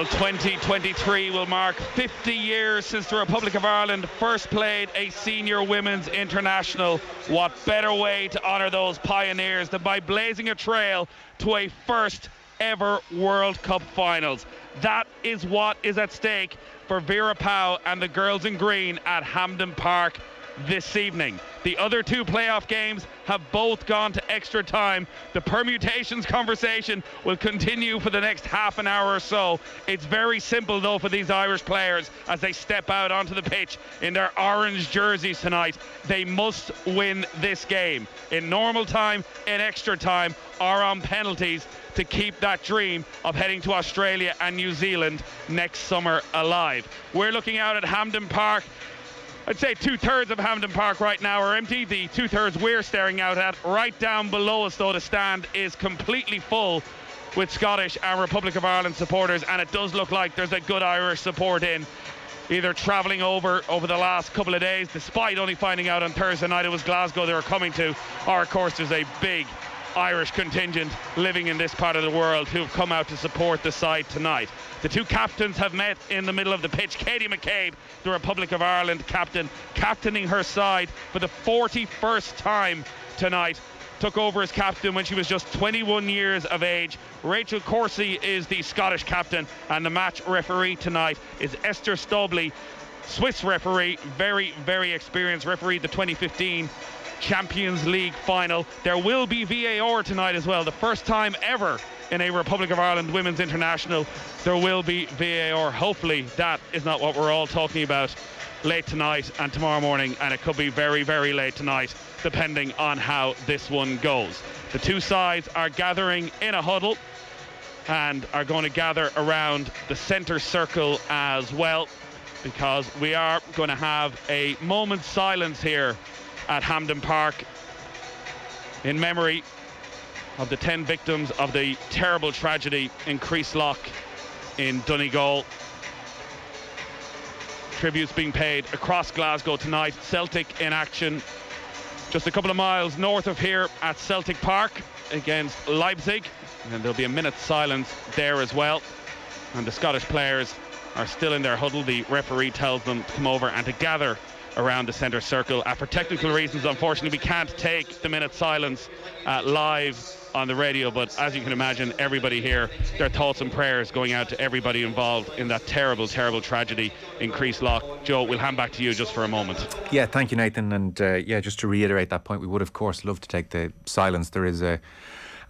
Well, 2023 will mark 50 years since the Republic of Ireland first played a senior women's international. What better way to honour those pioneers than by blazing a trail to a first ever World Cup finals. That is what is at stake for Vera Pauw and the girls in green at Hampden Park this evening. The other two playoff games have both gone to extra time. The permutations conversation will continue for the next half an hour or so. It's very simple though for these Irish players as they step out onto the pitch in their orange jerseys tonight. They must win this game in normal time, in extra time, or on penalties to keep that dream of heading to Australia and New Zealand next summer alive. We're looking out at Hampden Park. I'd say 2/3 of Hampden Park right now are empty. The 2/3 we're staring out at. Right down below us, though, the stand is completely full with Scottish and Republic of Ireland supporters, and it does look like there's a good Irish support in, either travelling over the last couple of days, despite only finding out on Thursday night it was Glasgow they were coming to, or of course there's a big Irish contingent living in this part of the world who have come out to support the side tonight. The two captains have met in the middle of the pitch. Katie McCabe, the Republic of Ireland captain, captaining her side for the 41st time tonight. Took over as captain when she was just 21 years of age. Rachel Corsie is the Scottish captain, and the match referee tonight is Esther Stobley, Swiss referee, very, very experienced referee, the 2015 Champions League final. There will be VAR tonight as well. The first time ever in a Republic of Ireland women's international there will be VAR. Hopefully that is not what we're all talking about late tonight and tomorrow morning, and it could be very, very late tonight depending on how this one goes. The two sides are gathering in a huddle and are going to gather around the centre circle as well, because we are going to have a moment's silence here at Hampden Park in memory of the 10 victims of the terrible tragedy in Creaslock in Donegal. Tributes being paid across Glasgow tonight. Celtic in action just a couple of miles north of here at Celtic Park against Leipzig, and there'll be a minute's silence there as well. And the Scottish players are still in their huddle. The referee tells them to come over and to gather around the centre circle. For technical reasons, unfortunately, we can't take the minute silence live on the radio, but as you can imagine, everybody here, their thoughts and prayers going out to everybody involved in that terrible, terrible tragedy in Creaslock. Joe, we'll hand back to you just for a moment. Yeah, thank you, Nathan. And just to reiterate that point, we would of course love to take the silence. There is a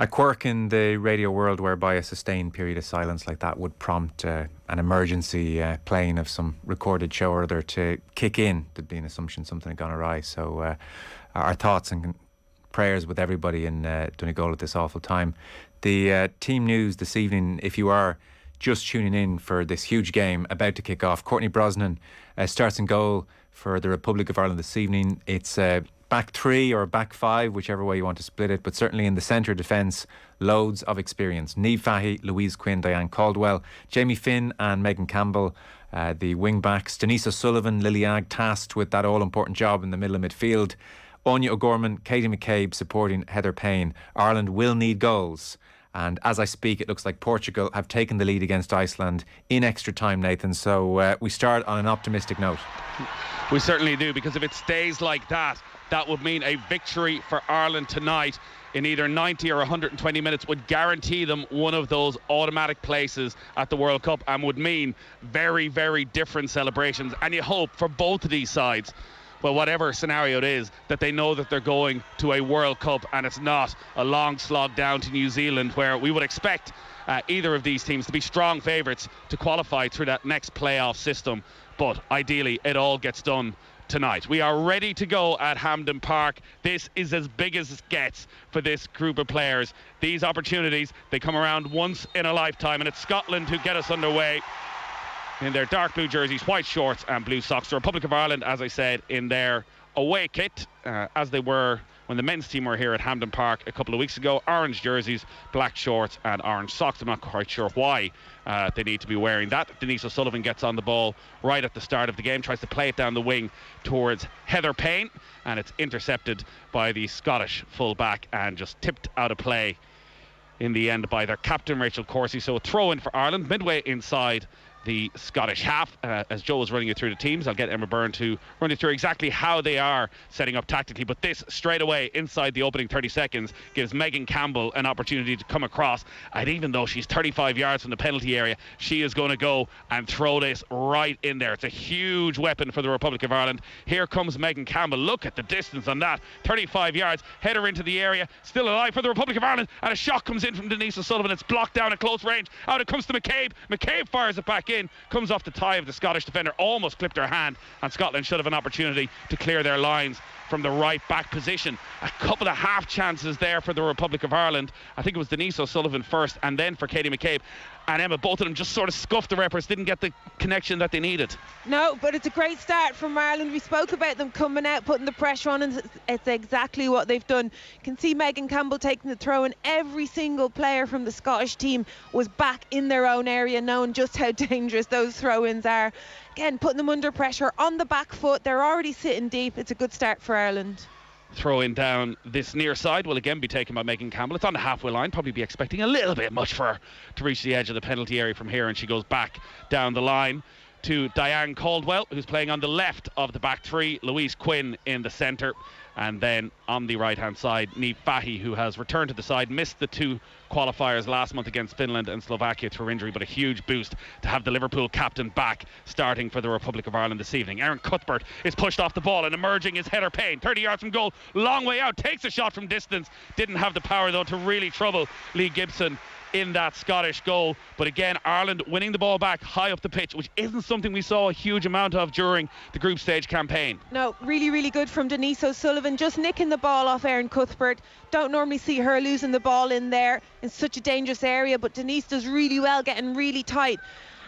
quirk in the radio world whereby a sustained period of silence like that would prompt an emergency playing of some recorded show or other to kick in. There'd be an assumption something had gone awry. So our thoughts and prayers with everybody in Donegal at this awful time. The team news this evening, if you are just tuning in for this huge game about to kick off, Courtney Brosnan starts in goal for the Republic of Ireland this evening. It's back three or back five, whichever way you want to split it, but certainly in the centre defence, loads of experience. Niamh Fahey, Louise Quinn, Diane Caldwell, Jamie Finn and Megan Campbell, the wing backs, Denise O'Sullivan, Lily Agg tasked with that all-important job in the middle of midfield, Anya O'Gorman, Katie McCabe supporting Heather Payne. Ireland will need goals, and as I speak it looks like Portugal have taken the lead against Iceland in extra time, Nathan, so we start on an optimistic note. We certainly do, because if it stays like that, that would mean a victory for Ireland tonight in either 90 or 120 minutes would guarantee them one of those automatic places at the World Cup, and would mean very, very different celebrations. And you hope for both of these sides, well, whatever scenario it is, that they know that they're going to a World Cup and it's not a long slog down to New Zealand, where we would expect either of these teams to be strong favourites to qualify through that next playoff system. But ideally, it all gets done tonight. We are ready to go at Hampden Park. This is as big as it gets for this group of players. These opportunities, they come around once in a lifetime, and it's Scotland who get us underway in their dark blue jerseys, white shorts and blue socks. The Republic of Ireland, as I said, in their away kit, as they were when the men's team were here at Hampden Park a couple of weeks ago. Orange jerseys, black shorts and orange socks. I'm not quite sure why they need to be wearing that. Denise O'Sullivan gets on the ball right at the start of the game, tries to play it down the wing towards Heather Payne, and it's intercepted by the Scottish full-back and just tipped out of play in the end by their captain, Rachel Corsie. So a throw in for Ireland, midway inside the Scottish half. As Joe was running you through the teams, I'll get Emma Byrne to run you through exactly how they are setting up tactically. But this straight away inside the opening 30 seconds gives Megan Campbell an opportunity to come across, and even though she's 35 yards from the penalty area, she is going to go and throw this right in there. It's a huge weapon for the Republic of Ireland. Here comes Megan Campbell. Look at the distance on that, 35 yards, header into the area, still alive for the Republic of Ireland, and a shot comes in from Denise O'Sullivan. It's blocked down at close range. Out it comes to McCabe. McCabe fires it back in, comes off the tie of the Scottish defender, almost clipped her hand, and Scotland should have an opportunity to clear their lines from the right back position. A couple of half chances there for the Republic of Ireland. I think it was Denise O'Sullivan first, and then for Katie McCabe and Emma. Both of them just sort of scuffed the reppers, didn't get the connection that they needed. No, but it's a great start from Ireland. We spoke about them coming out, putting the pressure on, and it's exactly what they've done. You can see Megan Campbell taking the throw, and every single player from the Scottish team was back in their own area, knowing just how dangerous those throw-ins are. Again, putting them under pressure on the back foot. They're already sitting deep. It's a good start for Ireland. Throw in down this near side will again be taken by Megan Campbell. It's on the halfway line, probably be expecting a little bit much for her to reach the edge of the penalty area from here, and she goes back down the line to Diane Caldwell, who's playing on the left of the back three, Louise Quinn in the centre, and then on the right hand side, Niamh Fahey, who has returned to the side, missed the two qualifiers last month against Finland and Slovakia through injury, but a huge boost to have the Liverpool captain back starting for the Republic of Ireland this evening. Erin Cuthbert is pushed off the ball, and emerging is Heather Payne, 30 yards from goal, long way out, takes a shot from distance, didn't have the power though to really trouble Lee Gibson in that Scottish goal. But again, Ireland winning the ball back high up the pitch, which isn't something we saw a huge amount of during the group stage campaign. No, really, really good from Denise O'Sullivan, just nicking the ball off Erin Cuthbert. Don't normally see her losing the ball in there in such a dangerous area, but Denise does really well, getting really tight.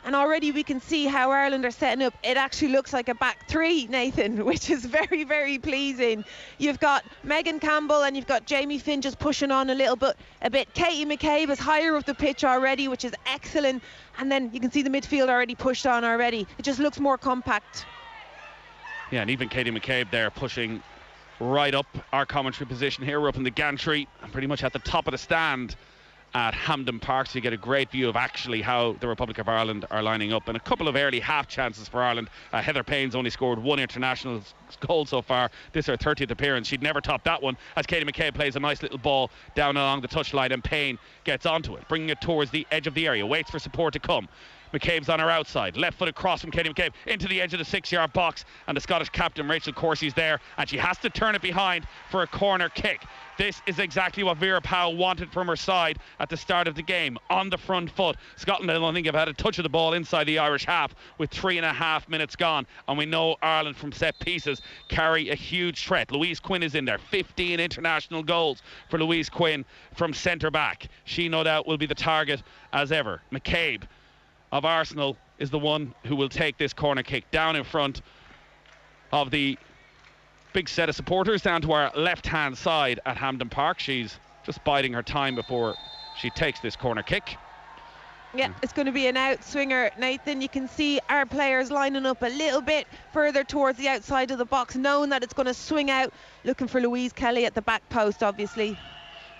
And already we can see how Ireland are setting up. It actually looks like a back three, Nathan, which is very, very pleasing. You've got Megan Campbell and you've got Jamie Finn just pushing on a bit. Katie McCabe is higher up the pitch already, which is excellent. And then you can see the midfield already pushed on already. It just looks more compact. Yeah, and even Katie McCabe there pushing right up our commentary position here. We're up in the gantry and pretty much at the top of the stand at Hampden Park, so you get a great view of actually how the Republic of Ireland are lining up, and a couple of early half chances for Ireland. Heather Payne's only scored one international goal so far. This is her 30th appearance. She'd never topped that one, as Katie McCabe plays a nice little ball down along the touchline, and Payne gets onto it, bringing it towards the edge of the area, waits for support to come. McCabe's on her outside, left footed cross from Katie McCabe into the edge of the 6-yard box, and the Scottish captain Rachel Corsie's there, and she has to turn it behind for a corner kick. This is exactly what Vera Powell wanted from her side at the start of the game, on the front foot. Scotland, I don't think, have had a touch of the ball inside the Irish half with 3.5 minutes gone, and we know Ireland from set pieces carry a huge threat. Louise Quinn is in there, 15 international goals for Louise Quinn from centre back. She no doubt will be the target as ever. McCabe of Arsenal is the one who will take this corner kick down in front of the big set of supporters down to our left hand side at Hampden Park. She's just biding her time before she takes this corner kick. Yeah, it's going to be an out swinger, Nathan. You can see our players lining up a little bit further towards the outside of the box, knowing that it's going to swing out, looking for Louise Kelly at the back post, obviously.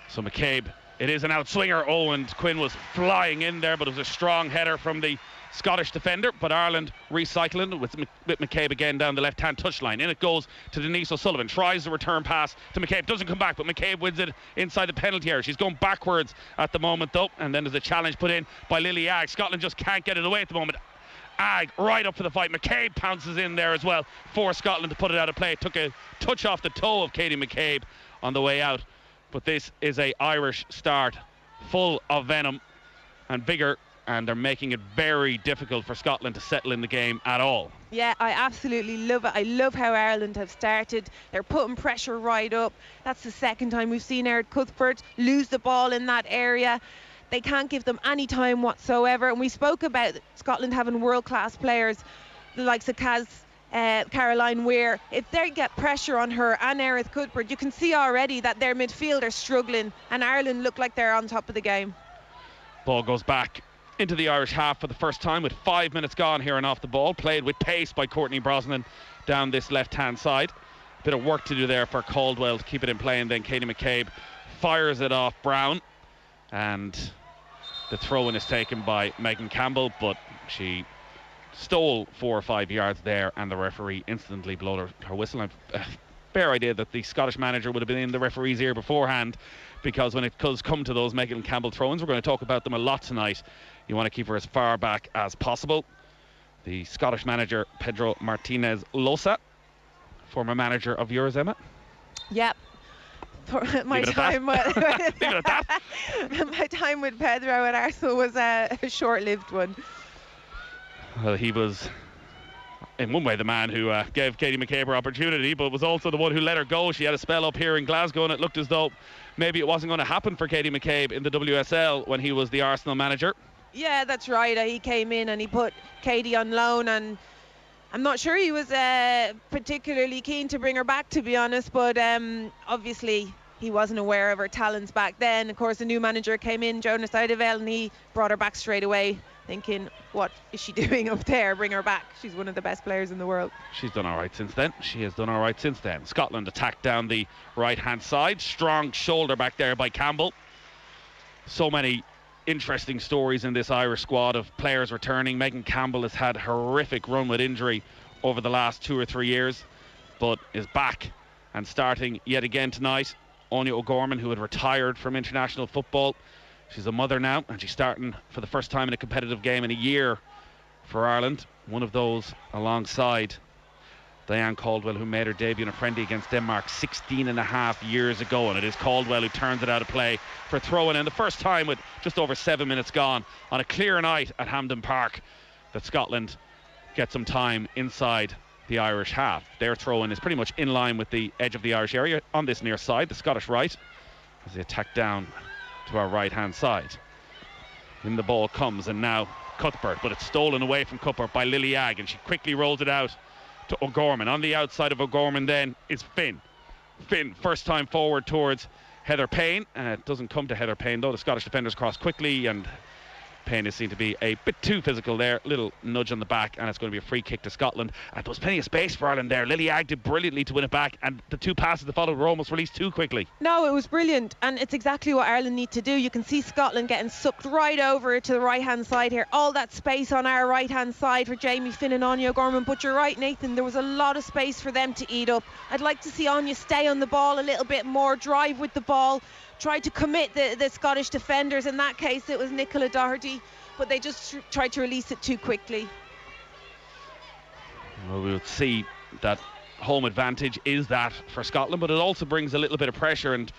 So McCabe, it is an out swinger. And Quinn was flying in there, but it was a strong header from the Scottish defender, but Ireland recycling with McCabe again down the left-hand touchline. In it goes to Denise O'Sullivan, tries the return pass to McCabe, doesn't come back, but McCabe wins it inside the penalty area. She's going backwards at the moment though, and then there's a challenge put in by Lily Agg. Scotland just can't get it away at the moment. Agg right up for the fight. McCabe pounces in there as well for Scotland to put it out of play. It took a touch off the toe of Katie McCabe on the way out, but this is a Irish start full of venom and vigour, and they're making it very difficult for Scotland to settle in the game at all. Yeah, I absolutely love it. I love how Ireland have started. They're putting pressure right up. That's the second time we've seen Erin Cuthbert lose the ball in that area. They can't give them any time whatsoever. And we spoke about Scotland having world-class players, the likes of Caroline Weir. If they get pressure on her and Erin Cuthbert, you can see already that their midfield are struggling, and Ireland look like they're on top of the game. Ball goes back into the Irish half for the first time with 5 minutes gone here and off the ball. Played with pace by Courtney Brosnan down this left-hand side. Bit of work to do there for Caldwell to keep it in play, and then Katie McCabe fires it off Brown. and the throw-in is taken by Megan Campbell, but she stole 4 or 5 yards there, and the referee instantly blew her whistle. I've a fair idea that the Scottish manager would have been in the referee's ear beforehand, because when it does come to those Megan Campbell throw-ins, we're going to talk about them a lot tonight. You want to keep her as far back as possible. The Scottish manager, Pedro Martinez Losa, former manager of yours, Emma. Yep. My time with my time with Pedro at Arsenal was a short-lived one. Well, he was in one way the man who gave Katie McCabe her opportunity, but was also the one who let her go. She had a spell up here in Glasgow, and it looked as though maybe it wasn't going to happen for Katie McCabe in the WSL when he was the Arsenal manager. Yeah, that's right. He came in and he put Katie on loan, and I'm not sure he was particularly keen to bring her back, to be honest, but obviously he wasn't aware of her talents back then. Of course, a new manager came in, Jonas Eideveld, and he brought her back straight away, thinking, what is she doing up there? Bring her back. She's one of the best players in the world. She's done all right since then. She has done all right since then. Scotland attacked down the right-hand side. Strong shoulder back there by Campbell. So many interesting stories in this Irish squad of players returning. Megan Campbell has had a horrific run with injury over the last 2 or 3 years, but is back and starting yet again tonight. Anya O'Gorman, who had retired from international football, she's a mother now, and she's starting for the first time in a competitive game in a year for Ireland. One of those alongside Diane Caldwell, who made her debut in a friendly against Denmark 16.5 years ago, and it is Caldwell who turns it out of play for throw-in, and the first time with just over 7 minutes gone on a clear night at Hampden Park that Scotland get some time inside the Irish half. Their throw-in is pretty much in line with the edge of the Irish area on this near side, the Scottish right, as they attack down to our right-hand side. In the ball comes, and now Cuthbert, but it's stolen away from Cuthbert by Lily Agg, and she quickly rolls it out to O'Gorman. On the outside of O'Gorman then is Finn. Finn, first time forward towards Heather Payne. It doesn't come to Heather Payne though. The Scottish defenders cross quickly, and Payne is seen to be a bit too physical there. Little nudge on the back, and it's going to be a free kick to Scotland. And there was plenty of space for Ireland there. Lily Agg did brilliantly to win it back, and the 2 passes that followed were almost released too quickly. No, it was brilliant, and it's exactly what Ireland need to do. You can see Scotland getting sucked right over to the right-hand side here. All that space on our right-hand side for Jamie Finn and Anya O'Gorman. But you're right, Nathan, there was a lot of space for them to eat up. I'd like to see Anya stay on the ball a little bit more, drive with the ball, try to commit the Scottish defenders. In that case, it was Nicola Doherty, but they just tried to release it too quickly. Well, we would see that home advantage is that for Scotland, but it also brings a little bit of pressure, and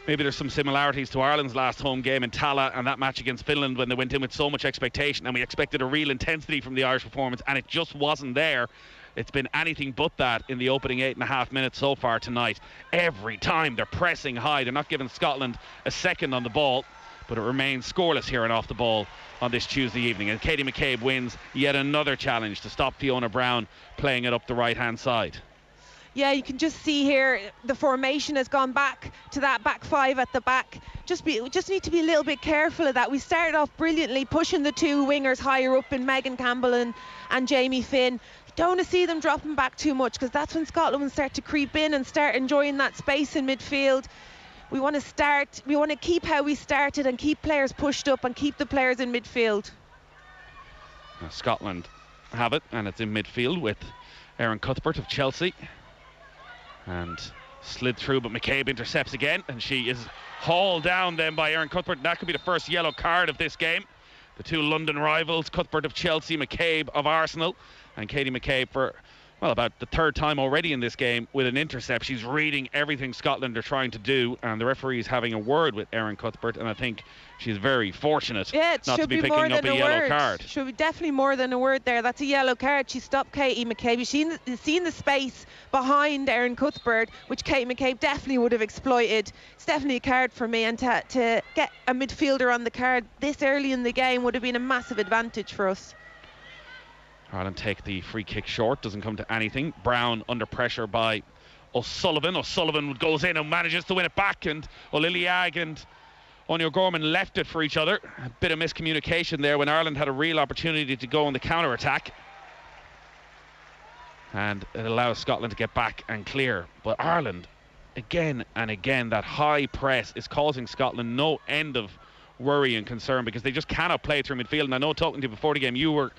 maybe there's some similarities to Ireland's last home game in Tala and that match against Finland, when they went in with so much expectation and we expected a real intensity from the Irish performance, and it just wasn't there. It's been anything but that in the opening 8.5 minutes so far tonight. Every time they're pressing high, they're not giving Scotland a second on the ball, but it remains scoreless here and off the ball on this Tuesday evening, and Katie McCabe wins yet another challenge to stop Fiona Brown playing it up the right hand side. Yeah, you can just see here the formation has gone back to that back 5 at the back. Just need to be a little bit careful of that. We started off brilliantly pushing the 2 wingers higher up in Megan Campbell and Jamie Finn. Don't want to see them dropping back too much, because that's when Scotland will start to creep in and start enjoying that space in midfield. We want to keep how we started and keep players pushed up and keep the players in midfield. Now Scotland have it, and it's in midfield with Erin Cuthbert of Chelsea, and slid through, but McCabe intercepts again, and she is hauled down then by Erin Cuthbert. That could be the first yellow card of this game. The 2 London rivals, Cuthbert of Chelsea, McCabe of Arsenal, and Katie McCabe for, well, about the 3rd time already in this game with an intercept. She's reading everything Scotland are trying to do, and the referee is having a word with Erin Cuthbert, and I think she's very fortunate not to be picking up a yellow card. Should be definitely more than a word there. That's a yellow card. She stopped Katie McCabe. You've seen the space behind Erin Cuthbert, which Katie McCabe definitely would have exploited. It's definitely a card for me, and to get a midfielder on the card this early in the game would have been a massive advantage for us. Ireland take the free kick short, doesn't come to anything. Brown under pressure by O'Sullivan. O'Sullivan goes in and manages to win it back, and Lily Agg and Anya O'Gorman left it for each other. A bit of miscommunication there when Ireland had a real opportunity to go on the counter-attack, and it allows Scotland to get back and clear. But Ireland, again and again, that high press is causing Scotland no end of worry and concern, because they just cannot play through midfield. And I know, talking to you before the game, you were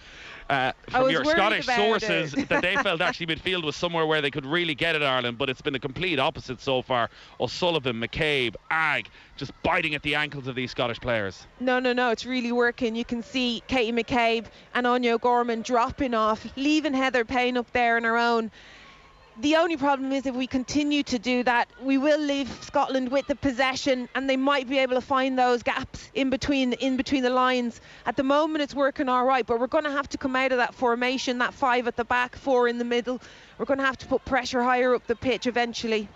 from your Scottish sources that they felt actually midfield was somewhere where they could really get at Ireland, but it's been the complete opposite so far. O'Sullivan, McCabe, Agg just biting at the ankles of these Scottish players. No, it's really working. You can see Katie McCabe and Anya O'Gorman dropping off, leaving Heather Payne up there on her own. The only problem is, if we continue to do that, we will leave Scotland with the possession, and they might be able to find those gaps in between the lines. At the moment, it's working all right, but we're going to have to come out of that formation, that 5 at the back, 4 in the middle. We're going to have to put pressure higher up the pitch eventually.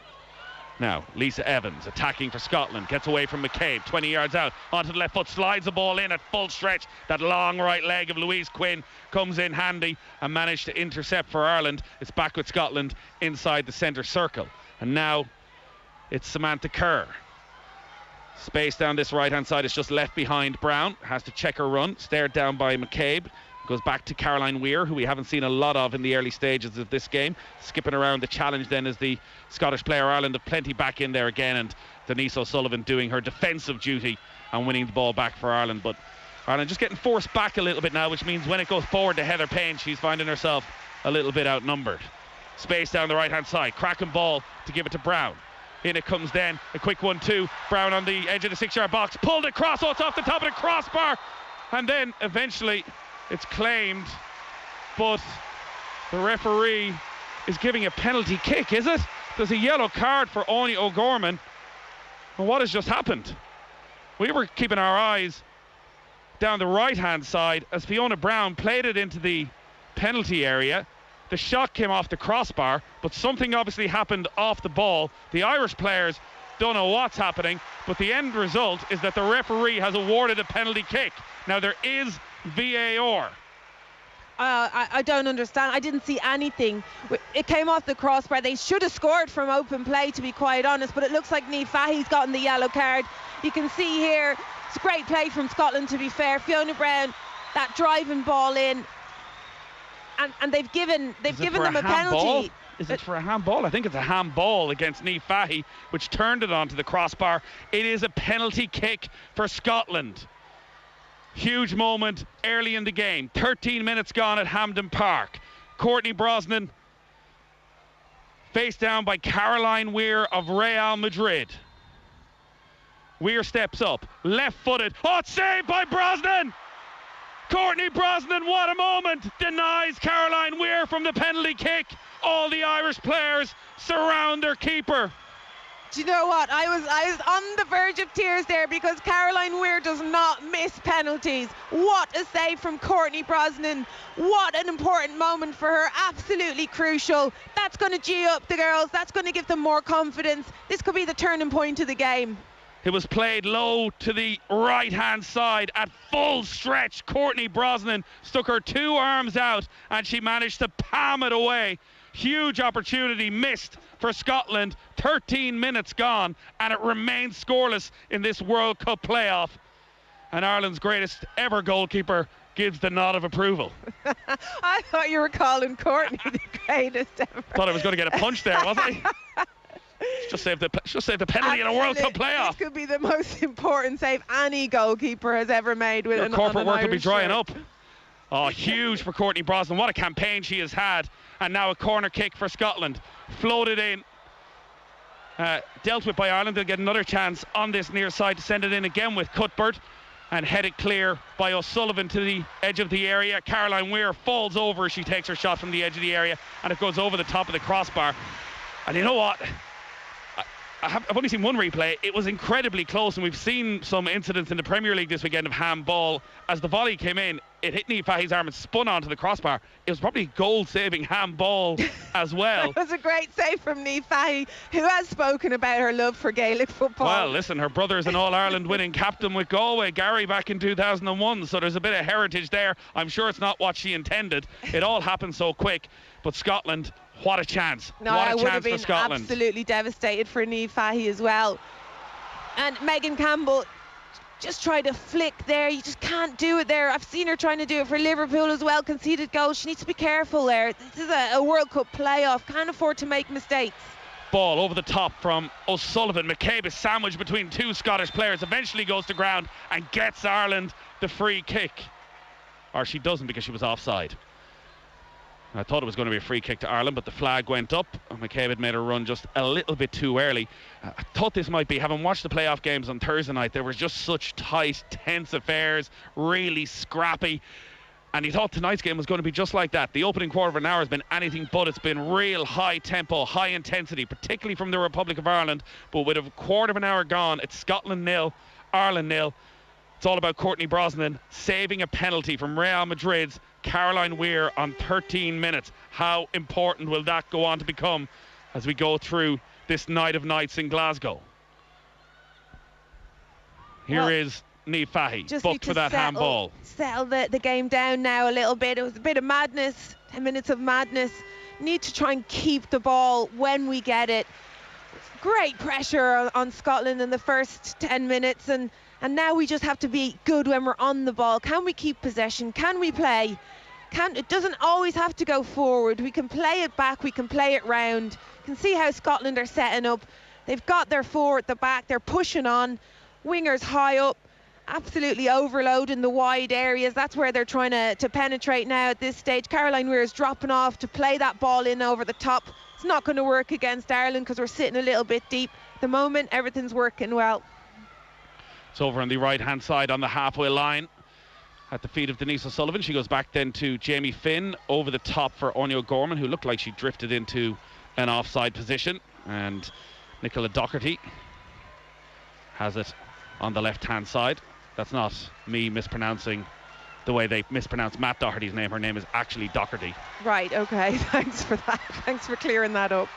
Now, Lisa Evans attacking for Scotland, gets away from McCabe, 20 yards out, onto the left foot, slides the ball in at full stretch. That long right leg of Louise Quinn comes in handy and managed to intercept for Ireland. It's back with Scotland inside the centre circle. And now it's Samantha Kerr. Space down this right-hand side is just left behind Brown. Has to check her run, stared down by McCabe. Goes back to Caroline Weir, who we haven't seen a lot of in the early stages of this game. Skipping around the challenge then is the Scottish player. Ireland have plenty back in there again, and Denise O'Sullivan doing her defensive duty and winning the ball back for Ireland. But Ireland just getting forced back a little bit now, which means when it goes forward to Heather Payne, she's finding herself a little bit outnumbered. Space down the right-hand side, cracking ball to give it to Brown. In it comes then, a quick 1-2. Brown on the edge of the 6-yard box, pulled across, it's off the top of the crossbar, and then eventually it's claimed, but the referee is giving a penalty kick, is it? There's a yellow card for Anya O'Gorman. And what has just happened? We were keeping our eyes down the right-hand side as Fiona Brown played it into the penalty area. The shot came off the crossbar, but something obviously happened off the ball. The Irish players don't know what's happening, but the end result is that the referee has awarded a penalty kick. Now, there is VAR. I don't understand. I didn't see anything. It came off the crossbar. They should have scored from open play, to be quite honest, but it looks like Niamh Fahey's gotten the yellow card. You can see here, it's a great play from Scotland, to be fair. Fiona Brown, that driving ball in, and they've given them a penalty. Is it for a handball? I think it's a handball against Niamh Fahey, which turned it onto the crossbar. It is a penalty kick for Scotland. Huge moment early in the game. 13 minutes gone at Hampden Park. Courtney Brosnan faced down by Caroline Weir of Real Madrid. Weir steps up, left-footed. Oh, it's saved by Brosnan! Courtney Brosnan, what a moment! Denies Caroline Weir from the penalty kick. All the Irish players surround their keeper. Do you know what? I was on the verge of tears there, because Caroline Weir does not miss penalties. What a save from Courtney Brosnan. What an important moment for her. Absolutely crucial. That's going to G up the girls. That's going to give them more confidence. This could be the turning point of the game. It was played low to the right-hand side at full stretch. Courtney Brosnan stuck her 2 arms out and she managed to palm it away. Huge opportunity missed for Scotland. 13 minutes gone and it remains scoreless in this World Cup playoff. And Ireland's greatest ever goalkeeper gives the nod of approval. I thought you were calling Courtney the greatest ever. Thought I was going to get a punch there, wasn't I? Just save the penalty in a World Cup playoff. This could be the most important save any goalkeeper has ever made with Your corporate work could be drying shirt. up. Oh, huge for Courtney Brosnan. What a campaign she has had. And now a corner kick for Scotland. Floated in. Dealt with by Ireland. They'll get another chance on this near side to send it in again with Cuthbert. And headed clear by O'Sullivan to the edge of the area. Caroline Weir falls over as she takes her shot from the edge of the area. And it goes over the top of the crossbar. And you know what? I've only seen one replay. It was incredibly close, and we've seen some incidents in the Premier League this weekend of handball. As the volley came in, it hit Niamh Fahey's arm and spun onto the crossbar. It was probably goal-saving handball as well. It was a great save from Niamh Fahey, who has spoken about her love for Gaelic football. Well, listen, her brother's an All-Ireland winning captain with Galway, Gary, back in 2001, so there's a bit of heritage there. I'm sure it's not what she intended. It all happened so quick, but Scotland, what a chance. No, what I a would have chance been for Scotland. absolutely devastated for Niamh Fahey as well. And Megan Campbell just tried to flick there. You just can't do it there. I've seen her trying to do it for Liverpool as well. Conceded goals. She needs to be careful there. This is a World Cup playoff. Can't afford to make mistakes. Ball over the top from O'Sullivan. McCabe is sandwiched between two Scottish players, eventually goes to ground and gets Ireland the free kick. Or she doesn't, because she was offside. I thought it was going to be a free kick to Ireland, but the flag went up and McCabe had made a run just a little bit too early. I thought this might be, having watched the playoff games on Thursday night, there was just such tight, tense affairs, really scrappy. And he thought tonight's game was going to be just like that. The opening quarter of an hour has been anything but. It's been real high tempo, high intensity, particularly from the Republic of Ireland. But with a quarter of an hour gone, it's Scotland 0, Ireland 0. It's all about Courtney Brosnan saving a penalty from Real Madrid's Caroline Weir on 13 minutes. How important will that go on to become as we go through this night of nights in Glasgow? Here is Niamh Fahey, booked for that handball. Settle the game down now a little bit. It was a bit of madness, 10 minutes of madness. Need to try and keep the ball when we get it. Great pressure on Scotland in the first 10 minutes, and now we just have to be good when we're on the ball. Can we keep possession? Can we play? It doesn't always have to go forward. We can play it back, we can play it round. You can see how Scotland are setting up. They've got their four at the back, they're pushing on. Wingers high up, absolutely overloading the wide areas. That's where they're trying to penetrate now at this stage. Caroline Weir is dropping off to play that ball in over the top. It's not going to work against Ireland because we're sitting a little bit deep. At the moment, everything's working well. It's over on the right hand side on the halfway line at the feet of Denise O'Sullivan. She goes back then to Jamie Finn over the top for Anya Gorman, who looked like she drifted into an offside position, and Nicola Docherty has it on the left hand side. That's not me mispronouncing the way they mispronounce Matt Doherty's name. Her name is actually Docherty. Right, okay, thanks for that. Thanks for clearing that up.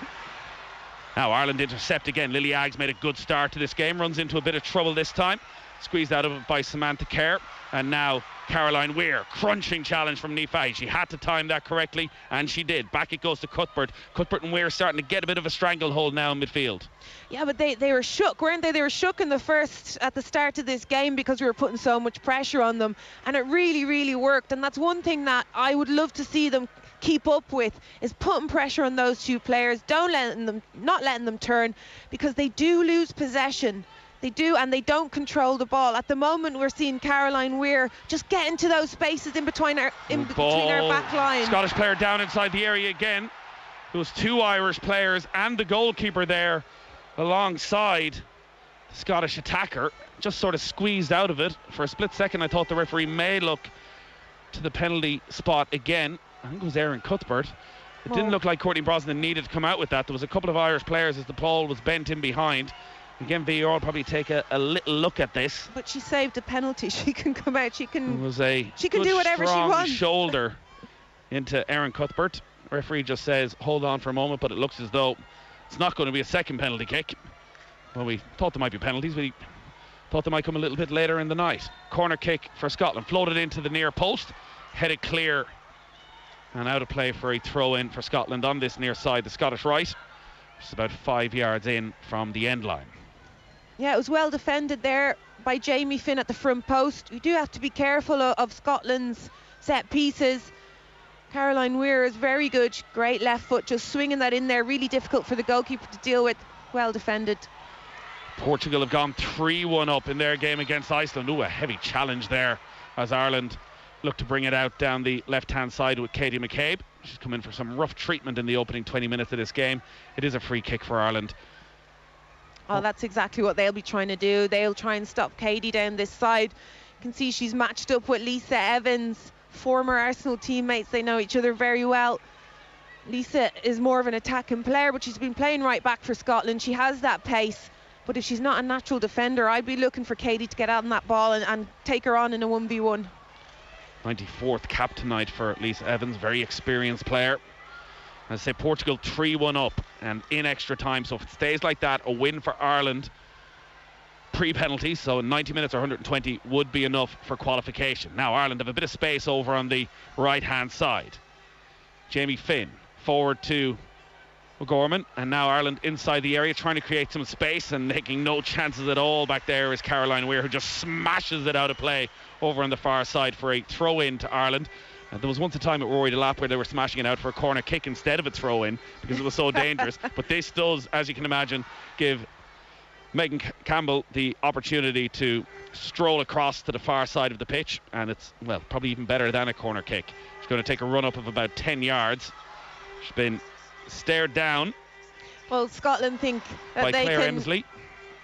Now Ireland intercept again. Lily Aggs made a good start to this game, runs into a bit of trouble this time, squeezed out of it by Samantha Kerr, and now Caroline Weir, crunching challenge from Niamh Fahey. She had to time that correctly, and she did. Back it goes to Cuthbert. Cuthbert and Weir starting to get a bit of a stranglehold now in midfield. Yeah, but they were shook, weren't they? They were shook at the start of this game because we were putting so much pressure on them, and it really, really worked. And that's one thing that I would love to see them keep up with, is putting pressure on those two players, not letting them turn, because they do lose possession. They do, and they don't control the ball. At the moment, we're seeing Caroline Weir just get into those spaces in between our back line. Scottish player down inside the area again. There was two Irish players and the goalkeeper there alongside the Scottish attacker. Just sort of squeezed out of it. For a split second, I thought the referee may look to the penalty spot again. I think it was Erin Cuthbert. It didn't look like Courtney Brosnan needed to come out with that. There was a couple of Irish players as the ball was bent in behind. Again, VAR will probably take a little look at this. But she saved a penalty. She can come out. She can do whatever she wants. Shoulder into Erin Cuthbert. The referee just says, hold on for a moment, but it looks as though it's not going to be a second penalty kick. Well, we thought there might be penalties. We thought they might come a little bit later in the night. Corner kick for Scotland. Floated into the near post. Headed clear. And out of play for a throw-in for Scotland on this near side, the Scottish right. Just about 5 yards in from the end line. Yeah, it was well defended there by Jamie Finn at the front post. We do have to be careful of Scotland's set pieces. Caroline Weir is very good. Great left foot, just swinging that in there. Really difficult for the goalkeeper to deal with. Well defended. Portugal have gone 3-1 up in their game against Iceland. Ooh, a heavy challenge there as Ireland look to bring it out down the left-hand side with Katie McCabe. She's come in for some rough treatment in the opening 20 minutes of this game. It is a free kick for Ireland. Oh, that's exactly what they'll be trying to do. They'll try and stop Katie down this side. You can see she's matched up with Lisa Evans, former Arsenal teammates. They know each other very well. Lisa is more of an attacking player, but she's been playing right back for Scotland. She has that pace, but if she's not a natural defender, I'd be looking for Katie to get out on that ball and take her on in a 1v1. 94th cap tonight for Lisa Evans, very experienced player. As I say, Portugal 3-1 up and in extra time, so if it stays like that, a win for Ireland pre-penalty, so 90 minutes or 120 would be enough for qualification. Now Ireland have a bit of space over on the right hand side. Jamie Finn forward to O'Gorman, and now Ireland inside the area trying to create some space and taking no chances at all. Back there is Caroline Weir, who just smashes it out of play over on the far side for a throw in to Ireland. There was once a time at Rory DeLapp where they were smashing it out for a corner kick instead of a throw-in because it was so dangerous. But this does, as you can imagine, give Megan Campbell the opportunity to stroll across to the far side of the pitch, and it's, well, probably even better than a corner kick. She's going to take a run up of about 10 yards. She's been stared down. Well, Scotland think that by they Claire can Emsley.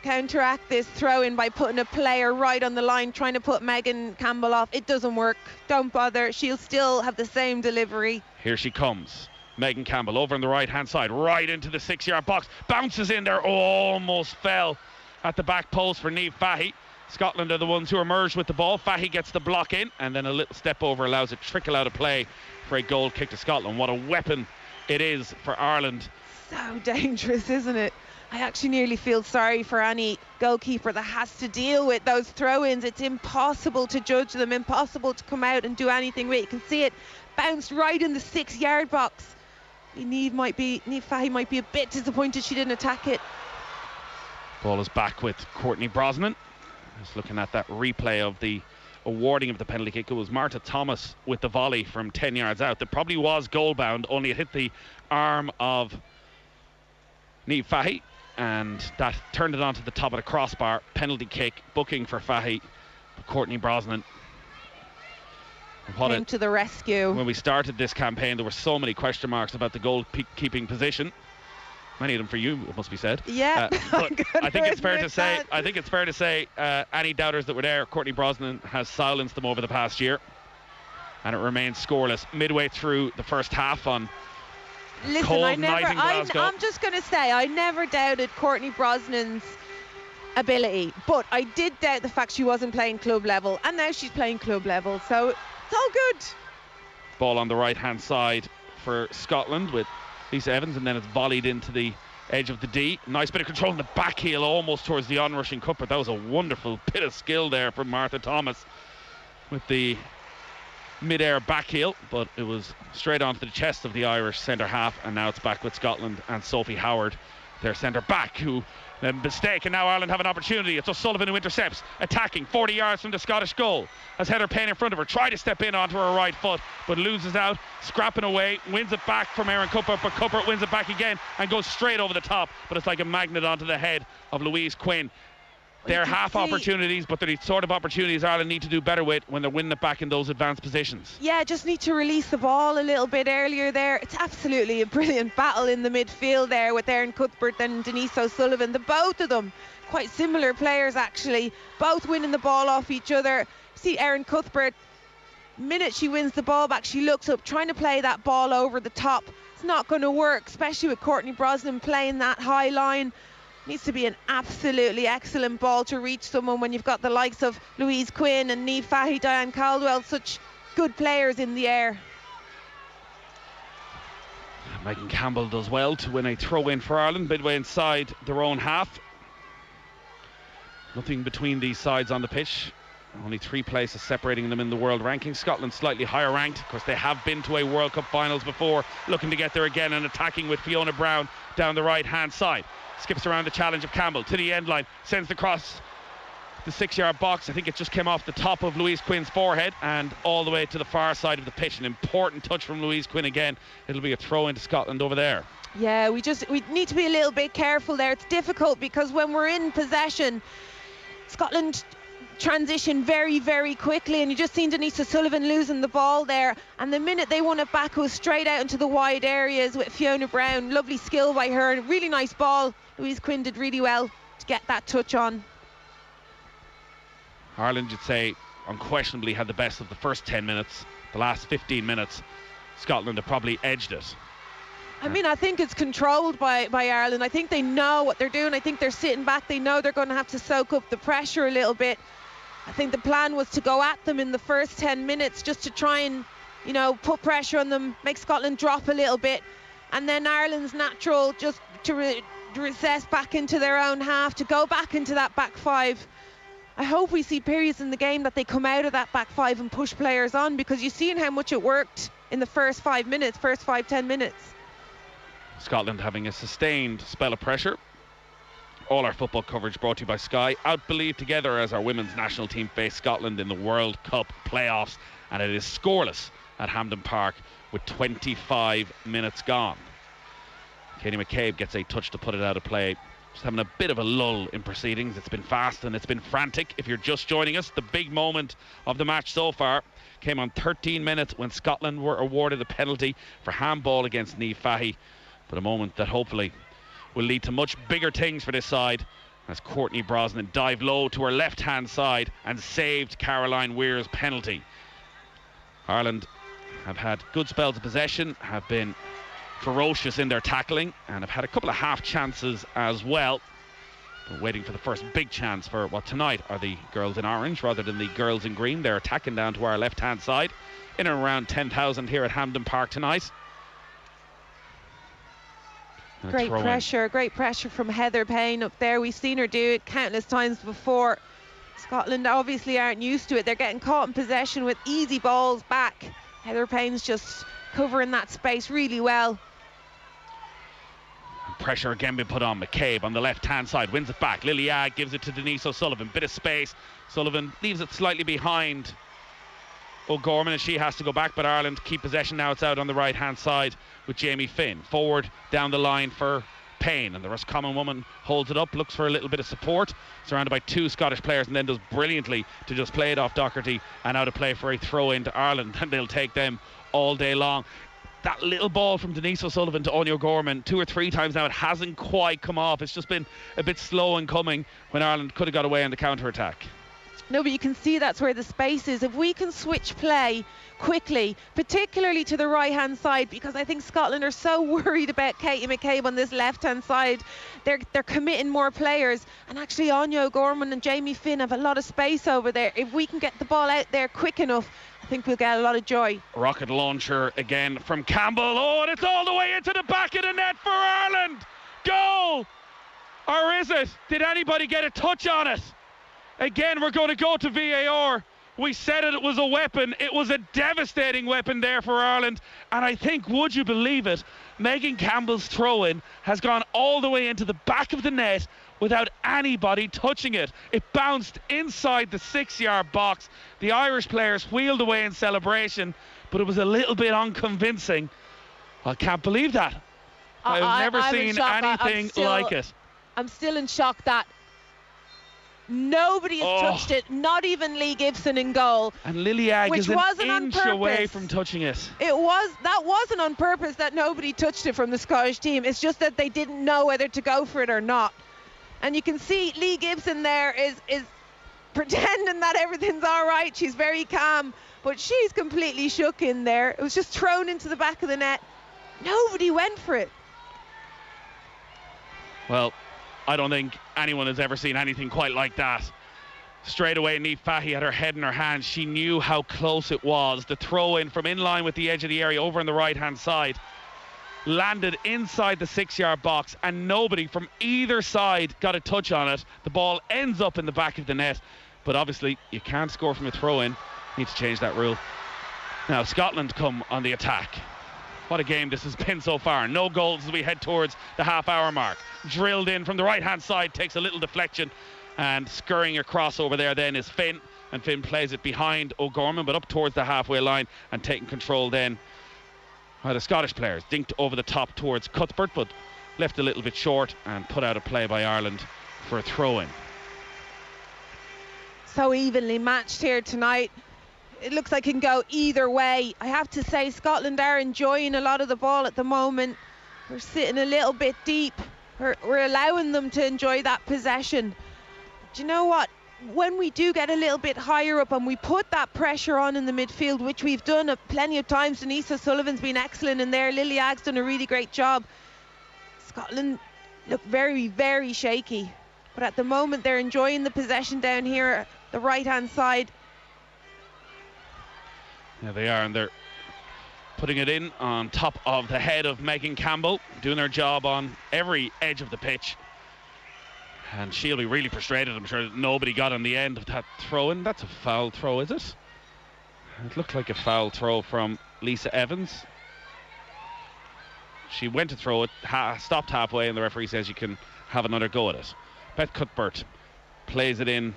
counteract this throw-in by putting a player right on the line, trying to put Megan Campbell off. It doesn't work. Don't bother. She'll still have the same delivery. Here she comes. Megan Campbell over on the right-hand side, right into the 6-yard box. Bounces in there, almost fell at the back post for Niamh Fahey. Scotland are the ones who emerged with the ball. Fahey gets the block in, and then a little step over allows it to trickle out of play for a goal kick to Scotland. What a weapon it is for Ireland. So dangerous, isn't it? I actually nearly feel sorry for any goalkeeper that has to deal with those throw-ins. It's impossible to judge them, impossible to come out and do anything with. You can see it bounced right in the 6-yard box. Niamh Fahey might be a bit disappointed she didn't attack it. Ball is back with Courtney Brosnan. Just looking at that replay of the awarding of the penalty kick. It was Martha Thomas with the volley from 10 yards out. That probably was goal bound, only it hit the arm of Niamh Fahey, and that turned it onto the top of the crossbar. Penalty kick, booking for Fahey. Courtney Brosnan Came to the rescue. When we started this campaign, there were so many question marks about the goalkeeping position. Many of them for you, it must be said. Yeah, but I think it's fair to say. I think it's fair to say any doubters that were there, Courtney Brosnan has silenced them over the past year, and it remains scoreless midway through the first half on cold night in Glasgow. I'm just going to say I never doubted Courtney Brosnan's ability, but I did doubt the fact she wasn't playing club level, and now she's playing club level, so it's all good. Ball on the right hand side for Scotland with Lisa Evans, and then it's volleyed into the edge of the D. Nice bit of control in the back heel almost towards the onrushing Cuthbert. That was a wonderful bit of skill there from Martha Thomas with the mid-air back heel, but it was straight onto the chest of the Irish centre half, and now it's back with Scotland and Sophie Howard, their centre back, who a mistake, and now Ireland have an opportunity. It's O'Sullivan who intercepts, attacking 40 yards from the Scottish goal as Heather Payne in front of her, tried to step in onto her right foot but loses out, scrapping away, wins it back from Erin Cuthbert, but Cuthbert wins it back again and goes straight over the top, but it's like a magnet onto the head of Louise Quinn. They're half opportunities, but they're the sort of opportunities Ireland need to do better with when they're winning it back in those advanced positions. Yeah, just need to release the ball a little bit earlier there. It's absolutely a brilliant battle in the midfield there with Erin Cuthbert and Denise O'Sullivan. The both of them, quite similar players actually, both winning the ball off each other. See Erin Cuthbert, minute she wins the ball back, she looks up, trying to play that ball over the top. It's not going to work, especially with Courtney Brosnan playing that high line. Needs to be an absolutely excellent ball to reach someone when you've got the likes of Louise Quinn and Niamh Fahey, Diane Caldwell, such good players in the air. Megan Campbell does well to win a throw in for Ireland midway inside their own half. Nothing between these sides on the pitch. Only 3 places separating them in the world rankings. Scotland slightly higher ranked. Of course, they have been to a World Cup finals before, looking to get there again and attacking with Fiona Brown down the right hand side. Skips around the challenge of Campbell to the end line, sends the cross the 6-yard box. I think it just came off the top of Louise Quinn's forehead and all the way to the far side of the pitch. An important touch from Louise Quinn again. It'll be a throw into Scotland over there. Yeah, we need to be a little bit careful there. It's difficult because when we're in possession, Scotland transition very, very quickly, and you just seen Denise O'Sullivan losing the ball there, and the minute they won it back, it was straight out into the wide areas with Fiona Brown. Lovely skill by her, and a really nice ball. Louise Quinn did really well to get that touch on. Ireland, you'd say, unquestionably had the best of the first 10 minutes. The last 15 minutes, Scotland have probably edged it. I mean, I think it's controlled by Ireland. I think they know what they're doing. I think they're sitting back. They know they're going to have to soak up the pressure a little bit. I think the plan was to go at them in the first 10 minutes just to try and, you know, put pressure on them, make Scotland drop a little bit. And then Ireland's natural just to recess back into their own half, to go back into that back five. I hope we see periods in the game that they come out of that back five and push players on, because you've seen how much it worked in the first 10 minutes. Scotland having a sustained spell of pressure. All our football coverage brought to you by Sky. Out-believed together as our women's national team face Scotland in the World Cup playoffs, and it is scoreless at Hampden Park with 25 minutes gone. Katie McCabe gets a touch to put it out of play. Just having a bit of a lull in proceedings. It's been fast and it's been frantic. If you're just joining us, the big moment of the match so far came on 13 minutes when Scotland were awarded a penalty for handball against Niamh Fahey. But a moment that hopefully will lead to much bigger things for this side, as Courtney Brosnan dived low to her left-hand side and saved Caroline Weir's penalty. Ireland have had good spells of possession, have been ferocious in their tackling, and have had a couple of half chances as well. But waiting for the first big chance for what tonight are the girls in orange rather than the girls in green. They're attacking down to our left-hand side, in and around 10,000 here at Hampden Park tonight. Great pressure from Heather Payne up there. We've seen her do it countless times before. Scotland obviously aren't used to it. They're getting caught in possession with easy balls back. Heather Payne's just covering that space really well. Pressure again being put on. McCabe on the left-hand side wins it back. Lily Agg gives it to Denise O'Sullivan. Bit of space. Sullivan leaves it slightly behind O'Gorman, and she has to go back, but Ireland keep possession. Now it's out on the right-hand side with Jamie Finn. Forward down the line for Payne, and the Roscommon woman holds it up, looks for a little bit of support, surrounded by two Scottish players, and then does brilliantly to just play it off Docherty and out of play for a throw into Ireland, and they'll take them all day long. That little ball from Denise O'Sullivan to Anya O'Gorman 2 or 3 times now, it hasn't quite come off. It's just been a bit slow in coming when Ireland could have got away on the counter-attack. No, but you can see that's where the space is. If we can switch play quickly, particularly to the right-hand side, because I think Scotland are so worried about Katie McCabe on this left-hand side. They're committing more players, and actually Anya O'Gorman and Jamie Finn have a lot of space over there. If we can get the ball out there quick enough, I think we'll get a lot of joy. Rocket launcher again from Campbell. Oh, and it's all the way into the back of the net for Ireland. Goal! Or is it? Did anybody get a touch on it? Again, we're going to go to VAR. We said it was a weapon. It was a devastating weapon there for Ireland. And I think, would you believe it, Megan Campbell's throw-in has gone all the way into the back of the net without anybody touching it. It bounced inside the 6-yard box. The Irish players wheeled away in celebration, but it was a little bit unconvincing. I can't believe that. I've never seen anything like it. I'm still in shock that nobody has touched it, not even Lee Gibson in goal. And Lily Agg is an inch away from touching it. That wasn't on purpose that nobody touched it from the Scottish team. It's just that they didn't know whether to go for it or not. And you can see Lee Gibson there is pretending that everything's all right. She's very calm, but she's completely shook in there. It was just thrown into the back of the net. Nobody went for it. Well, I don't think anyone has ever seen anything quite like that. Straight away, Niamh Fahey had her head in her hands. She knew how close it was. The throw in from in line with the edge of the area over on the right-hand side landed inside the 6-yard box, and nobody from either side got a touch on it. The ball ends up in the back of the net, but obviously you can't score from a throw-in. Need to change that rule. Now Scotland come on the attack. What a game this has been so far. No goals as we head towards the half-hour mark. Drilled in from the right-hand side, takes a little deflection, and scurrying across over there then is Finn, and Finn plays it behind O'Gorman, but up towards the halfway line and taking control then. The Scottish players dinked over the top towards Cuthbert, but left a little bit short and put out a play by Ireland for a throw-in. So evenly matched here tonight. It looks like it can go either way. I have to say Scotland are enjoying a lot of the ball at the moment. We're sitting a little bit deep. We're allowing them to enjoy that possession. Do you know what? When we do get a little bit higher up and we put that pressure on in the midfield, which we've done plenty of times, Denise O'Sullivan's been excellent in there, Lily Agg's done a really great job. Scotland look very, very shaky. But at the moment they're enjoying the possession down here, the right-hand side. Yeah, they are, and they're putting it in on top of the head of Megan Campbell, doing their job on every edge of the pitch. And she'll be really frustrated, I'm sure, that nobody got on the end of that throw-in. That's a foul throw, is it? It looked like a foul throw from Lisa Evans. She went to throw it, stopped halfway, and the referee says you can have another go at it. Beth Cuthbert plays it in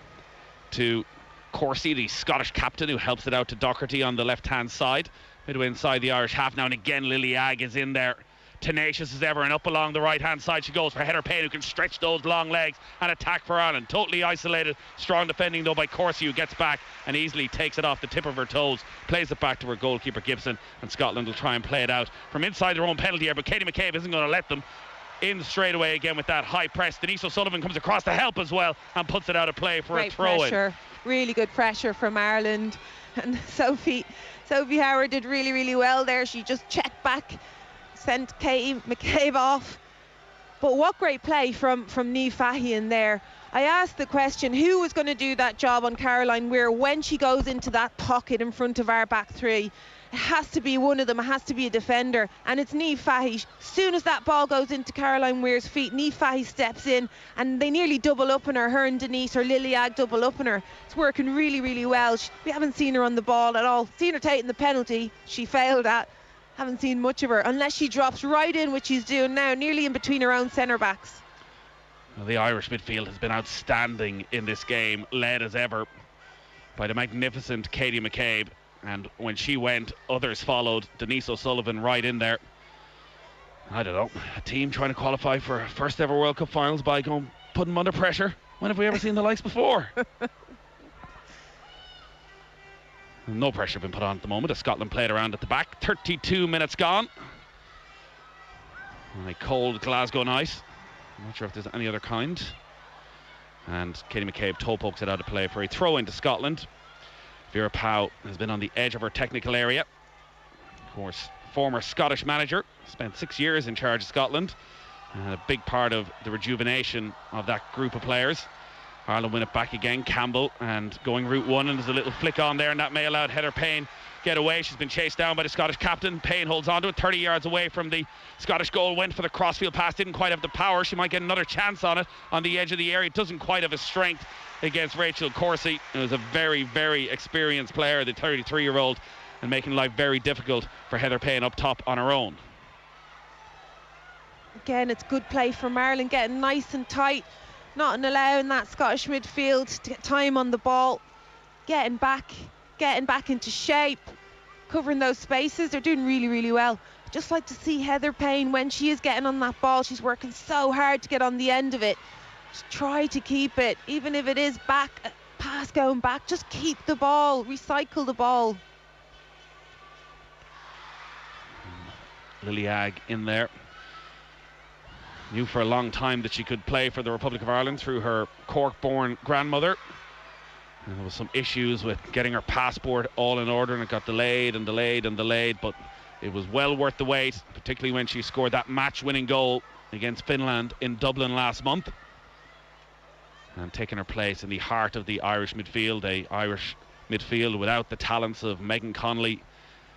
to Corsi, the Scottish captain, who helps it out to Docherty on the left-hand side. midway inside the Irish half now, and again Lily Agg is in there, tenacious as ever, and up along the right hand side she goes for Heather Payne, who can stretch those long legs and attack for Ireland. Totally isolated, strong defending though by Corsie, who gets back and easily takes it off the tip of her toes, plays it back to her goalkeeper Gibson, and Scotland will try and play it out from inside their own penalty area, but Katie McCabe isn't going to let them in straight away again with that high press. Denise O'Sullivan comes across to help as well and puts it out of play for Great a throw pressure. Really good pressure from Ireland, and Sophie Howard did really, really well there. She just checked back, sent Katie McCabe off. But what great play from Niamh Fahey in there. I asked the question, who was going to do that job on Caroline Weir when she goes into that pocket in front of our back three? It has to be one of them. It has to be a defender, and it's Niamh Fahey. As soon as that ball goes into Caroline Weir's feet, Niamh Fahey steps in, and they nearly double up on her and Denise, or Lily Agg double up on her. It's working really, really well. We haven't seen her on the ball at all. Seen her taking the penalty, she failed at. Haven't seen much of her, unless she drops right in, which she's doing now, nearly in between her own centre backs. Well, the Irish midfield has been outstanding in this game, led as ever by the magnificent Katie McCabe. And when she went, others followed. Denise O'Sullivan right in there. I don't know, a team trying to qualify for first ever World Cup finals by putting them under pressure. When have we ever seen the likes before? No pressure been put on at the moment as Scotland played around at the back. 32 minutes gone. A cold Glasgow night. I'm not sure if there's any other kind. And Katie McCabe toe pokes it out of play for a throw into Scotland. Vera Pauw has been on the edge of her technical area. Of course, former Scottish manager, spent 6 years in charge of Scotland, and a big part of the rejuvenation of that group of players. Ireland win it back again, Campbell, and going route one, and there's a little flick on there, and that may allow Heather Payne get away. She's been chased down by the Scottish captain. Payne holds on to it, 30 yards away from the Scottish goal, went for the crossfield pass, didn't quite have the power. She might get another chance on it on the edge of the area. Doesn't quite have a strength against Rachel Corsie, who's a very, very experienced player, the 33-year-old, and making life very difficult for Heather Payne up top on her own. Again, it's good play from Ireland, getting nice and tight, not allowing that Scottish midfield to get time on the ball, getting back into shape, covering those spaces. They're doing really, really well. I'd just like to see Heather Payne, when she is getting on that ball, she's working so hard to get on the end of it. Just try to keep it, even if it is back, pass going back, just keep the ball, recycle the ball. Lily Agg in there. Knew for a long time that she could play for the Republic of Ireland through her Cork-born grandmother. And there was some issues with getting her passport all in order, and it got delayed and delayed and delayed, but it was well worth the wait, particularly when she scored that match-winning goal against Finland in Dublin last month. And taking her place in the heart of the Irish midfield, a Irish midfield without the talents of Megan Connolly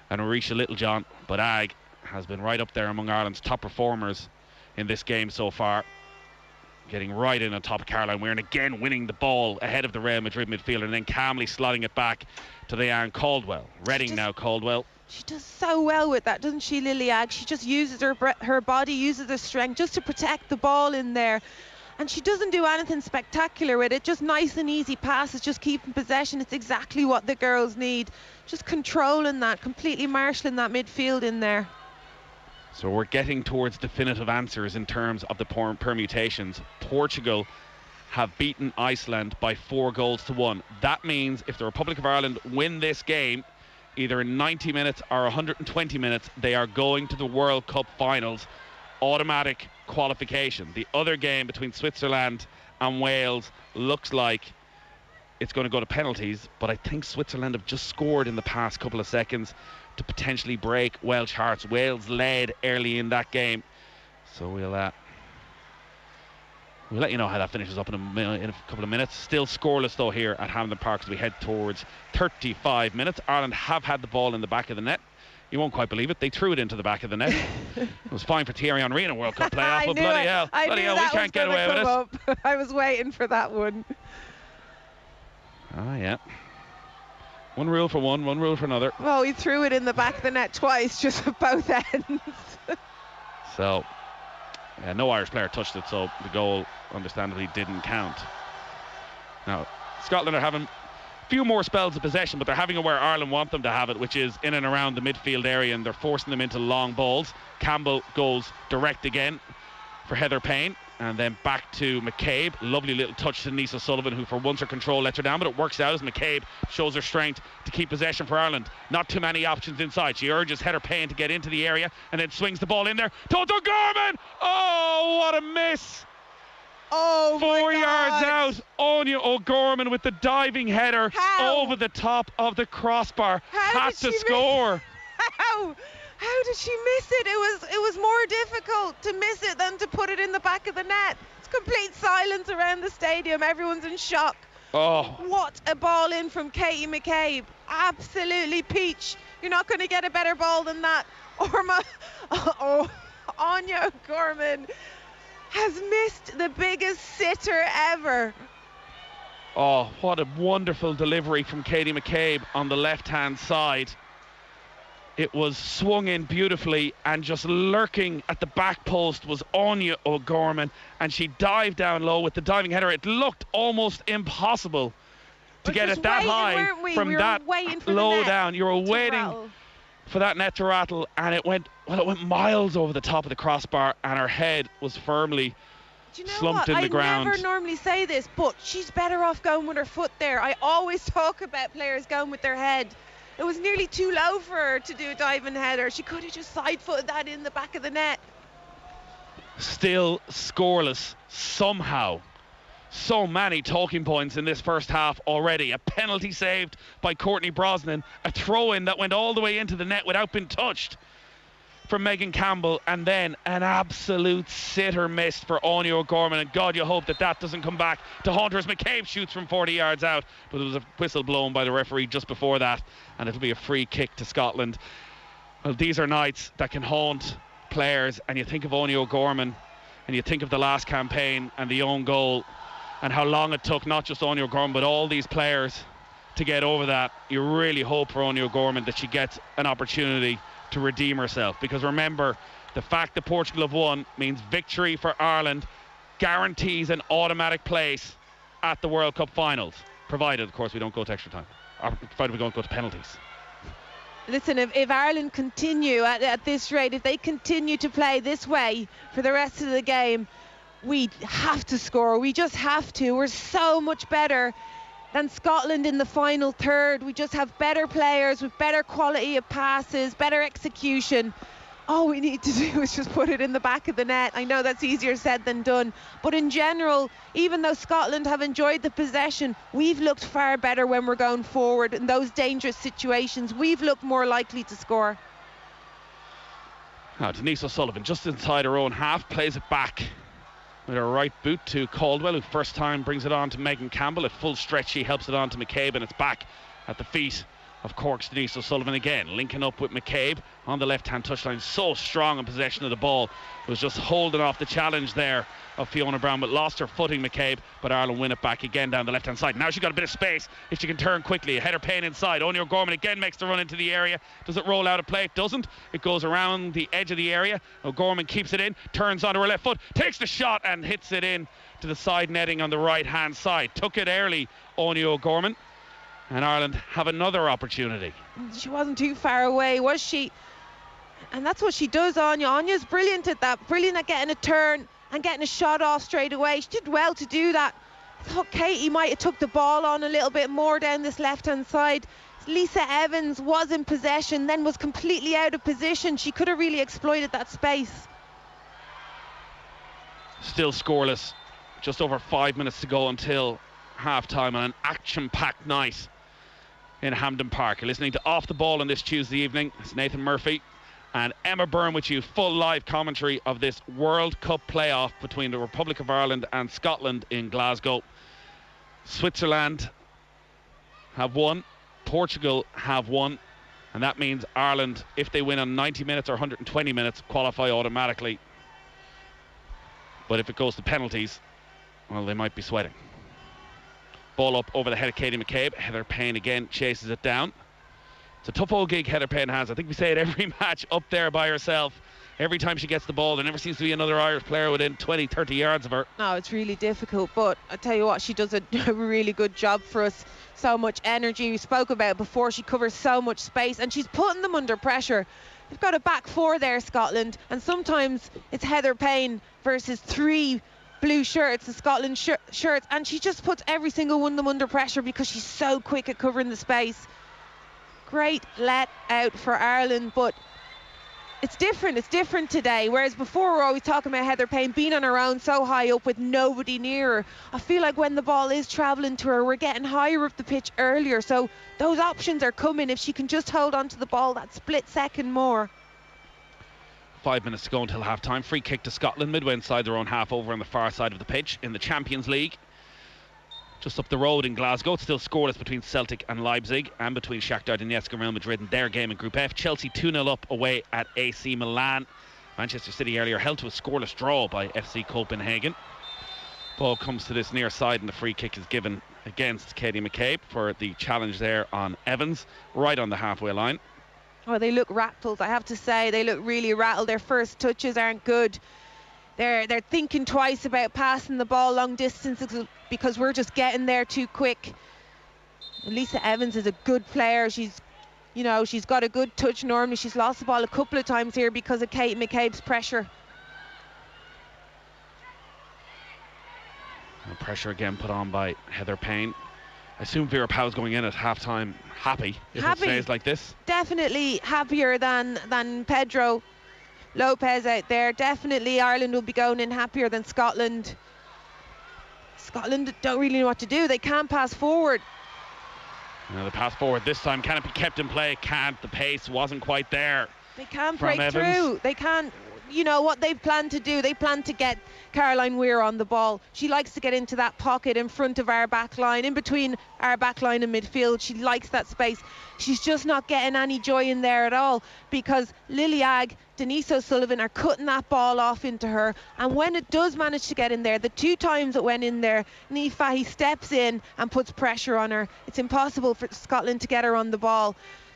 and Orisha Littlejohn, but Agg has been right up there among Ireland's top performers in this game so far, getting right in on top of Caroline Weir, and again winning the ball ahead of the Real Madrid midfielder, and then calmly slotting it back to Leanne Caldwell. Reading now, Caldwell. She does so well with that, doesn't she, Lily Agg? She just uses her body, uses her strength just to protect the ball in there. And she doesn't do anything spectacular with it, just nice and easy passes, just keeping possession. It's exactly what the girls need. Just controlling that, completely marshalling that midfield in there. So we're getting towards definitive answers in terms of the permutations. Portugal have beaten Iceland by 4-1. That means if the Republic of Ireland win this game, either in 90 minutes or 120 minutes, they are going to the World Cup finals. Automatic qualification. The other game between Switzerland and Wales looks like it's going to go to penalties, but I think Switzerland have just scored in the past couple of seconds to potentially break Welsh hearts. Wales led early in that game, so we'll let you know how that finishes up in a couple of minutes. Still scoreless though here at Hampden Park as we head towards 35 minutes. Ireland have had the ball in the back of the net. You won't quite believe it, they threw it into the back of the net. It was fine for Thierry Henry in a World Cup playoff, but bloody hell, we can't get away with it. I was waiting for that one. Ah, yeah. One rule for one rule for another. Well, he threw it in the back of the net twice, just at both ends. So, no Irish player touched it, so the goal understandably didn't count. Now, Scotland are having few more spells of possession, but they're having it where Ireland want them to have it, which is in and around the midfield area, and they're forcing them into long balls. Campbell goes direct again for Heather Payne, and then back to McCabe. Lovely little touch to Denise O'Sullivan, who for once her control lets her down, but it works out as McCabe shows her strength to keep possession for Ireland. Not too many options inside. She urges Heather Payne to get into the area and then swings the ball in there. Toto Gorman! Oh, what a miss! Oh, 4 yards out. Anya O'Gorman with the diving header over the top of the crossbar. Had to score. How did she miss it? It was more difficult to miss it than to put it in the back of the net. It's complete silence around the stadium. Everyone's in shock. Oh, what a ball in from Katie McCabe. Absolutely peach. You're not going to get a better ball than that. Anya O'Gorman has missed the biggest sitter ever. Oh, what a wonderful delivery from Katie McCabe on the left-hand side. It was swung in beautifully, and just lurking at the back post was Anya O'Gorman, and she dived down low with the diving header. It looked almost impossible to get it that high from that low down. You were waiting for that net to rattle, and it went miles over the top of the crossbar, and her head was firmly slumped in the ground. I never normally say this, but she's better off going with her foot there. I always talk about players going with their head. It was nearly too low for her to do a diving header. She could have just side-footed that in the back of the net. Still scoreless somehow. So many talking points in this first half already. A penalty saved by Courtney Brosnan. A throw-in that went all the way into the net without being touched from Megan Campbell, and then an absolute sitter missed for Anya O'Gorman, and God, you hope that doesn't come back to haunt her as McCabe shoots from 40 yards out, but there was a whistle blown by the referee just before that, and it'll be a free kick to Scotland. Well, these are nights that can haunt players, and you think of Anya O'Gorman, and you think of the last campaign and the own goal, and how long it took not just Anya O'Gorman but all these players to get over that. You really hope for Anya O'Gorman that she gets an opportunity to redeem herself, because remember, the fact that Portugal have won means victory for Ireland guarantees an automatic place at the World Cup finals, provided of course we don't go to extra time, or provided we don't go to penalties. Listen, if Ireland continue at this rate, if they continue to play this way for the rest of the game, we have to score. We just have to. We're so much better than Scotland in the final third. We just have better players with better quality of passes, better execution. All we need to do is just put it in the back of the net. I know that's easier said than done, but in general, even though Scotland have enjoyed the possession, we've looked far better when we're going forward in those dangerous situations. We've looked more likely to score. Now Denise O'Sullivan just inside her own half, plays it back with her right boot to Caldwell, who first time brings it on to Megan Campbell. At full stretch she helps it on to McCabe, and it's back at the feet of Cork's Denise O'Sullivan again, linking up with McCabe on the left hand touchline. So strong in possession of the ball, was just holding off the challenge there of Fiona Brown, but lost her footing, McCabe. But Ireland win it back again down the left hand side. Now she got a bit of space if she can turn quickly. A header Payne inside. Anya O'Gorman again makes the run into the area. Does it roll out of play? It doesn't. It goes around the edge of the area. O'Gorman keeps it in, turns onto her left foot, takes the shot and hits it in to the side netting on the right hand side. Took it early, Anya O'Gorman, and Ireland have another opportunity. She wasn't too far away, was she? And that's what she does, Anya. Anya's brilliant at that, brilliant at getting a turn and getting a shot off straight away. She did well to do that. I thought Katie might have took the ball on a little bit more down this left hand side. Lisa Evans was in possession, then was completely out of position. She could have really exploited that space. Still scoreless, just over 5 minutes to go until half time on an action packed night in Hampden Park. You're listening to Off the Ball on this Tuesday evening. It's Nathan Murphy and Emma Byrne with you, full live commentary of this World Cup playoff between the Republic of Ireland and Scotland in Glasgow. Switzerland have won, Portugal have won, and that means Ireland, if they win on 90 minutes or 120 minutes, qualify automatically. But if it goes to penalties, well, they might be sweating. Ball up over the head of Katie McCabe. Heather Payne again chases it down. It's a tough old gig Heather Payne has. I think we say it every match, up there by herself, Every time she gets the ball, there never seems to be another Irish player within 20, 30 yards of her. No, it's really difficult, but I tell you what, she does a really good job for us. So much energy, we spoke about before, she covers so much space and she's putting them under pressure. They've got a back four there, Scotland, and sometimes it's Heather Payne versus 3 blue shirts, the Scotland shirts, and she just puts every single one of them under pressure because she's so quick at covering the space. Great let out for Ireland, but it's different today, whereas before we're always talking about Heather Payne being on her own so high up with nobody near her. I feel like when the ball is travelling to her, we're getting higher up the pitch earlier, so those options are coming if she can just hold on to the ball that split second more. 5 minutes to go until half time. Free kick to Scotland, midway inside their own half, over on the far side of the pitch in the Champions League. Just up the road in Glasgow, it's still scoreless between Celtic and Leipzig, and between Shakhtar Donetsk and Real Madrid in their game in Group F. Chelsea 2-0 up away at AC Milan. Manchester City earlier held to a scoreless draw by FC Copenhagen. Ball comes to this near side and the free kick is given against Katie McCabe for the challenge there on Evans, right on the halfway line. Oh, they look rattled, I have to say. They look really rattled. Their first touches aren't good. They're thinking twice about passing the ball long distances because we're just getting there too quick. Lisa Evans is a good player. She's got a good touch normally. She's lost the ball a couple of times here because of Kate McCabe's pressure. And pressure again put on by Heather Payne. I assume Vera Pauw's going in at half-time happy if it stays like this. Definitely happier than Pedro Lopez out there. Definitely Ireland will be going in happier than Scotland. Scotland don't really know what to do. They can't pass forward. Now the pass forward this time, can it be kept in play? Can't. The pace wasn't quite there. They can't break through. They can't. You know what they've planned to do? They plan to get Caroline Weir on the ball. She likes to get into that pocket in front of our back line, in between our back line and midfield. She likes that space. She's just not getting any joy in there at all because Lily Agg, Denise O'Sullivan are cutting that ball off into her, and when it does manage to get in there, the 2 times it went in there, Niamh Fahey steps in and puts pressure on her. It's impossible for Scotland to get her on the ball.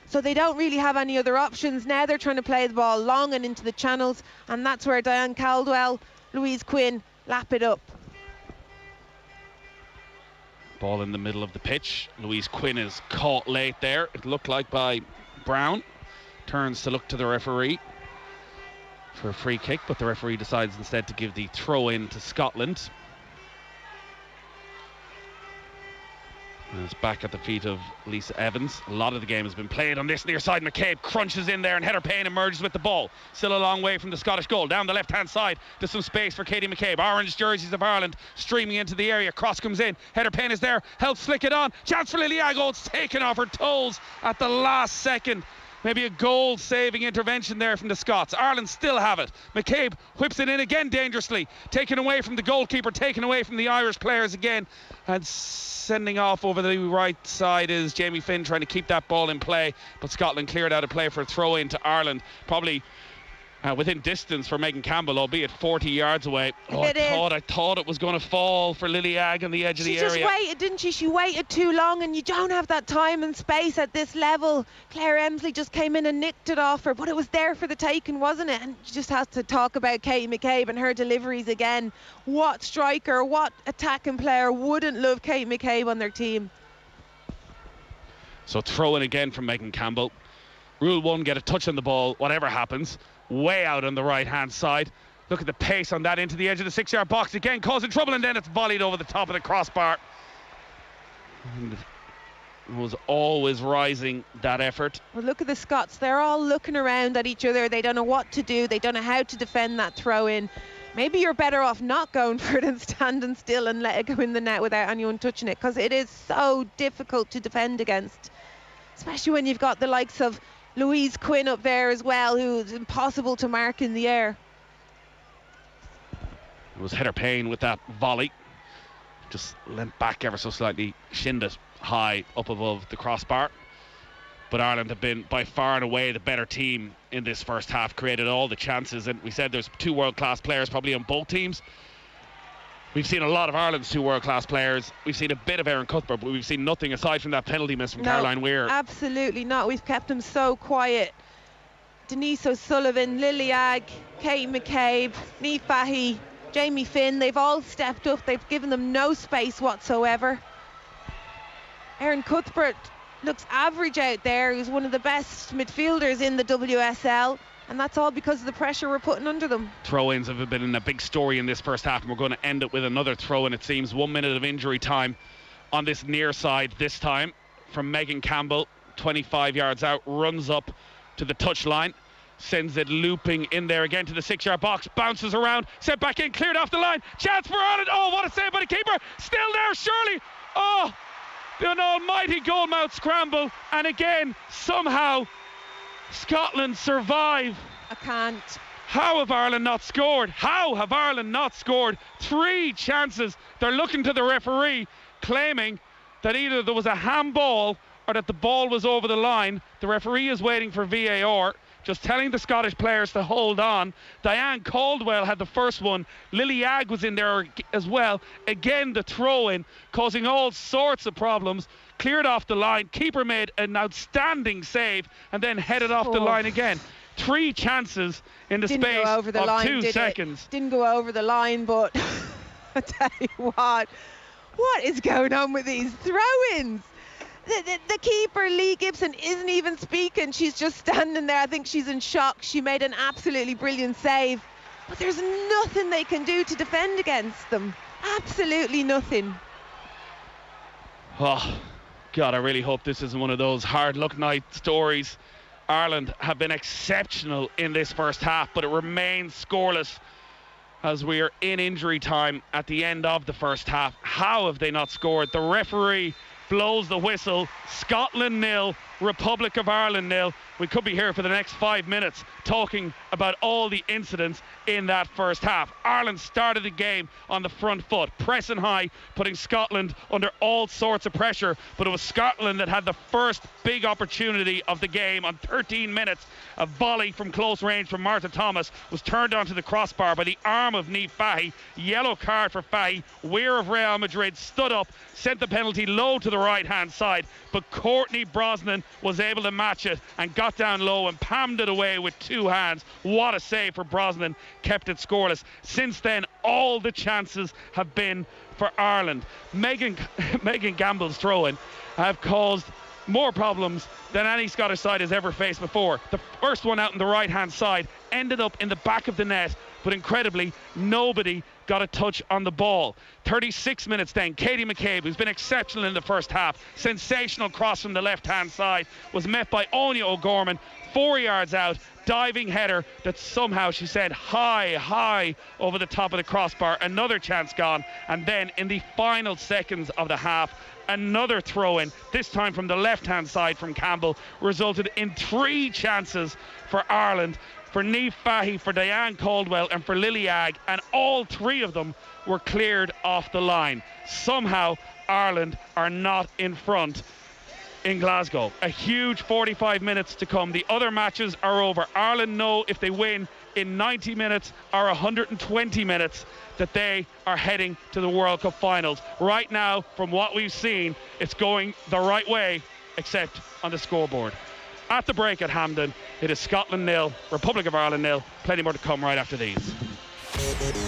So they don't really have any other options. Now they're trying to play the ball long and into the channels, and that's where Diane Caldwell, Louise Quinn lap it up. Ball in the middle of the pitch. Louise Quinn is caught late there. It looked like by Brown. Turns to look to the referee for a free kick, but the referee decides instead to give the throw in to Scotland. And it's back at the feet of Lisa Evans. A lot of the game has been played on this near side. McCabe crunches in there and Heather Payne emerges with the ball. Still a long way from the Scottish goal. Down the left-hand side, there's some space for Katie McCabe. Orange jerseys of Ireland streaming into the area. Cross comes in. Heather Payne is there. Helps flick it on. Chance for Lily Agg. It's taken off her toes at the last second. Maybe a goal-saving intervention there from the Scots. Ireland still have it. McCabe whips it in again dangerously. Taken away from the goalkeeper, taken away from the Irish players again. And sending off over the right side is Jamie Finn, trying to keep that ball in play. But Scotland cleared out of play for a throw-in to Ireland. Probably within distance for Megan Campbell, albeit 40 yards away. I thought it was going to fall for Lily Agg on the edge of the area. She just waited, didn't she? She waited too long, and you don't have that time and space at this level. Claire Emsley just came in and nicked it off her, but it was there for the taking, wasn't it? And you just have to talk about Katie McCabe and her deliveries again. What striker, what attacking player wouldn't love Katie McCabe on their team? So throw in again from Megan Campbell. Rule 1, get a touch on the ball, whatever happens. Way out on the right-hand side. Look at the pace on that into the edge of the 6-yard box again, causing trouble, and then it's volleyed over the top of the crossbar. And it was always rising, that effort. Well, look at the Scots. They're all looking around at each other. They don't know what to do. They don't know how to defend that throw-in. Maybe you're better off not going for it and standing still and let it go in the net without anyone touching it, because it is so difficult to defend against, especially when you've got the likes of Louise Quinn up there as well, who is impossible to mark in the air. It was Heather Payne with that volley. Just leant back ever so slightly, shinned it high up above the crossbar. But Ireland have been by far and away the better team in this first half, created all the chances. And we said there's 2 world-class players probably on both teams. We've seen a lot of Ireland's 2 world-class players. We've seen a bit of Erin Cuthbert, but we've seen nothing aside from that penalty miss from Caroline Weir. Absolutely not. We've kept them so quiet. Denise O'Sullivan, Lily Agg, Kate McCabe, Niamh Fahey, Jamie Finn, they've all stepped up. They've given them no space whatsoever. Erin Cuthbert looks average out there. He's one of the best midfielders in the WSL, and that's all because of the pressure we're putting under them. Throw-ins have been a big story in this first half, and we're going to end it with another throw-in, it seems. 1 minute of injury time on this near side this time from Megan Campbell, 25 yards out, runs up to the touchline, sends it looping in there again to the 6-yard box, bounces around, sent back in, cleared off the line, chance for Ireland. Oh, what a save by the keeper, still there, surely. Oh, an almighty goalmouth scramble, and again somehow Scotland survive. I can't. How have Ireland not scored? How have Ireland not scored? 3 chances. They're looking to the referee, claiming that either there was a handball or that the ball was over the line. The referee is waiting for VAR, just telling the Scottish players to hold on. Diane Caldwell had the first one. Lily Agg was in there as well. Again, the throw-in, causing all sorts of problems. Cleared off the line. Keeper made an outstanding save and then headed off the line again. 3 chances in the space of 2 seconds. Didn't go over the line, but I tell you what is going on with these throw-ins? The keeper, Lee Gibson, isn't even speaking. She's just standing there. I think she's in shock. She made an absolutely brilliant save, but there's nothing they can do to defend against them. Absolutely nothing. Oh, God, I really hope this isn't one of those hard luck night stories. Ireland have been exceptional in this first half, but it remains scoreless as we are in injury time at the end of the first half. How have they not scored? The referee blows the whistle. Scotland 0, Republic of Ireland 0. We could be here for the next 5 minutes talking about all the incidents in that first half. Ireland started the game on the front foot, pressing high, putting Scotland under all sorts of pressure, but it was Scotland that had the first big opportunity of the game on 13 minutes. A volley from close range from Martha Thomas was turned onto the crossbar by the arm of Niamh Fahey. Yellow card for Fahey. Weir of Real Madrid stood up, sent the penalty low to the right hand side, but Courtney Brosnan was able to match it and got down low and palmed it away with 2 hands. What a save for Brosnan, kept it scoreless. Since then, all the chances have been for Ireland. Megan Campbell's throw-in have caused more problems than any Scottish side has ever faced before. The first one out on the right hand side ended up in the back of the net, but incredibly nobody got a touch on the ball. 36 minutes then, Katie McCabe, who's been exceptional in the first half, sensational cross from the left hand side, was met by Anya O'Gorman, 4 yards out, diving header that somehow, she said, high over the top of the crossbar. Another chance gone, and then in the final seconds of the half, another throw-in, this time from the left-hand side from Campbell, resulted in 3 chances for Ireland, for Niamh Fahey, for Diane Caldwell and for Lily Agg, and all 3 of them were cleared off the line. Somehow Ireland are not in front in Glasgow. A huge 45 minutes to come. The other matches are over. Ireland know if they win in 90 minutes or 120 minutes that they are heading to the World Cup finals. Right now, from what we've seen, it's going the right way, except on the scoreboard. At the break at Hampden, it is Scotland 0, Republic of Ireland 0. Plenty more to come right after these.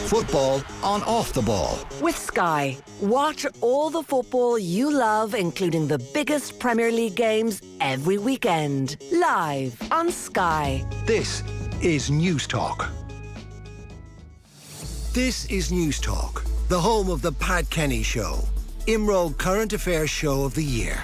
Football on Off the Ball. With Sky. Watch all the football you love, including the biggest Premier League games every weekend. Live on Sky. This is News Talk. This is News Talk, the home of the Pat Kenny Show, IMRO Current Affairs Show of the Year.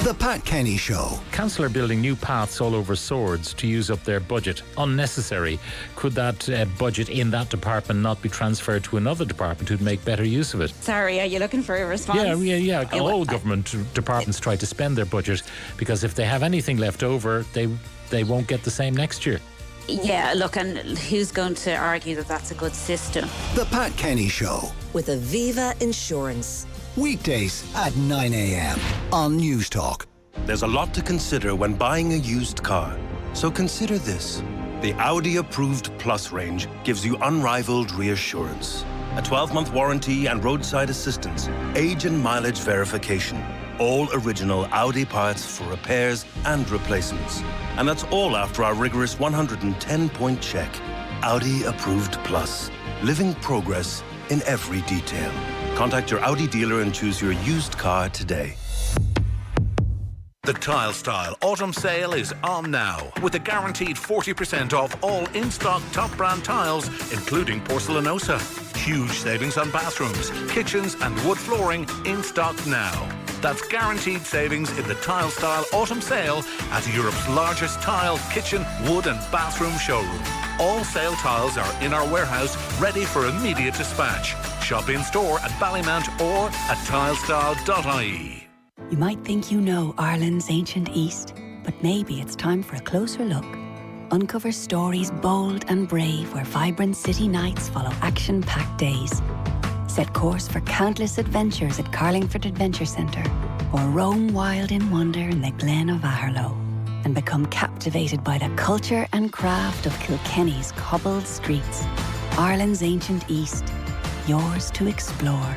The Pat Kenny Show. Council are building new paths all over Swords to use up their budget. Unnecessary. Could that budget in that department not be transferred to another department who'd make better use of it? Sorry, are you looking for a response? Yeah. All government departments try to spend their budget, because if they have anything left over, they won't get the same next year. Yeah, look, and who's going to argue that that's a good system? The Pat Kenny Show. With Aviva Insurance. Weekdays at 9 a.m. on News Talk. There's a lot to consider when buying a used car. So consider this. The Audi Approved Plus range gives you unrivaled reassurance. A 12-month warranty and roadside assistance, age and mileage verification, all original Audi parts for repairs and replacements. And that's all after our rigorous 110-point check. Audi Approved Plus. Living progress in every detail. Contact your Audi dealer and choose your used car today. The Tile Style Autumn Sale is on now, with a guaranteed 40% off all in-stock top brand tiles, including Porcelanosa. Huge savings on bathrooms, kitchens and wood flooring in stock now. That's guaranteed savings in the Tile Style Autumn Sale at Europe's largest tile, kitchen, wood and bathroom showroom. All sale tiles are in our warehouse, ready for immediate dispatch. Shop in store at Ballymount or at tilestyle.ie. You might think you know Ireland's ancient East, but maybe it's time for a closer look. Uncover stories bold and brave where vibrant city nights follow action-packed days. Set course for countless adventures at Carlingford Adventure Centre, or roam wild in wonder in the Glen of Aherlow, and become captivated by the culture and craft of Kilkenny's cobbled streets. Ireland's ancient East, yours to explore.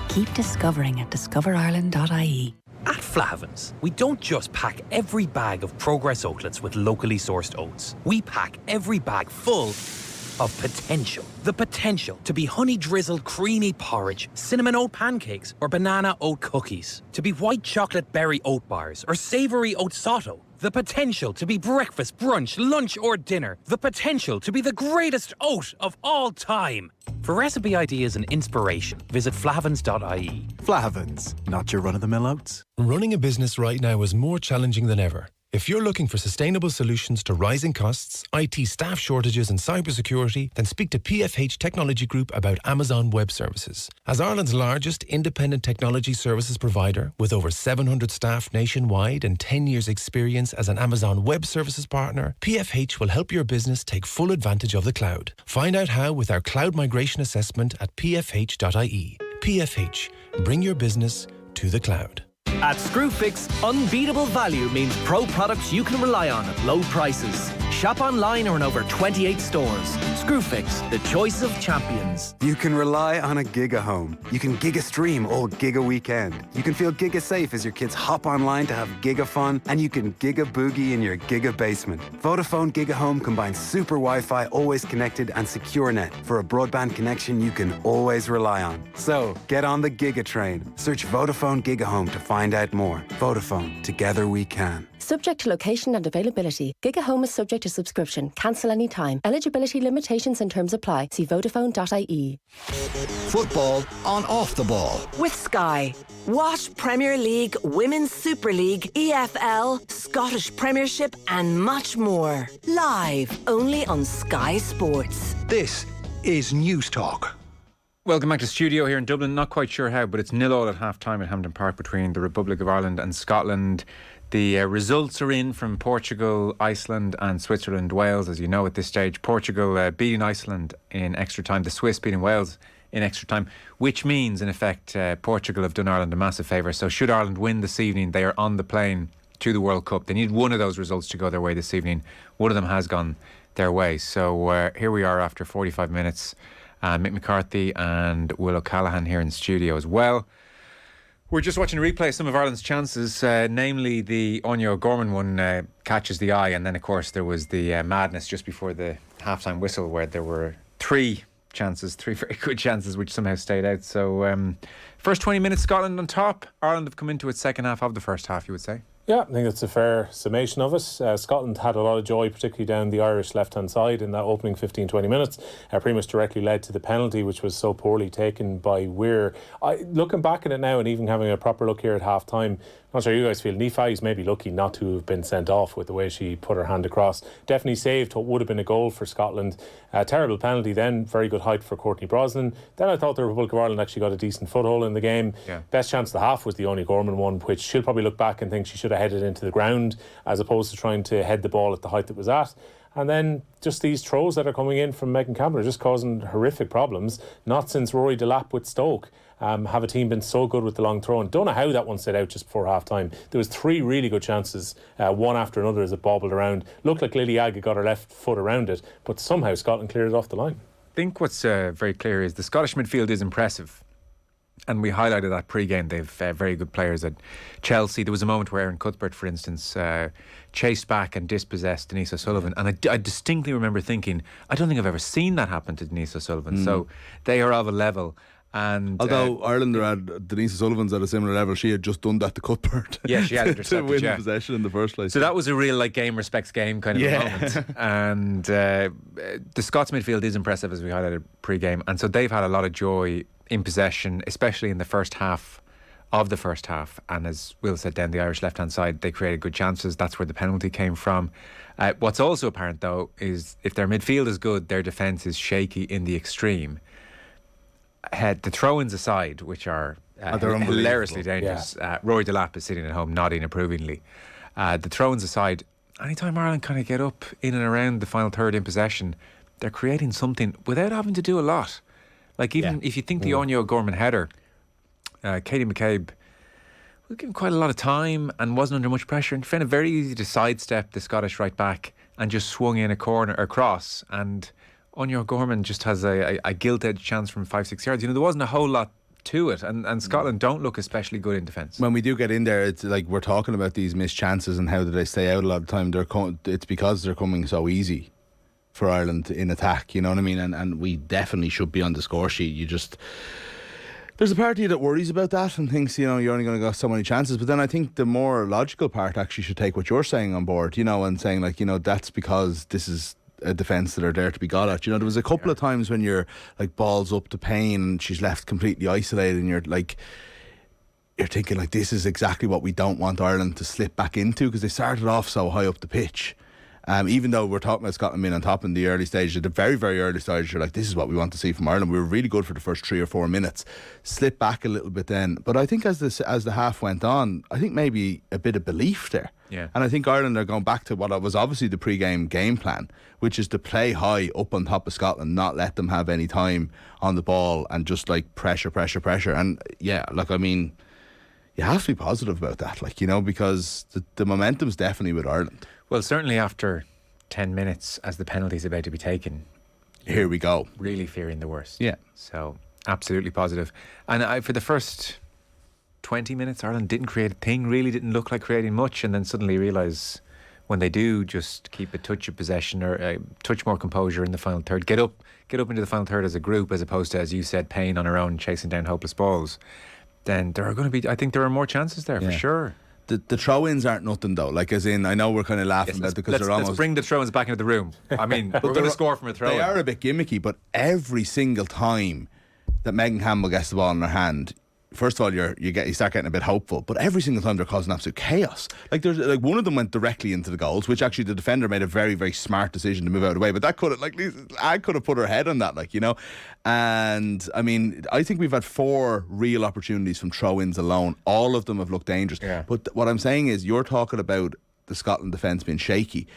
Keep discovering at discoverireland.ie. At Flahavans, we don't just pack every bag of Progress oatlets with locally sourced oats. We pack every bag full of potential. The potential to be honey-drizzled creamy porridge, cinnamon oat pancakes, or banana oat cookies. To be white chocolate berry oat bars, or savoury oat sotto. The potential to be breakfast, brunch, lunch, or dinner. The potential to be the greatest oat of all time. For recipe ideas and inspiration, visit flahavans.ie. Flahavans, not your run-of-the-mill oats. Running a business right now is more challenging than ever. If you're looking for sustainable solutions to rising costs, IT staff shortages and cybersecurity, then speak to PFH Technology Group about Amazon Web Services. As Ireland's largest independent technology services provider, with over 700 staff nationwide and 10 years experience as an Amazon Web Services partner, PFH will help your business take full advantage of the cloud. Find out how with our cloud migration assessment at pfh.ie. PFH, bring your business to the cloud. At Screwfix, unbeatable value means pro products you can rely on at low prices. Shop online or in over 28 stores. Screwfix, the choice of champions. You can rely on a Giga Home. You can Giga Stream all Giga Weekend. You can feel Giga Safe as your kids hop online to have Giga Fun. And you can Giga Boogie in your Giga basement. Vodafone Giga Home combines super Wi-Fi, always connected, and secure net for a broadband connection you can always rely on. So, get on the Giga train. Search Vodafone Giga Home to find out more. Vodafone, together we can. Subject to location and availability. Giga Home is subject to subscription. Cancel anytime. Eligibility limitations and terms apply. See Vodafone.ie. Football on Off the Ball. With Sky. Watch Premier League, Women's Super League, EFL, Scottish Premiership and much more. Live only on Sky Sports. This is News Talk. Welcome back to studio here in Dublin. Not quite sure how, but it's 0-0 at half-time at Hampden Park between the Republic of Ireland and Scotland. The results are in from Portugal, Iceland and Switzerland, Wales. As you know at this stage, Portugal beating Iceland in extra time, the Swiss beating Wales in extra time, which means in effect Portugal have done Ireland a massive favour. So should Ireland win this evening, they are on the plane to the World Cup. They need one of those results to go their way this evening. One of them has gone their way. So here we are after 45 minutes. Mick McCarthy and Will O'Callaghan here in studio as well. We're just watching a replay of some of Ireland's chances, namely the Anya O'Gorman one catches the eye, and then of course there was the madness just before the half-time whistle where there were three very good chances which somehow stayed out. So first 20 minutes Scotland on top. Ireland have come into its second half of the first half, you would say? Yeah, I think that's a fair summation of it. Scotland had a lot of joy, particularly down the Irish left-hand side in that opening 15-20 minutes. Pretty much directly led to the penalty, which was so poorly taken by Weir. Looking back at it now and even having a proper look here at half-time, not sure you guys feel, Niamh maybe lucky not to have been sent off with the way she put her hand across. Definitely saved what would have been a goal for Scotland. Terrible penalty then, very good height for Courtney Brosnan. Then I thought the Republic of Ireland actually got a decent foothold in the game. Yeah. Best chance of the half was the Anya Gorman one, which she'll probably look back and think she should have headed into the ground as opposed to trying to head the ball at the height that was at. And then just these throws that are coming in from Megan Campbell are just causing horrific problems. Not since Rory Delap with Stoke have a team been so good with the long throw. And don't know how that one set out just before half-time. There was three really good chances, one after another as it bobbled around. Looked like Lily Agga got her left foot around it, but somehow Scotland cleared it off the line. I think what's very clear is the Scottish midfield is impressive. And we highlighted that pre-game. They've very good players at Chelsea. There was a moment where Erin Cuthbert, for instance, chased back and dispossessed Denise O'Sullivan. And I distinctly remember thinking, I don't think I've ever seen that happen to Denise O'Sullivan. So they are of a level. And although Ireland are at Denise O'Sullivan's at a similar level, she had just done that to Cuthbert. Yeah, she had to win possession in the first place. So that was a real game respects game kind of a moment. And the Scots midfield is impressive, as we highlighted pre-game. And so they've had a lot of joy in possession, especially in the first half of the first half. And as Will said, down the Irish left-hand side, they created good chances. That's where the penalty came from. What's also apparent, though, is if their midfield is good, their defence is shaky in the extreme. The throw-ins aside, which are hilariously dangerous. Rory Delap is sitting at home nodding approvingly. The throw-ins aside, anytime Ireland kind of get up in and around the final third in possession, they're creating something without having to do a lot. Like even if you think the Anya O'Gorman header, Katie McCabe was given quite a lot of time and wasn't under much pressure, and found it very easy to sidestep the Scottish right back and just swung in a corner or cross, and Anya O'Gorman just has a gilt-edged chance from 5-6 yards. There wasn't a whole lot to it, and Scotland don't look especially good in defence. When we do get in there, it's like we're talking about these missed chances and how do they stay out a lot of the time. It's because they're coming so easy for Ireland in attack, you know what I mean? And we definitely should be on the score sheet. There's a part of you that worries about that and thinks, you're only going to get so many chances. But then I think the more logical part actually should take what you're saying on board, and saying that's because this is a defence that are there to be got at. There was a couple of times when you're like balls up to Payne and she's left completely isolated, and you're thinking this is exactly what we don't want Ireland to slip back into, because they started off so high up the pitch. Even though we're talking about Scotland being on top in the early stages, at the very, very early stages, you're like, this is what we want to see from Ireland. We were really good for the first 3 or 4 minutes, slip back a little bit then. But I think as the half went on, I think maybe a bit of belief there. Yeah. And I think Ireland are going back to what was obviously the pre-game game plan, which is to play high up on top of Scotland, not let them have any time on the ball, and just pressure. And you have to be positive about that, because the momentum's definitely with Ireland. Well, certainly after 10 minutes, as the penalty's about to be taken, here we go. Really fearing the worst. Yeah. So, absolutely positive. And for the first 20 minutes, Ireland didn't create a thing, really didn't look like creating much, and then suddenly realise when they do just keep a touch of possession or a touch more composure in the final third, get up into the final third as a group, as opposed to, as you said, Payne on her own chasing down hopeless balls, then there are going to be, I think there are more chances there for sure. The throw-ins aren't nothing though. I know we're kind of laughing about it because they're almost... Let's bring the throw-ins back into the room. I mean, we're going to score from a throw-in. They are a bit gimmicky, but every single time that Megan Campbell gets the ball in her hand, first of all, you start getting a bit hopeful, but every single time they're causing absolute chaos. There's one of them went directly into the goals, which actually the defender made a very, very smart decision to move out of the way. But that could have, I could have put her head on that, And I mean, I think we've had 4 real opportunities from throw-ins alone. All of them have looked dangerous. Yeah. But what I'm saying is, you're talking about the Scotland defence being shaky.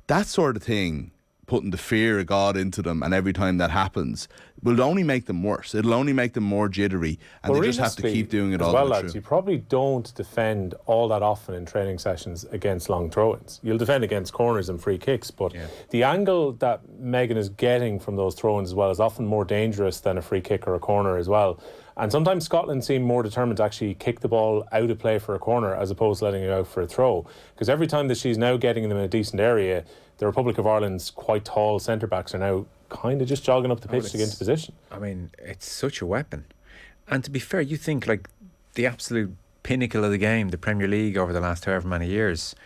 That sort of thing, putting the fear of God into them, and every time that happens, will only make them worse. It'll only make them more jittery, and they just have to keep doing it all the way through. You probably don't defend all that often in training sessions against long throw-ins. You'll defend against corners and free kicks, but the angle that Megan is getting from those throw-ins as well is often more dangerous than a free kick or a corner as well. And sometimes Scotland seem more determined to actually kick the ball out of play for a corner as opposed to letting it out for a throw. Because every time that she's now getting them in a decent area, the Republic of Ireland's quite tall centre-backs are now kind of just jogging up the pitch to get into position. I mean, it's such a weapon. And to be fair, you think the absolute pinnacle of the game, the Premier League over the last however many years,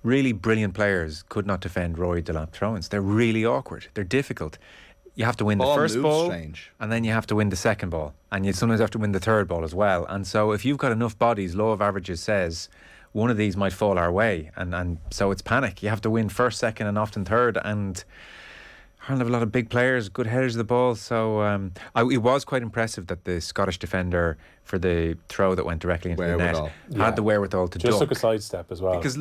really brilliant players could not defend Rory Delap throw-ins. They're really awkward. They're difficult. You have to win the first ball, and then you have to win the second ball, and you sometimes have to win the third ball as well. And so if you've got enough bodies, law of averages says one of these might fall our way, and so it's panic. You have to win first, second, and often third. And Ireland have a lot of big players, good headers of the ball. So it was quite impressive that the Scottish defender for the throw that went directly into the net had the wherewithal to just duck. Took a sidestep as well. Because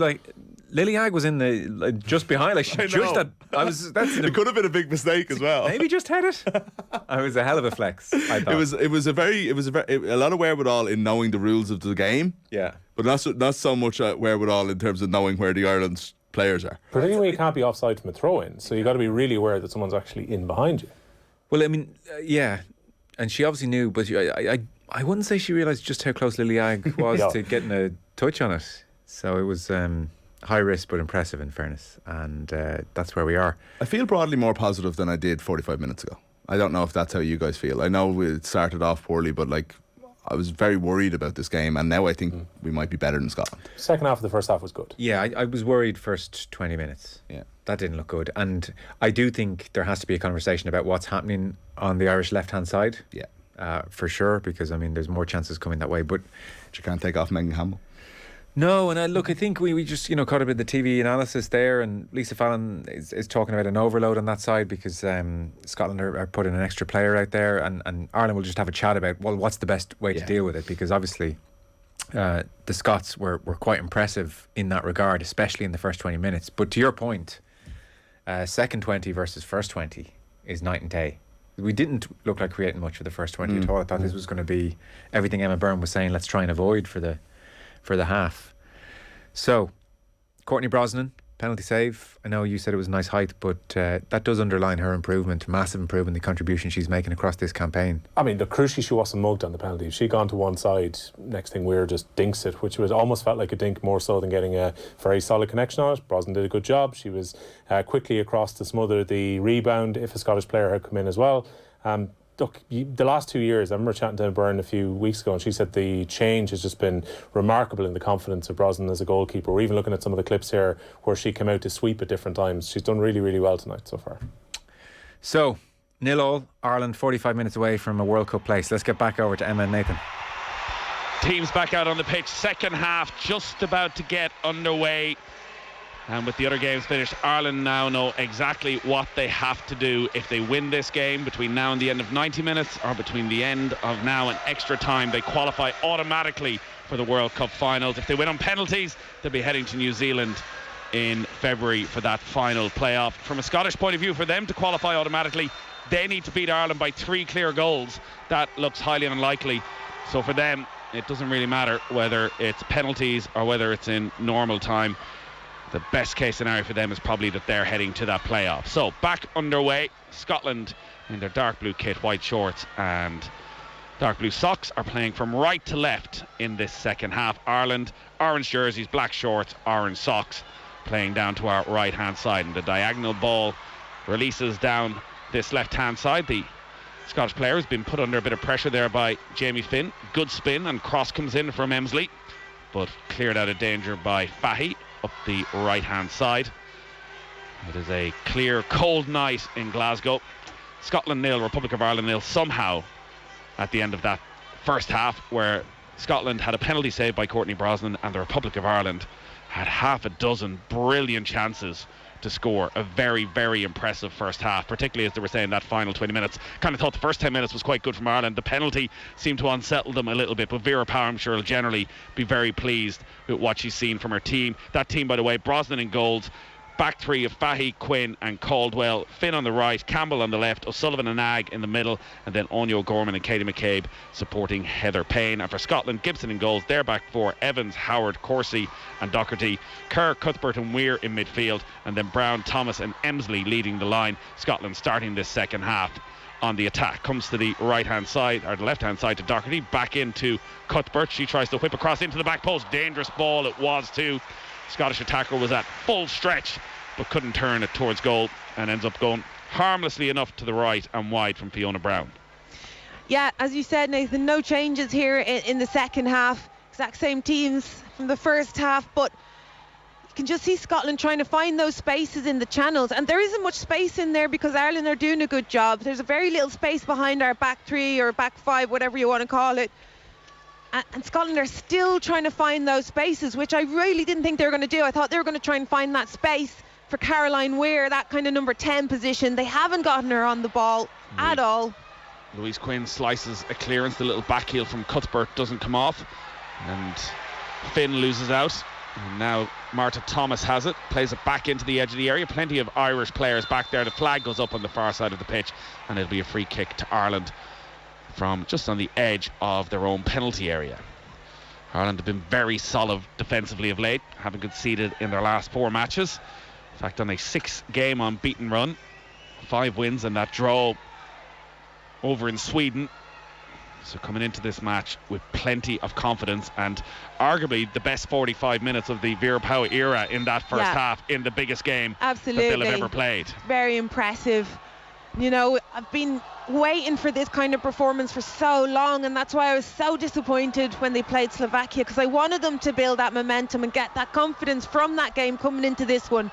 Lily Agg was in the just behind. She judged that. It could have been a big mistake as well. Maybe just head it. It was a hell of a flex, I thought. It was a lot of wherewithal in knowing the rules of the game. Yeah, but not so much wherewithal in terms of knowing where the Ireland's players are. Particularly, you can't be offside from a throw-in, so you got to be really aware that someone's actually in behind you. Well, I mean, yeah, and she obviously knew, but I wouldn't say she realised just how close Lily Agg was to getting a touch on it. So it was high risk but impressive in fairness, and that's where we are. I feel broadly more positive than I did 45 minutes ago. I don't know if that's how you guys feel. I know it started off poorly, but like I was very worried about this game, and now I think we might be better than Scotland. Second half of the first half was good. Yeah, I was worried first 20 minutes. Yeah, that didn't look good, and I do think there has to be a conversation about what's happening on the Irish left-hand side. Yeah. For sure, because I mean there's more chances coming that way, but you can't take off Megan Campbell. No, and I think we just caught a bit of the TV analysis there, and Lisa Fallon is talking about an overload on that side because Scotland are putting an extra player out there, and Ireland will just have a chat about, well, what's the best way to deal with it, because obviously the Scots were quite impressive in that regard, especially in the first 20 minutes. But to your point, second 20 versus first 20 is night and day. We didn't look like creating much for the first 20 at all. I thought this was going to be everything Emma Byrne was saying, let's try and avoid for the half. So, Courtney Brosnan, penalty save. I know you said it was a nice height, but that does underline her improvement, massive improvement, the contribution she's making across this campaign. I mean, crucially, she wasn't mugged on the penalty. If she'd gone to one side, next thing Weir just dinks it, which was almost felt like a dink more so than getting a very solid connection on it. Brosnan did a good job. She was quickly across to smother the rebound if a Scottish player had come in as well. Look, the last 2 years, I remember chatting to Emma Byrne a few weeks ago, and she said the change has just been remarkable in the confidence of Brosnan as a goalkeeper. We're even looking at some of the clips here where she came out to sweep at different times. She's done really, really well tonight so far. So, 0-0, Ireland 45 minutes away from a World Cup place. Let's get back over to Emma and Nathan. Teams back out on the pitch. Second half just about to get underway. And with the other games finished, Ireland now know exactly what they have to do if they win this game between now and the end of 90 minutes, or between the end of now and extra time. They qualify automatically for the World Cup finals. If they win on penalties, they'll be heading to New Zealand in February for that final playoff. From a Scottish point of view, for them to qualify automatically, they need to beat Ireland by 3 clear goals. That looks highly unlikely. So for them, it doesn't really matter whether it's penalties or whether it's in normal time. The best case scenario for them is probably that they're heading to that playoff. So back underway, Scotland in their dark blue kit, white shorts and dark blue socks are playing from right to left in this second half. Ireland, orange jerseys, black shorts, orange socks, playing down to our right hand side, and the diagonal ball releases down this left hand side. The Scottish player has been put under a bit of pressure there by Jamie Finn. Good spin and cross comes in from Emsley, but cleared out of danger by Fahy up the right hand side. It is a clear, cold night in Glasgow. Scotland 0, Republic of Ireland 0. Somehow at the end of that first half, where Scotland had a penalty saved by Courtney Brosnan and the Republic of Ireland had half a dozen brilliant chances to score. A very, very impressive first half, particularly as they were saying that final 20 minutes. Kind of thought the first 10 minutes was quite good from Ireland. The penalty seemed to unsettle them a little bit, but Vera Power, I'm sure, will generally be very pleased with what she's seen from her team. That team, by the way, Brosnan in goals, back three of Fahy, Quinn and Caldwell, Finn on the right, Campbell on the left, O'Sullivan and Agg in the middle, and then Anya Gorman and Katie McCabe supporting Heather Payne. And for Scotland, Gibson in goals, their back four, Evans, Howard, Corsie and Docherty, Kerr, Cuthbert and Weir in midfield, and then Brown, Thomas and Emsley leading the line. Scotland starting this second half on the attack. Comes to the right hand side, or the left hand side to Docherty, back into Cuthbert. She tries to whip across into the back post. Dangerous ball it was too. Scottish attacker was at full stretch but couldn't turn it towards goal, and ends up going harmlessly enough to the right and wide from Fiona Brown. Yeah, as you said, Nathan, no changes here in the second half. Exact same teams from the first half, but you can just see Scotland trying to find those spaces in the channels, and there isn't much space in there because Ireland are doing a good job. There's a very little space behind our back three or back five, whatever you want to call it. And Scotland are still trying to find those spaces, which I really didn't think they were going to do. I thought they were going to try and find that space for Caroline Weir, that kind of number 10 position. They haven't gotten her on the ball at all. Louise Quinn slices a clearance. The little back heel from Cuthbert doesn't come off, and Finn loses out. And now Marta Thomas has it, plays it back into the edge of the area. Plenty of Irish players back there. The flag goes up on the far side of the pitch, and it'll be a free kick to Ireland from just on the edge of their own penalty area. Ireland have been very solid defensively of late, having conceded in their last 4 matches. In fact, on a 6-game unbeaten run, 5 wins and that draw over in Sweden. So coming into this match with plenty of confidence, and arguably the best 45 minutes of the Vera Pauw era in that first half in the biggest game that they'll have ever played. Very impressive. You know, I've been waiting for this kind of performance for so long, and that's why I was so disappointed when they played Slovakia, because I wanted them to build that momentum and get that confidence from that game coming into this one.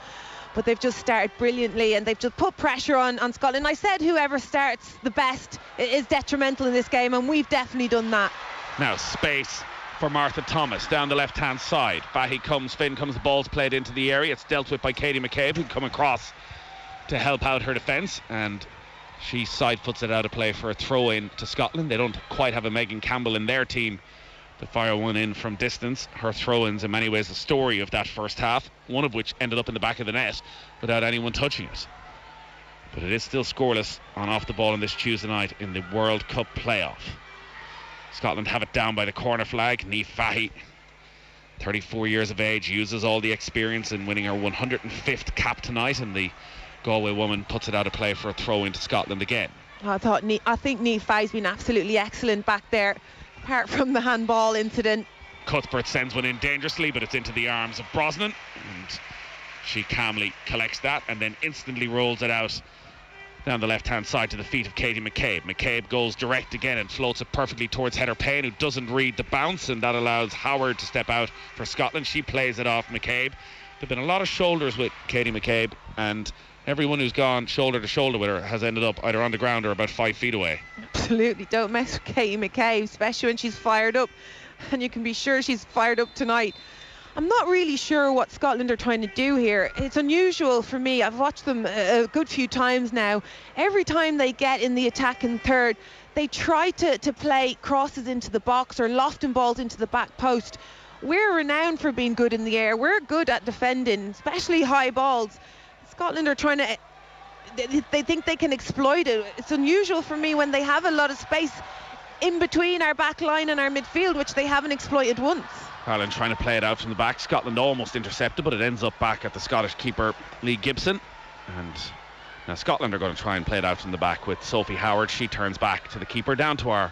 But they've just started brilliantly, and they've just put pressure on Scotland. I said whoever starts the best is detrimental in this game, and we've definitely done that. Now space for Martha Thomas down the left hand side. Finn comes, the ball's played into the area. It's dealt with by Katie McCabe, who'd come across to help out her defence, and she side foots it out of play for a throw in to Scotland. They don't quite have a Megan Campbell in their team to fire one in from distance. Her throw-ins in many ways the story of that first half, one of which ended up in the back of the net without anyone touching it. But it is still scoreless on off the ball on this Tuesday night in the World Cup playoff. Scotland have it down by the corner flag. Niamh Fahey, 34 years of age, uses all the experience in winning her 105th cap tonight, and the Galway woman puts it out of play for a throw into Scotland again. I think Niamh Fahey's been absolutely excellent back there, apart from the handball incident. Cuthbert sends one in dangerously, but it's into the arms of Brosnan, and she calmly collects that and then instantly rolls it out down the left hand side to the feet of Katie McCabe. McCabe goes direct again and floats it perfectly towards Heather Payne, who doesn't read the bounce, and that allows Howard to step out for Scotland. She plays it off McCabe. There've been a lot of shoulders with Katie McCabe, and everyone who's gone shoulder to shoulder with her has ended up either on the ground or about 5 feet away. Absolutely, don't mess with Katie McCabe, especially when she's fired up, and you can be sure she's fired up tonight. I'm not really sure what Scotland are trying to do here. It's unusual for me. I've watched them a good few times now. Every time they get in the attacking third, they try to play crosses into the box or lofting balls into the back post. We're renowned for being good in the air. We're good at defending, especially high balls. Scotland are trying to, they think they can exploit it. It's unusual for me when they have a lot of space in between our back line and our midfield, which they haven't exploited once. Ireland trying to play it out from the back. Scotland almost intercepted, but it ends up back at the Scottish keeper Lee Gibson. And now Scotland are going to try and play it out from the back with Sophie Howard. She turns back to the keeper down to our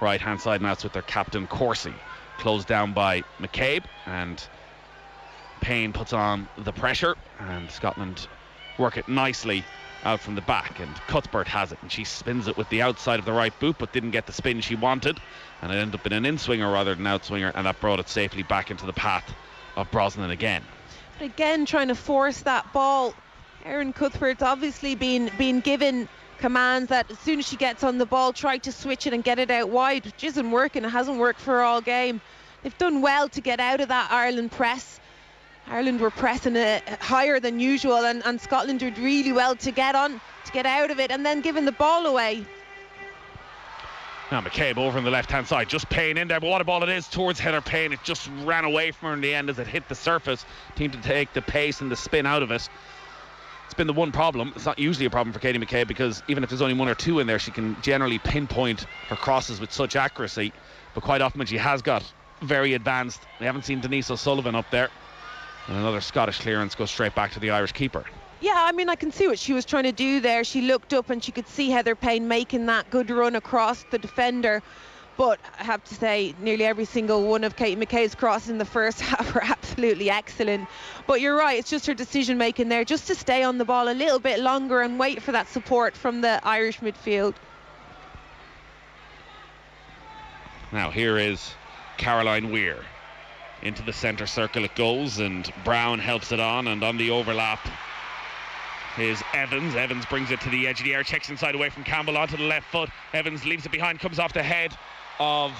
right hand side, and that's with their captain Corsie. Closed down by McCabe, and Payne puts on the pressure, and Scotland work it nicely out from the back, and Cuthbert has it, and she spins it with the outside of the right boot, but didn't get the spin she wanted, and it ended up in an in-swinger rather than out-swinger, and that brought it safely back into the path of Brosnan again. But again, trying to force that ball. Erin Cuthbert's obviously been given commands that as soon as she gets on the ball, try to switch it and get it out wide, which isn't working. It hasn't worked for all game. They've done well to get out of that Ireland press. Ireland were pressing it higher than usual, and Scotland did really well to get out of it, and then giving the ball away. Now McCabe over on the left hand side, just Payne in there, but what a ball it is towards Heather Payne. It just ran away from her in the end as it hit the surface. Team to take the pace and the spin out of it. It's been the one problem. It's not usually a problem for Katie McCabe, because even if there's only one or two in there, she can generally pinpoint her crosses with such accuracy, but quite often when she has got very advanced, we haven't seen Denise O'Sullivan up there, and another Scottish clearance goes straight back to the Irish keeper. Yeah, I mean, I can see what she was trying to do there. She looked up and she could see Heather Payne making that good run across the defender, but I have to say nearly every single one of Katie McCabe's crosses in the first half were absolutely excellent. But you're right, it's just her decision making there, just to stay on the ball a little bit longer and wait for that support from the Irish midfield. Now here is Caroline Weir. Into the centre circle it goes, and Brown helps it on, and on the overlap is Evans. Evans brings it to the edge of the area, checks inside away from Campbell onto the left foot. Evans leaves it behind, comes off the head of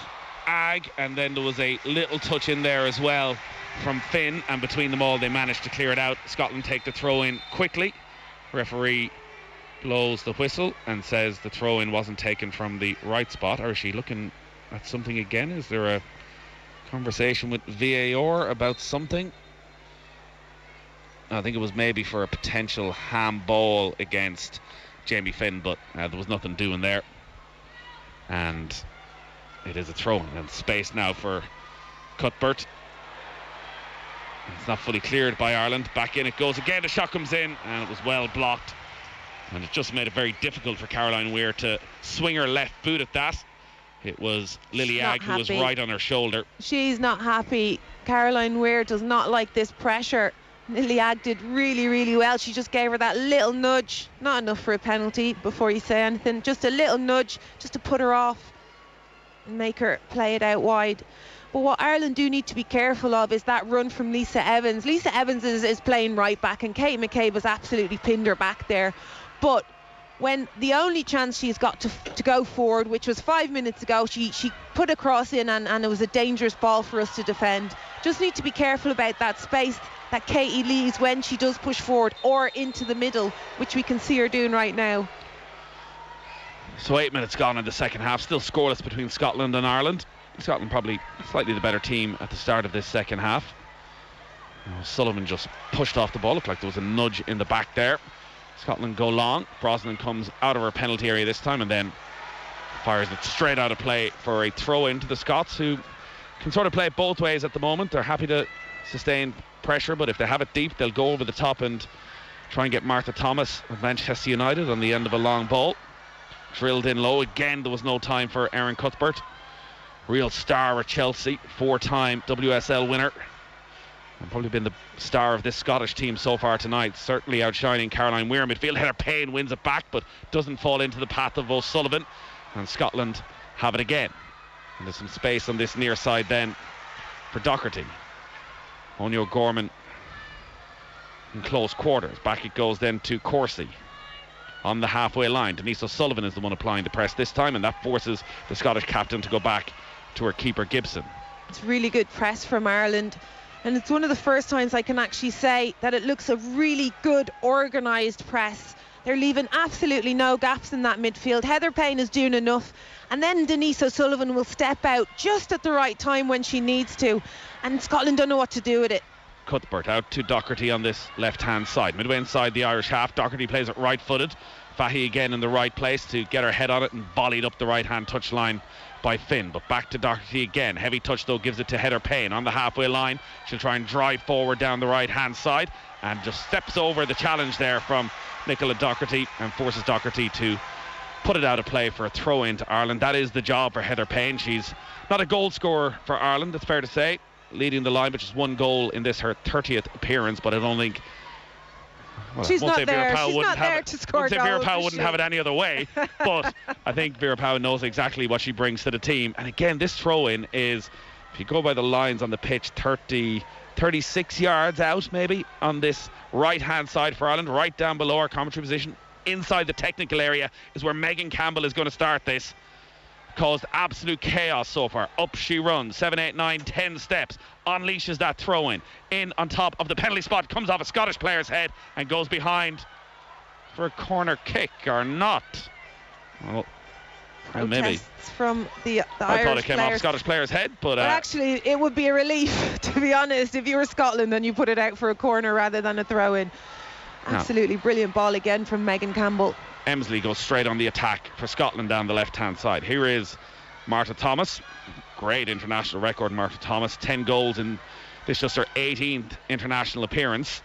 Ag, and then there was a little touch in there as well from Finn, and between them all they managed to clear it out. Scotland take the throw in quickly. Referee blows the whistle and says the throw in wasn't taken from the right spot. Or is she looking at something again? Is there a conversation with VAR about something? I think it was maybe for a potential handball against Jamie Finn, but there was nothing doing there, and it is a throw and space now for Cuthbert. It's not fully cleared by Ireland. Back in it goes again. The shot comes in, and it was well blocked, and it just made it very difficult for Caroline Weir to swing her left boot at that. It was Lily not Agg who was happy. right on her shoulder. She's not happy. Caroline Weir does not like this pressure. Lily Agg did really, really well. She just gave her that little nudge. Not enough for a penalty before you say anything. Just a little nudge just to put her off and make her play it out wide. But what Ireland do need to be careful of is that run from Lisa Evans. Lisa Evans is playing right back, and Kate McCabe has absolutely pinned her back there. But when the only chance she's got to go forward, which was 5 minutes ago, she put a cross in, and it was a dangerous ball for us to defend. Just need to be careful about that space that Katie leaves when she does push forward or into the middle, which we can see her doing right now. So 8 minutes gone in the second half, still scoreless between Scotland and Ireland. Scotland probably slightly the better team at the start of this second half. Sullivan just pushed off the ball, looked like there was a nudge in the back there. Scotland go long. Brosnan comes out of her penalty area this time and then fires it straight out of play for a throw in to the Scots, who can sort of play it both ways at the moment. They're happy to sustain pressure, but if they have it deep, they'll go over the top and try and get Martha Thomas of Manchester United on the end of a long ball. Drilled in low. Again, there was no time for Erin Cuthbert. Real star at Chelsea, 4-time WSL winner. And probably been the star of this Scottish team so far tonight. Certainly outshining Caroline Weir. Midfield header Payne wins it back, but doesn't fall into the path of O'Sullivan. And Scotland have it again. And there's some space on this near side then for Docherty. Onya O'Gorman in close quarters. Back it goes then to Corsie on the halfway line. Denise O'Sullivan is the one applying the press this time, and that forces the Scottish captain to go back to her keeper Gibson. It's really good press from Ireland, and it's one of the first times I can actually say that it looks a really good organised press. They're leaving absolutely no gaps in that midfield. Heather Payne is doing enough, and then Denise O'Sullivan will step out just at the right time when she needs to, and Scotland don't know what to do with it. Cuthbert out to Docherty on this left hand side, midway inside the Irish half. Docherty plays it right footed. Fahy again in the right place to get her head on it and volleyed up the right hand touch line by Finn. But back to Docherty again. Heavy touch though, gives it to Heather Payne on the halfway line. She'll try and drive forward down the right hand side and just steps over the challenge there from Nicola Docherty and forces Docherty to put it out of play for a throw in to Ireland. That is the job for Heather Payne. She's not a goal scorer for Ireland, it's fair to say, leading the line, but just one goal in this her 30th appearance. But I don't think she's not there. She's not there to score goals. Vera Pauw wouldn't have it any other way, but I think Vera Pauw knows exactly what she brings to the team. And again, this throw-in is, if you go by the lines on the pitch, 36 yards out maybe on this right-hand side for Ireland, right down below our commentary position. Inside the technical area is where Megan Campbell is going to start this. Caused absolute chaos so far. Up she runs, 7, 8, 9, 10 steps, unleashes that throw-in, in on top of the penalty spot, comes off a Scottish player's head and goes behind for a corner kick, or not. Well, maybe. From the Irish I thought it came players. off Scottish player's head, but actually it would be a relief, to be honest, if you were Scotland and you put it out for a corner rather than a throw-in. Absolutely brilliant ball again from Megan Campbell. Emsley goes straight on the attack for Scotland down the left-hand side. Here is Martha Thomas. Great international record, Martha Thomas. 10 goals in this, just her 18th international appearance.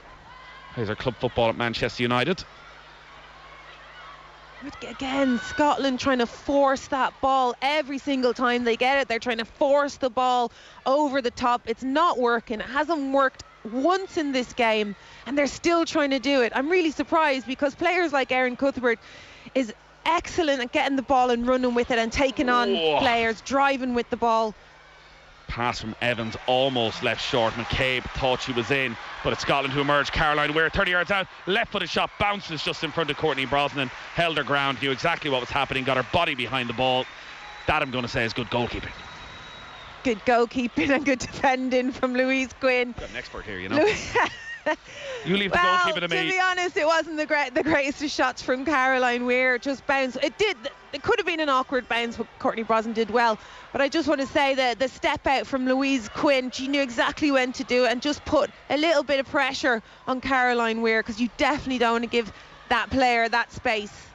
Plays her club football at Manchester United. Again, Scotland trying to force that ball every single time they get it. They're trying to force the ball over the top. It's not working. It hasn't worked once in this game, and they're still trying to do it. I'm really surprised, because players like Erin Cuthbert is excellent at getting the ball and running with it and taking on players, driving with the ball. Pass from Evans almost left short. McCabe thought she was in, but it's Scotland who emerged. Caroline Weir 30 yards out, left-footed shot, bounces just in front of Courtney Brosnan, held her ground, knew exactly what was happening, got her body behind the ball. That, I'm going to say, is good goalkeeping. Good goalkeeping and good defending from Louise Quinn. Got an expert here, you know. You leave the goalkeeper to me. To be honest, it wasn't the greatest of shots from Caroline Weir. It just bounced. It could have been an awkward bounce, but Courtney Brosnan did well. But I just want to say that the step out from Louise Quinn, she knew exactly when to do it and just put a little bit of pressure on Caroline Weir, because you definitely don't want to give that player that space.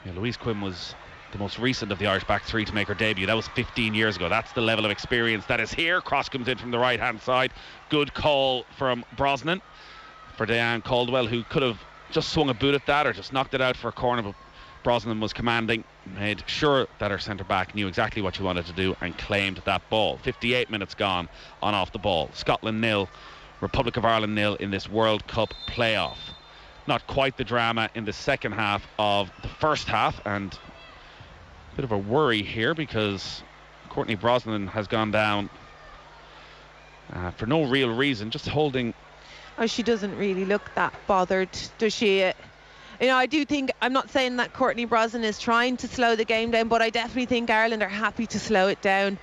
Yeah, Louise Quinn was the most recent of the Irish back three to make her debut. That was 15 years ago. That's the level of experience that is here. Cross comes in from the right hand side. Good call from Brosnan for Diane Caldwell, who could have just swung a boot at that or just knocked it out for a corner, but Brosnan was commanding, made sure that her centre-back knew exactly what she wanted to do and claimed that ball. 58 minutes gone on off the ball. Scotland 0, Republic of Ireland 0 in this World Cup playoff. Not quite the drama in the second half of the first half, and a bit of a worry here because Courtney Brosnan has gone down for no real reason, just holding. Oh, she doesn't really look that bothered, does she? I do think, I'm not saying that Courtney Brosnan is trying to slow the game down, but I definitely think Ireland are happy to slow it down.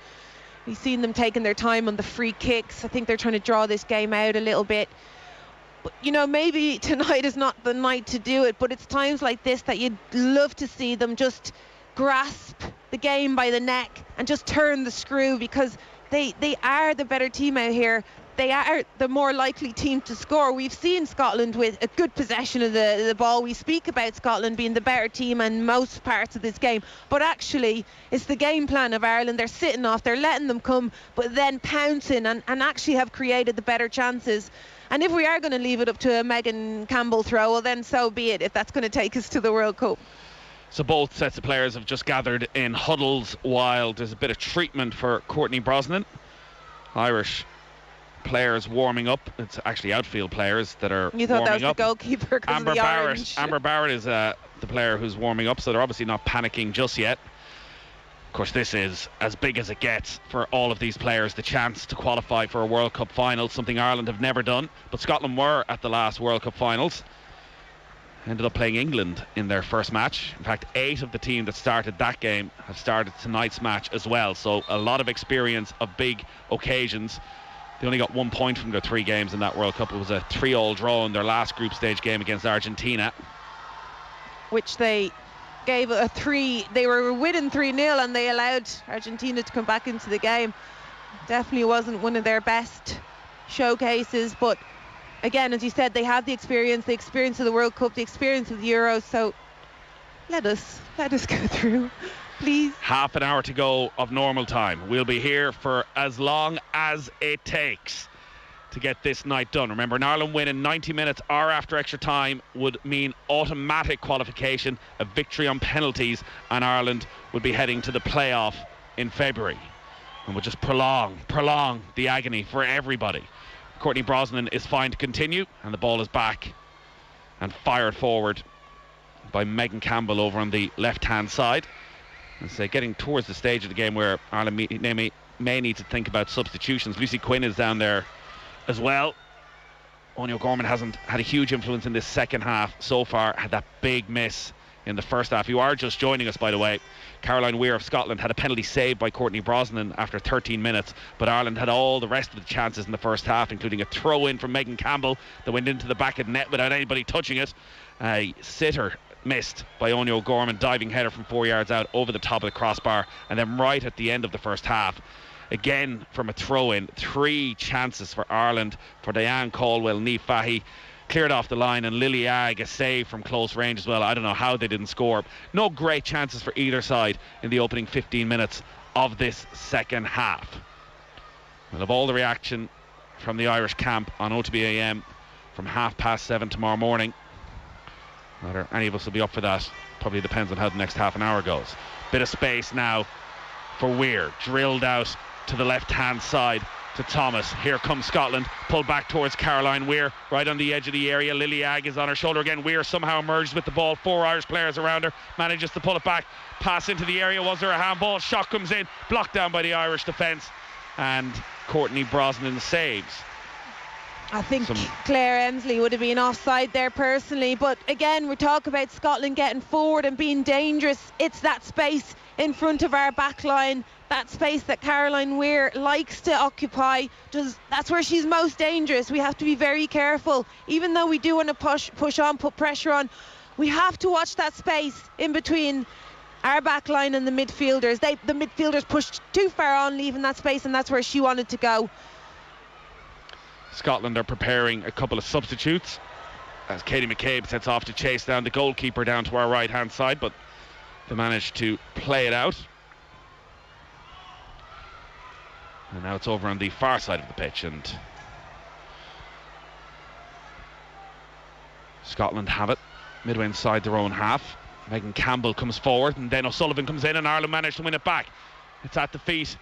We've seen them taking their time on the free kicks. I think they're trying to draw this game out a little bit. But, maybe tonight is not the night to do it, but it's times like this that you'd love to see them just grasp the game by the neck and just turn the screw, because they are the better team out here. They are the more likely team to score. We've seen Scotland with a good possession of the ball. We speak about Scotland being the better team in most parts of this game, but actually it's the game plan of Ireland. They're sitting off, they're letting them come, but then pouncing and actually have created the better chances. And if we are going to leave it up to a Megan Campbell throw, well then so be it, if that's going to take us to the World Cup. So both sets of players have just gathered in huddles while there's a bit of treatment for Courtney Brosnan. Irish players warming up. It's actually outfield players that are warming up. You thought that was the goalkeeper because of the orange. Amber Barrett is the player who's warming up, so they're obviously not panicking just yet. Of course, this is as big as it gets for all of these players, the chance to qualify for a World Cup final, something Ireland have never done, but Scotland were at the last World Cup finals. Ended up playing England in their first match. In fact, 8 of the team that started that game have started tonight's match as well, so a lot of experience of big occasions. They only got 1 point from their 3 games in that World Cup. It was a 3-3 draw in their last group stage game against Argentina, which they gave a 3. They were winning 3-0 and they allowed Argentina to come back into the game. Definitely wasn't one of their best showcases, but again, as you said, they have the experience of the World Cup, the experience of the Euros, so let us go through, please. Half an hour to go of normal time. We'll be here for as long as it takes to get this night done. Remember, an Ireland win in 90 minutes or after extra time would mean automatic qualification, a victory on penalties, and Ireland would be heading to the playoff in February, and would just prolong the agony for everybody. Courtney Brosnan is fine to continue, and the ball is back and fired forward by Megan Campbell over on the left-hand side. And so getting towards the stage of the game where Ireland may need to think about substitutions. Lucy Quinn is down there as well. Anya O'Gorman hasn't had a huge influence in this second half so far, had that big miss in the first half. You are just joining us, by the way. Caroline Weir of Scotland had a penalty saved by Courtney Brosnan after 13 minutes, but Ireland had all the rest of the chances in the first half, including a throw-in from Megan Campbell that went into the back of the net without anybody touching it. A sitter missed by Anya O'Gorman, diving header from 4 yards out over the top of the crossbar, and then right at the end of the first half, again from a throw-in, 3 chances for Ireland, for Diane Caldwell, Niamh Fahey cleared off the line, and Lily Agg a save from close range as well. I don't know how they didn't score. No great chances for either side in the opening 15 minutes of this second half. We'll have all the reaction from the Irish camp on OTB AM from 7:30 tomorrow morning. Whether any of us will be up for that probably depends on how the next half an hour goes. Bit of space now for Weir, drilled out to the left hand side to Thomas. Here comes Scotland, pulled back towards Caroline Weir, right on the edge of the area. Lily Agg is on her shoulder again. Weir somehow emerged with the ball, 4 Irish players around her, manages to pull it back, pass into the area. Was there a handball? Shot comes in, blocked down by the Irish defence, and Courtney Brosnan saves. I think Claire Emsley would have been offside there personally, but again, we're talking about Scotland getting forward and being dangerous. It's that space in front of our back line, that space that Caroline Weir likes to occupy. That's where she's most dangerous. We have to be very careful. Even though we do want to push on, put pressure on, we have to watch that space in between our back line and the midfielders. The midfielders pushed too far on, leaving that space, and that's where she wanted to go. Scotland are preparing a couple of substitutes as Katie McCabe sets off to chase down the goalkeeper down to our right hand side, but they managed to play it out. And now it's over on the far side of the pitch, and Scotland have it midway inside their own half. Megan Campbell comes forward, and then O'Sullivan comes in, and Ireland managed to win it back. It's at the feet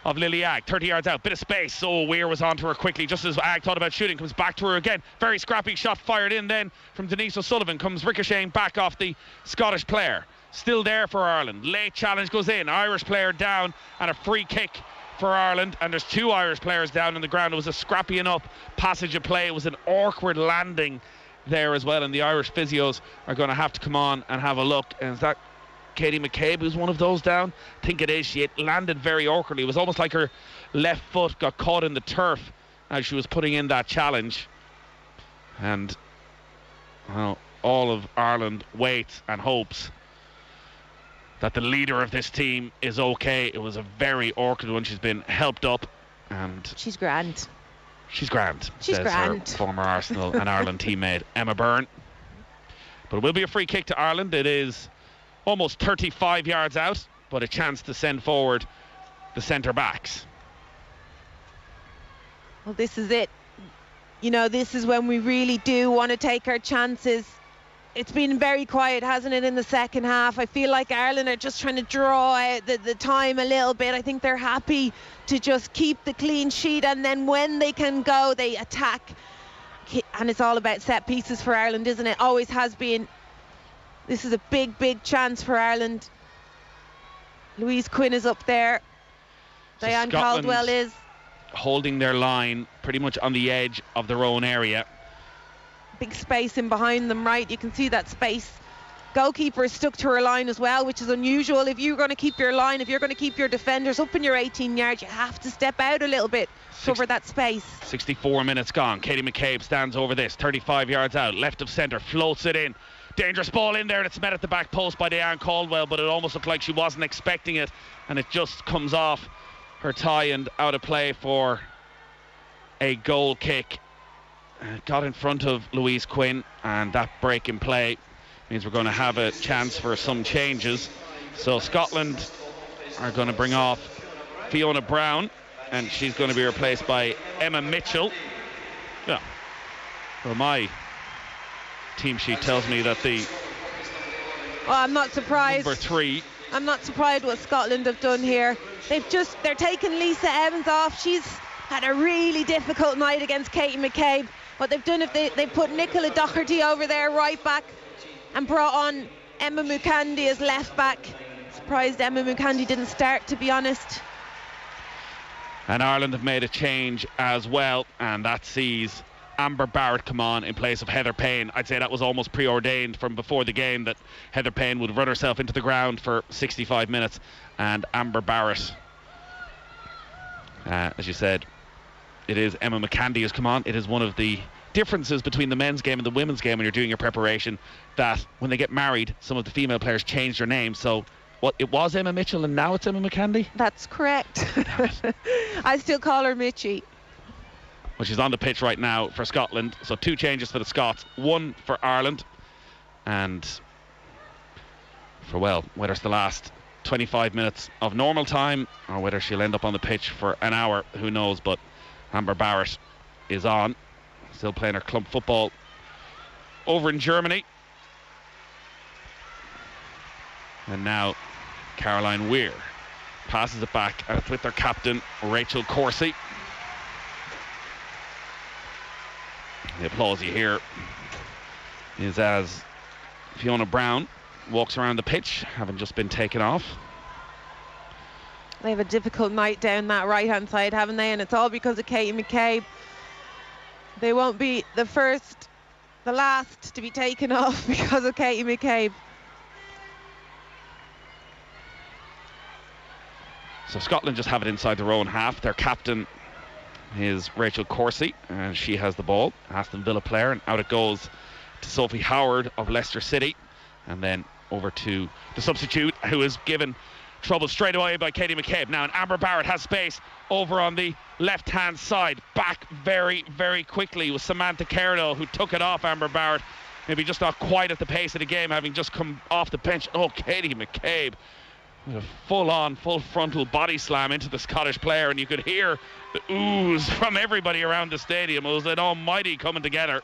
of Lily Agg, 30 yards out, bit of space. So Weir was onto her quickly, just as Agg thought about shooting, comes back to her again. Very scrappy shot fired in then from Denise O'Sullivan, comes ricocheting back off the Scottish player. Still there for Ireland. Late challenge goes in, Irish player down, and a free kick for Ireland, and there's 2 Irish players down on the ground. It was a scrappy enough passage of play. It was an awkward landing there as well, and the Irish physios are going to have to come on and have a look. And is that Katie McCabe who's one of those down? I think it is. She landed very awkwardly. It was almost like her left foot got caught in the turf as she was putting in that challenge. And well, all of Ireland waits and hopes that the leader of this team is okay. It was a very awkward one. She's been helped up, and she's grand. She's grand. She's says grand. Her former Arsenal and Ireland teammate Emma Byrne. But it will be a free kick to Ireland. It is almost 35 yards out, but a chance to send forward the centre backs. Well, this is it. You know, this is when we really do want to take our chances. It's been very quiet, hasn't it, in the second half? I feel like Ireland are just trying to draw out the time a little bit. I think they're happy to just keep the clean sheet, and then when they can go, they attack. And it's all about set pieces for Ireland, isn't it? Always has been. This is a big, big chance for Ireland. Louise Quinn is up there. So Diane Scotland Caldwell is holding their line pretty much on the edge of their own area. big space in behind them, right? You can see that space. Goalkeeper is stuck to her line as well, which is unusual. If you're going to keep your line, if you're going to keep your defenders up in your 18 yards, you have to step out a little bit, cover that space. 64 minutes gone. Katie McCabe stands over this, 35 yards out, left of centre, floats it in. Dangerous ball in there, and it's met at the back post by Diane Caldwell, but it almost looked like she wasn't expecting it, and it just comes off her tie and out of play for a goal kick. Got in front of Louise Quinn, and that break in play means we're going to have a chance for some changes. So Scotland are going to bring off Fiona Brown, and she's going to be replaced by Emma Mitchell. Yeah. Well, my team sheet tells me that the I'm not surprised. number 3. I'm not surprised what Scotland have done here. They're taking Lisa Evans off. She's had a really difficult night against Katie McCabe. What they've done, if they put Nicola Doherty over there right back and brought on Emma Mukandi as left back. Surprised Emma Mukandi didn't start, to be honest. And Ireland have made a change as well, and that sees Amber Barrett come on in place of Heather Payne. I'd say that was almost preordained from before the game, that Heather Payne would run herself into the ground for 65 minutes, and Amber Barrett, as you said, it is Emma McCandy has come on. It is one of the differences between the men's game and the women's game when you're doing your preparation, that when they get married, some of the female players change their names. So what, it was Emma Mitchell and now it's Emma McCandy? That's correct. I still call her Mitchie. Well, she's on the pitch right now for Scotland. So 2 changes for the Scots, 1 for Ireland, and for, well, whether it's the last 25 minutes of normal time or whether she'll end up on the pitch for an hour, who knows. But Amber Barrett is on, still playing her club football over in Germany. And now Caroline Weir passes it back, and it's with their captain Rachel Corsie. The applause you hear is as Fiona Brown walks around the pitch, having just been taken off. They have a difficult night down that right-hand side, haven't they? And it's all because of Katie McCabe. They won't be the last to be taken off because of Katie McCabe. So Scotland just have it inside their own half. Their captain is Rachel Corsie, and she has the ball. Aston Villa player, and out it goes to Sophie Howard of Leicester City, and then over to the substitute, who is given trouble straight away by Katie McCabe. Now, and Amber Barrett has space over on the left-hand side. Back very, very quickly was Samantha Kerno, who took it off Amber Barrett. Maybe just not quite at the pace of the game, having just come off the bench. Oh, Katie McCabe with a full-on, full-frontal body slam into the Scottish player, and you could hear the ooze from everybody around the stadium. It was an almighty coming together.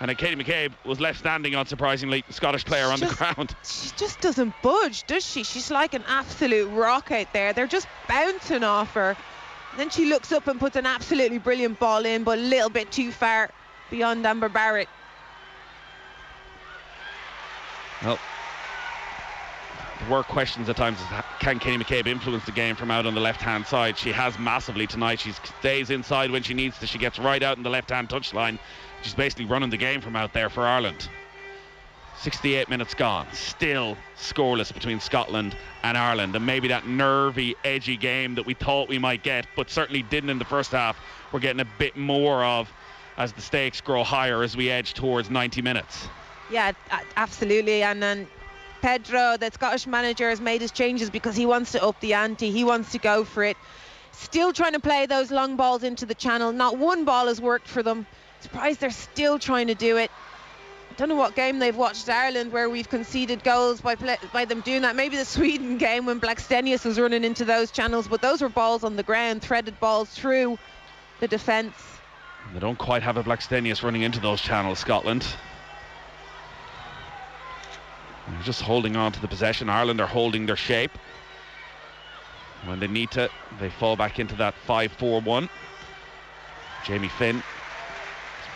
And then Katie McCabe was left standing, unsurprisingly, Scottish player on the ground. She just doesn't budge, does she? She's like an absolute rock out there. They're just bouncing off her. Then she looks up and puts an absolutely brilliant ball in, but a little bit too far beyond Amber Barrett. Well, there were questions at times, can Katie McCabe influence the game from out on the left-hand side? She has massively tonight. She stays inside when she needs to. She gets right out in the left-hand touchline. She's basically running the game from out there for Ireland. 68 minutes gone. Still scoreless between Scotland and Ireland. And maybe that nervy, edgy game that we thought we might get, but certainly didn't in the first half, we're getting a bit more of as the stakes grow higher as we edge towards 90 minutes. Yeah, absolutely. And then Pedro, the Scottish manager, has made his changes because he wants to up the ante. He wants to go for it. Still trying to play those long balls into the channel. Not one ball has worked for them. Surprised they're still trying to do it. I don't know what game they've watched Ireland where we've conceded goals by them doing that. Maybe the Sweden game when Blackstenius was running into those channels, but those were balls on the ground, threaded balls through the defence. They don't quite have a Blackstenius running into those channels, Scotland. They're just holding on to the possession. Ireland are holding their shape. When they need to, they fall back into that 5-4-1. Jamie Finn,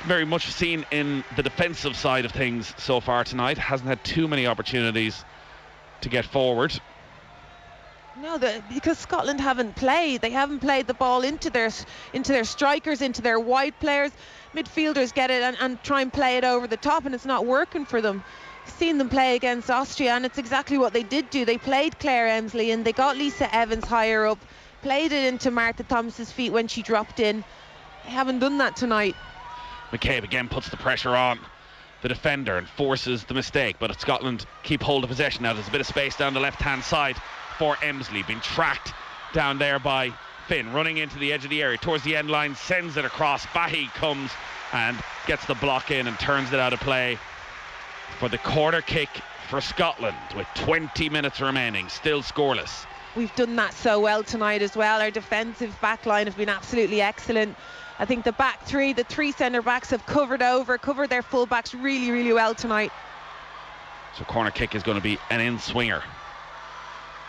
very much seen in the defensive side of things so far tonight. Hasn't had too many opportunities to get forward. No, because Scotland haven't played. They haven't played the ball into their strikers, into their wide players. Midfielders get it and try and play it over the top, and it's not working for them. Seen them play against Austria, and it's exactly what they did do. They played Claire Emsley and they got Lisa Evans higher up, played it into Martha Thomas's feet when she dropped in. They haven't done that tonight. McCabe again puts the pressure on the defender and forces the mistake, but Scotland keep hold of possession. Now there's a bit of space down the left hand side for Emsley, being tracked down there by Finn, running into the edge of the area towards the end line, sends it across. Bahi comes and gets the block in and turns it out of play for the corner kick for Scotland with 20 minutes remaining, still scoreless. We've done that so well tonight as well. Our defensive back line have been absolutely excellent. I think the back three, the three centre backs have covered their full backs really, really well tonight. So corner kick is going to be an in-swinger.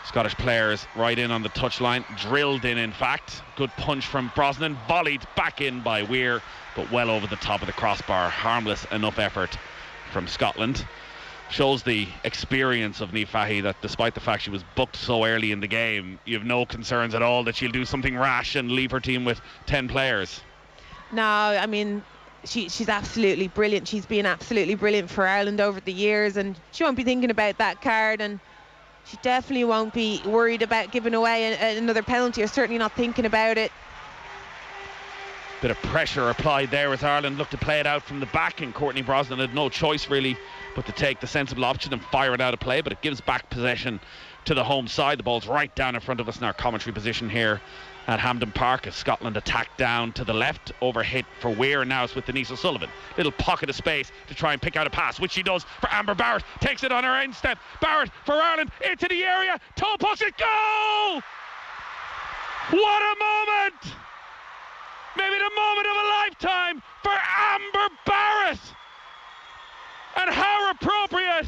Scottish players right in on the touchline, drilled in fact. Good punch from Brosnan, volleyed back in by Weir, but well over the top of the crossbar. Harmless enough effort from Scotland. Shows the experience of Niamh Fahey, that despite the fact she was booked so early in the game, you have no concerns at all that she'll do something rash and leave her team with 10 players. No, I mean, she's absolutely brilliant. She's been absolutely brilliant for Ireland over the years, and she won't be thinking about that card, and she definitely won't be worried about giving away another penalty, or certainly not thinking about it. Bit of pressure applied there as Ireland looked to play it out from the back, and Courtney Brosnan had no choice really but to take the sensible option and fire it out of play, but it gives back possession to the home side. The ball's right down in front of us in our commentary position here at Hampden Park as Scotland attack down to the left, over hit for Weir, and now it's with Denise O'Sullivan. Little pocket of space to try and pick out a pass, which she does for Amber Barrett. Takes it on her end step. Barrett for Ireland into the area. Toe push it, goal! What a moment! Maybe the moment of a lifetime for Amber Barrett. And how appropriate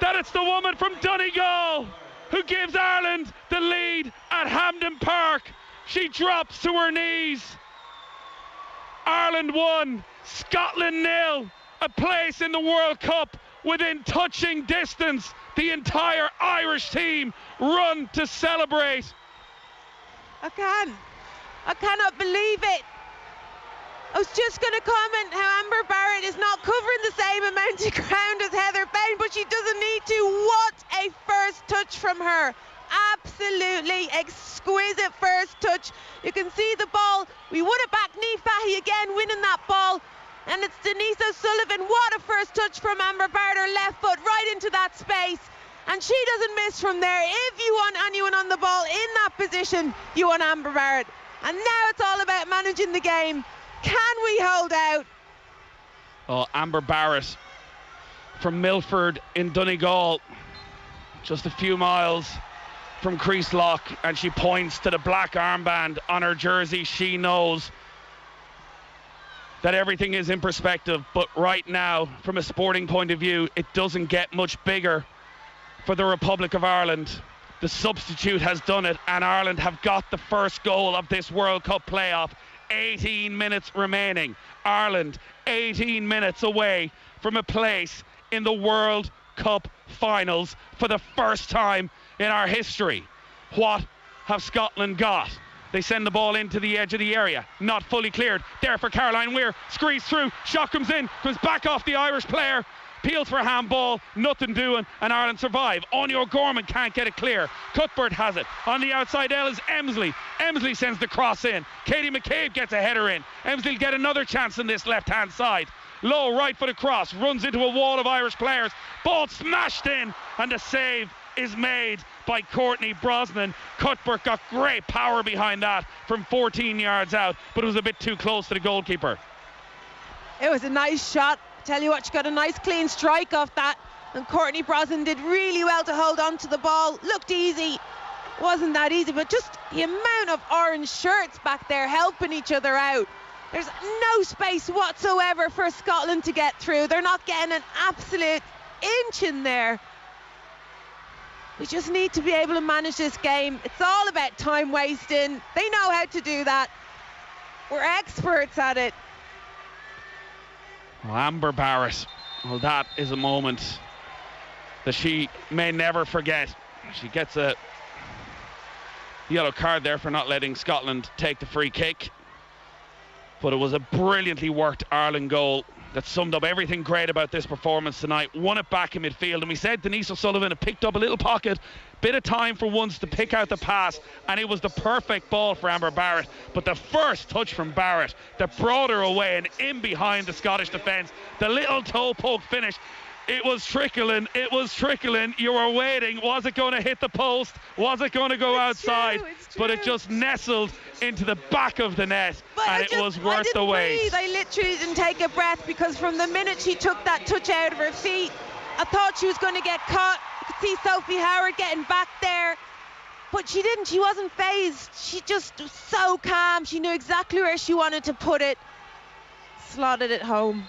that it's the woman from Donegal who gives Ireland the lead at Hampden Park. She drops to her knees. Ireland 1, Scotland 0. A place in the World Cup within touching distance. The entire Irish team run to celebrate. I cannot believe it. I was just going to comment how Amber Barrett is not covering the same amount of ground as Heather Bain, but she doesn't need to. What a first touch from her. Absolutely exquisite first touch. You can see the ball. We would have backed Niamh Fahey again winning that ball. And it's Denise O'Sullivan. What a first touch from Amber Barrett, her left foot right into that space. And she doesn't miss from there. If you want anyone on the ball in that position, you want Amber Barrett. And now it's all about managing the game. Can we hold out? Oh, Amber Barrett from Milford in Donegal, just a few miles from Creaslock, and she points to the black armband on her jersey. She knows that everything is in perspective, but right now, from a sporting point of view, it doesn't get much bigger for the Republic of Ireland. The substitute has done it, and Ireland have got the first goal of this World Cup playoff. 18 minutes remaining. Ireland 18 minutes away from a place in the World Cup finals for the first time in our history. What have Scotland got? They send the ball into the edge of the area, not fully cleared. There for Caroline Weir, squeeze through, shot comes in, comes back off the Irish player, peels for a handball, nothing doing, and Ireland survive. Anya O'Gorman can't get it clear. Cuthbert has it. On the outside L is Emsley. Emsley sends the cross in. Katie McCabe gets a header in. Emsley will get another chance on this left-hand side. Low right foot across, runs into a wall of Irish players. Ball smashed in, and the save is made by Courtney Brosnan. Cuthbert got great power behind that from 14 yards out, but it was a bit too close to the goalkeeper. It was a nice shot. Tell you what, she got a nice clean strike off that, and Courtney Brosnan did really well to hold on to the ball. Looked easy, wasn't that easy, but just the amount of orange shirts back there helping each other out. There's no space whatsoever for Scotland to get through. They're not getting an absolute inch in there. We just need to be able to manage this game. It's all about time wasting. They know how to do that. We're experts at it. Well, Amber Barrett, well, that is a moment that she may never forget. She gets a yellow card there for not letting Scotland take the free kick. But it was a brilliantly worked Ireland goal that summed up everything great about this performance tonight. Won it back in midfield, and we said Denise O'Sullivan had picked up a little pocket, bit of time for once to pick out the pass, and it was the perfect ball for Amber Barrett. But the first touch from Barrett that brought her away and in behind the Scottish defence, the little toe poke finish, it was trickling, you were waiting, was it going to hit the post, was it going to go outside? But it just nestled into the back of the net, and it was worth the wait. I literally didn't take a breath, because from the minute she took that touch out of her feet, I thought she was going to get caught. You could see Sophie Howard getting back there, but she didn't. She wasn't phased. She just was so calm. She knew exactly where she wanted to put it. Slotted it home.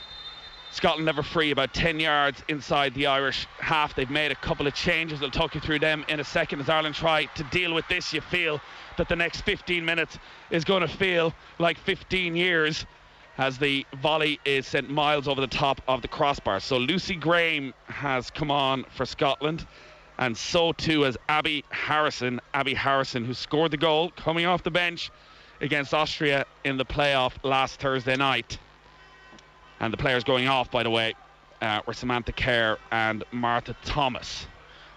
Scotland never free, about 10 yards inside the Irish half. They've made a couple of changes. I'll talk you through them in a second. As Ireland try to deal with this, you feel that the next 15 minutes is going to feel like 15 years, as the volley is sent miles over the top of the crossbar. So Lucy Graham has come on for Scotland, and so too has Abby Harrison, who scored the goal coming off the bench against Austria in the playoff last Thursday night. And the players going off, by the way, were Samantha Kerr and Martha Thomas.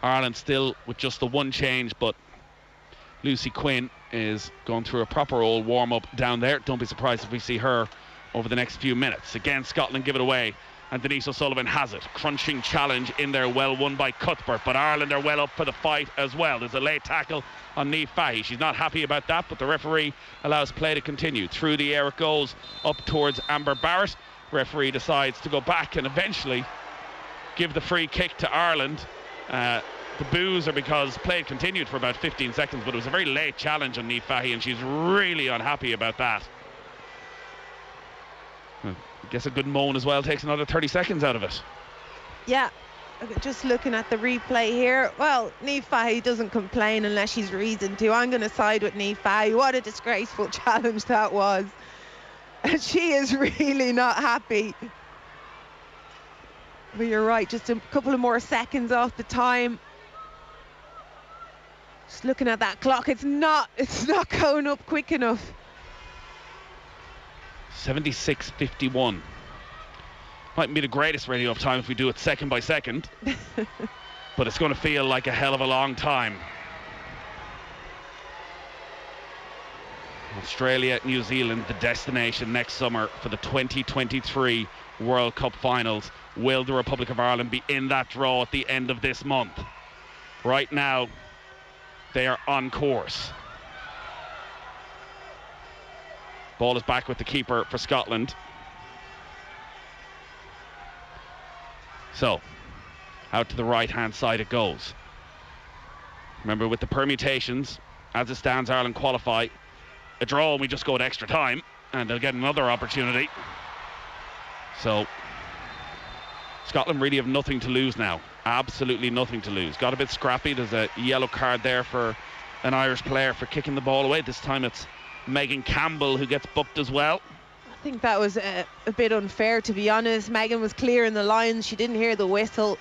Ireland still with just the one change, but Lucy Quinn is going through a proper old warm-up down there. Don't be surprised if we see her over the next few minutes. Again, Scotland give it away, and Denise O'Sullivan has it. Crunching challenge in there, well won by Cuthbert, but Ireland are well up for the fight as well. There's a late tackle on Niamh Fahey. She's not happy about that, but the referee allows play to continue. Through the air it goes up towards Amber Barrett. Referee decides to go back and eventually give the free kick to Ireland. The boos are because play continued for about 15 seconds, but it was a very late challenge on Niamh Fahey, and she's really unhappy about that. I guess a good moan as well takes another 30 seconds out of it. Yeah, just looking at the replay here, well, Niamh Fahey doesn't complain unless she's reason to. I'm going to side with Niamh Fahey. What a disgraceful challenge that was. And she is really not happy. But you're right, just a couple of more seconds off the time. Just looking at that clock, it's not going up quick enough. 76:51. Mightn't be the greatest radio of time if we do it second by second. But it's going to feel like a hell of a long time. Australia, New Zealand, the destination next summer for the 2023 World Cup finals. Will the Republic of Ireland be in that draw at the end of this month? Right now, they are on course. Ball is back with the keeper for Scotland. So, out to the right-hand side it goes. Remember, with the permutations, as it stands, Ireland qualify. A draw and we just go to extra time, and they'll get another opportunity. So Scotland really have nothing to lose now. Absolutely nothing to lose. Got a bit scrappy. There's a yellow card there for an Irish player for kicking the ball away. This time it's Megan Campbell who gets booked as well. I think that was a bit unfair, to be honest. Megan was clear in the lines. She didn't hear the whistle.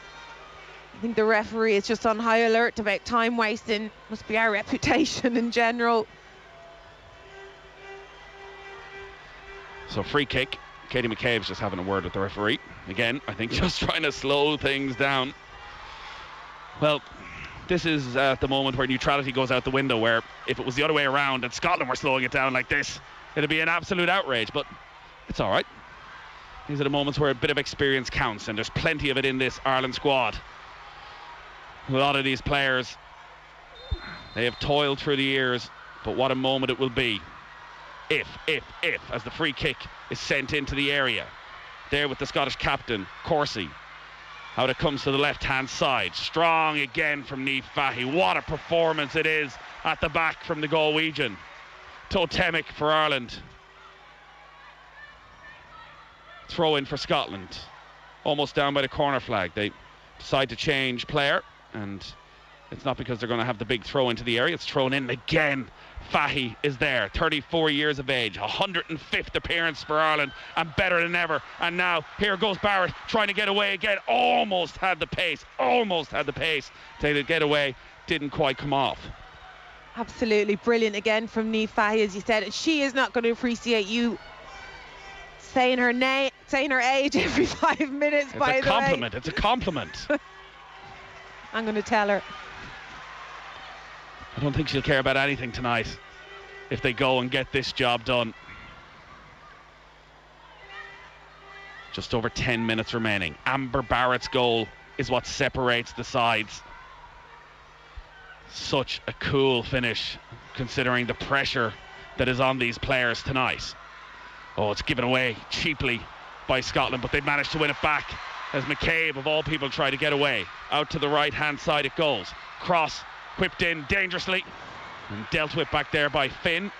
I think the referee is just on high alert about time wasting. Must be our reputation in general. So free kick. Katie McCabe's just having a word with the referee. Again, I think just trying to slow things down. Well, this is the moment where neutrality goes out the window, where if it was the other way around and Scotland were slowing it down like this, it'd be an absolute outrage, but it's all right. These are the moments where a bit of experience counts, and there's plenty of it in this Ireland squad. A lot of these players, they have toiled through the years, but what a moment it will be if, as the free kick is sent into the area. There with the Scottish captain, Corsie. Out it comes to the left-hand side. Strong again from Niamh Fahey. What a performance it is at the back from the Galwegian. Totemic for Ireland. Throw in for Scotland. Almost down by the corner flag. They decide to change player, and it's not because they're going to have the big throw into the area. It's thrown in again. Fahey is there, 34 years of age, 105th appearance for Ireland, and better than ever. And now here goes Barrett trying to get away again. Almost had the pace to get away. Didn't quite come off. Absolutely brilliant again from Niamh Fahey, as you said. She is not going to appreciate you saying her name, saying her age every 5 minutes. It's a compliment. It's a compliment. I'm going to tell her. I don't think she'll care about anything tonight if they go and get this job done. Just over 10 minutes remaining. Amber Barrett's goal is what separates the sides. Such a cool finish, considering the pressure that is on these players tonight. Oh, it's given away cheaply by Scotland, but they've managed to win it back as McCabe, of all people, tried to get away. Out to the right-hand side it goes. Cross whipped in dangerously and dealt with back there by Finn.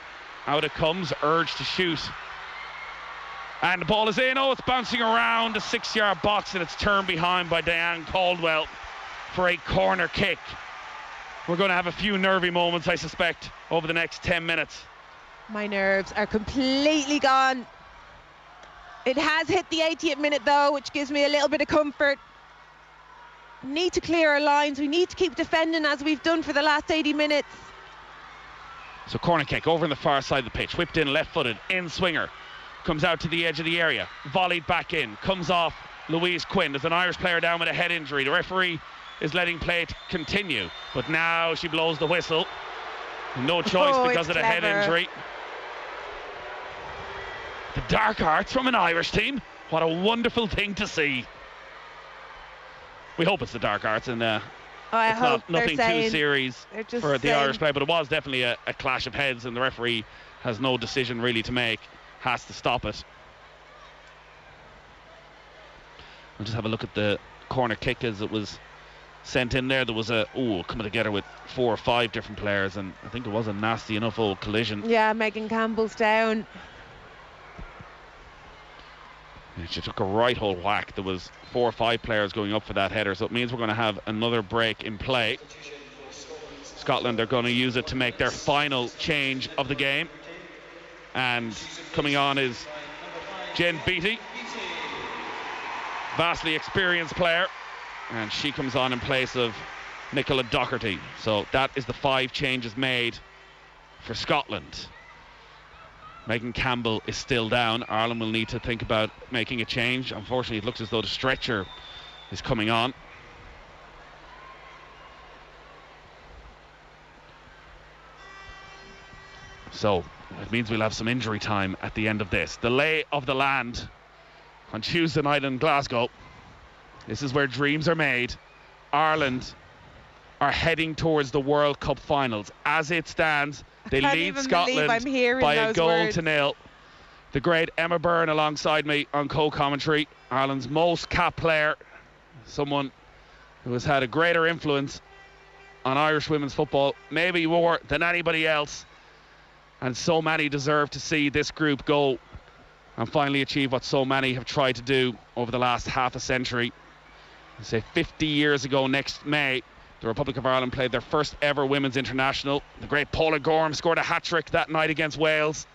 Out it comes, urged to shoot, and the ball is in. Oh, it's bouncing around the 6-yard box, and it's turned behind by Diane Caldwell for a corner kick. We're going to have a few nervy moments, I suspect, over the next 10 minutes. My nerves are completely gone. It has hit the 80th minute though, which gives me a little bit of comfort. Need to clear our lines. We need to keep defending as we've done for the last 80 minutes. So corner kick over on the far side of the pitch, whipped in left-footed, in swinger, comes out to the edge of the area, volleyed back in, comes off Louise Quinn. There's an Irish player down with a head injury. The referee is letting play continue, but now she blows the whistle. No choice because of the head injury. The dark arts from an Irish team. What a wonderful thing to see. We hope it's the dark arts, and it's not nothing too serious for the Irish play, but it was definitely a clash of heads, and the referee has no decision really to make, has to stop it. We'll just have a look at the corner kick as it was sent in there. There was coming together with 4 or 5 different players, and I think it was a nasty enough old collision. Yeah, Megan Campbell's down. She took a right old whack. There was 4 or 5 players going up for that header, so it means we're going to have another break in play. Scotland are going to use it to make their final change of the game, and coming on is Jen Beattie, vastly experienced player, and she comes on in place of Nicola Docherty. So that is the 5 changes made for Scotland. Megan Campbell is still down. Ireland will need to think about making a change. Unfortunately, it looks as though the stretcher is coming on. So it means we'll have some injury time at the end of this. The lay of the land on Tuesday night in Glasgow. This is where dreams are made. Ireland are heading towards the World Cup finals. As it stands, they lead Scotland by a goal to nil. The great Emma Byrne alongside me on co-commentary. Ireland's most capped player, someone who has had a greater influence on Irish women's football, maybe more than anybody else. And so many deserve to see this group go and finally achieve what so many have tried to do over the last half a century. I say 50 years ago next May, the Republic of Ireland played their first ever women's international. The great Paula Gorham scored a hat-trick that night against Wales.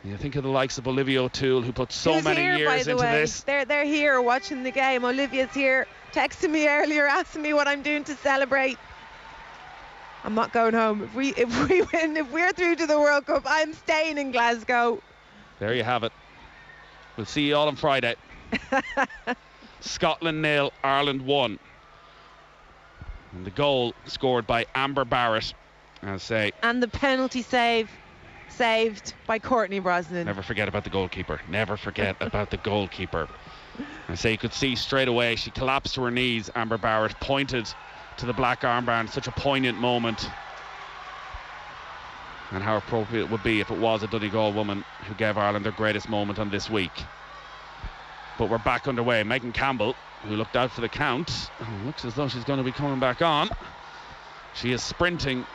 You think of the likes of Olivia O'Toole, who put so many years into this. They're here watching the game. Olivia's here, texting me earlier, asking me what I'm doing to celebrate. I'm not going home. If we win, if we're through to the World Cup, I'm staying in Glasgow. There you have it. We'll see you all on Friday. Scotland 0, Ireland 1. And the goal scored by Amber Barrett. And the penalty saved by Courtney Brosnan. Never forget about the goalkeeper. Never forget about the goalkeeper. You could see straight away she collapsed to her knees. Amber Barrett pointed to the black armband. Such a poignant moment. And how appropriate it would be if it was a Donegal woman who gave Ireland their greatest moment on this week. But we're back underway. Megan Campbell, who looked out for the count, looks as though she's going to be coming back on. She is sprinting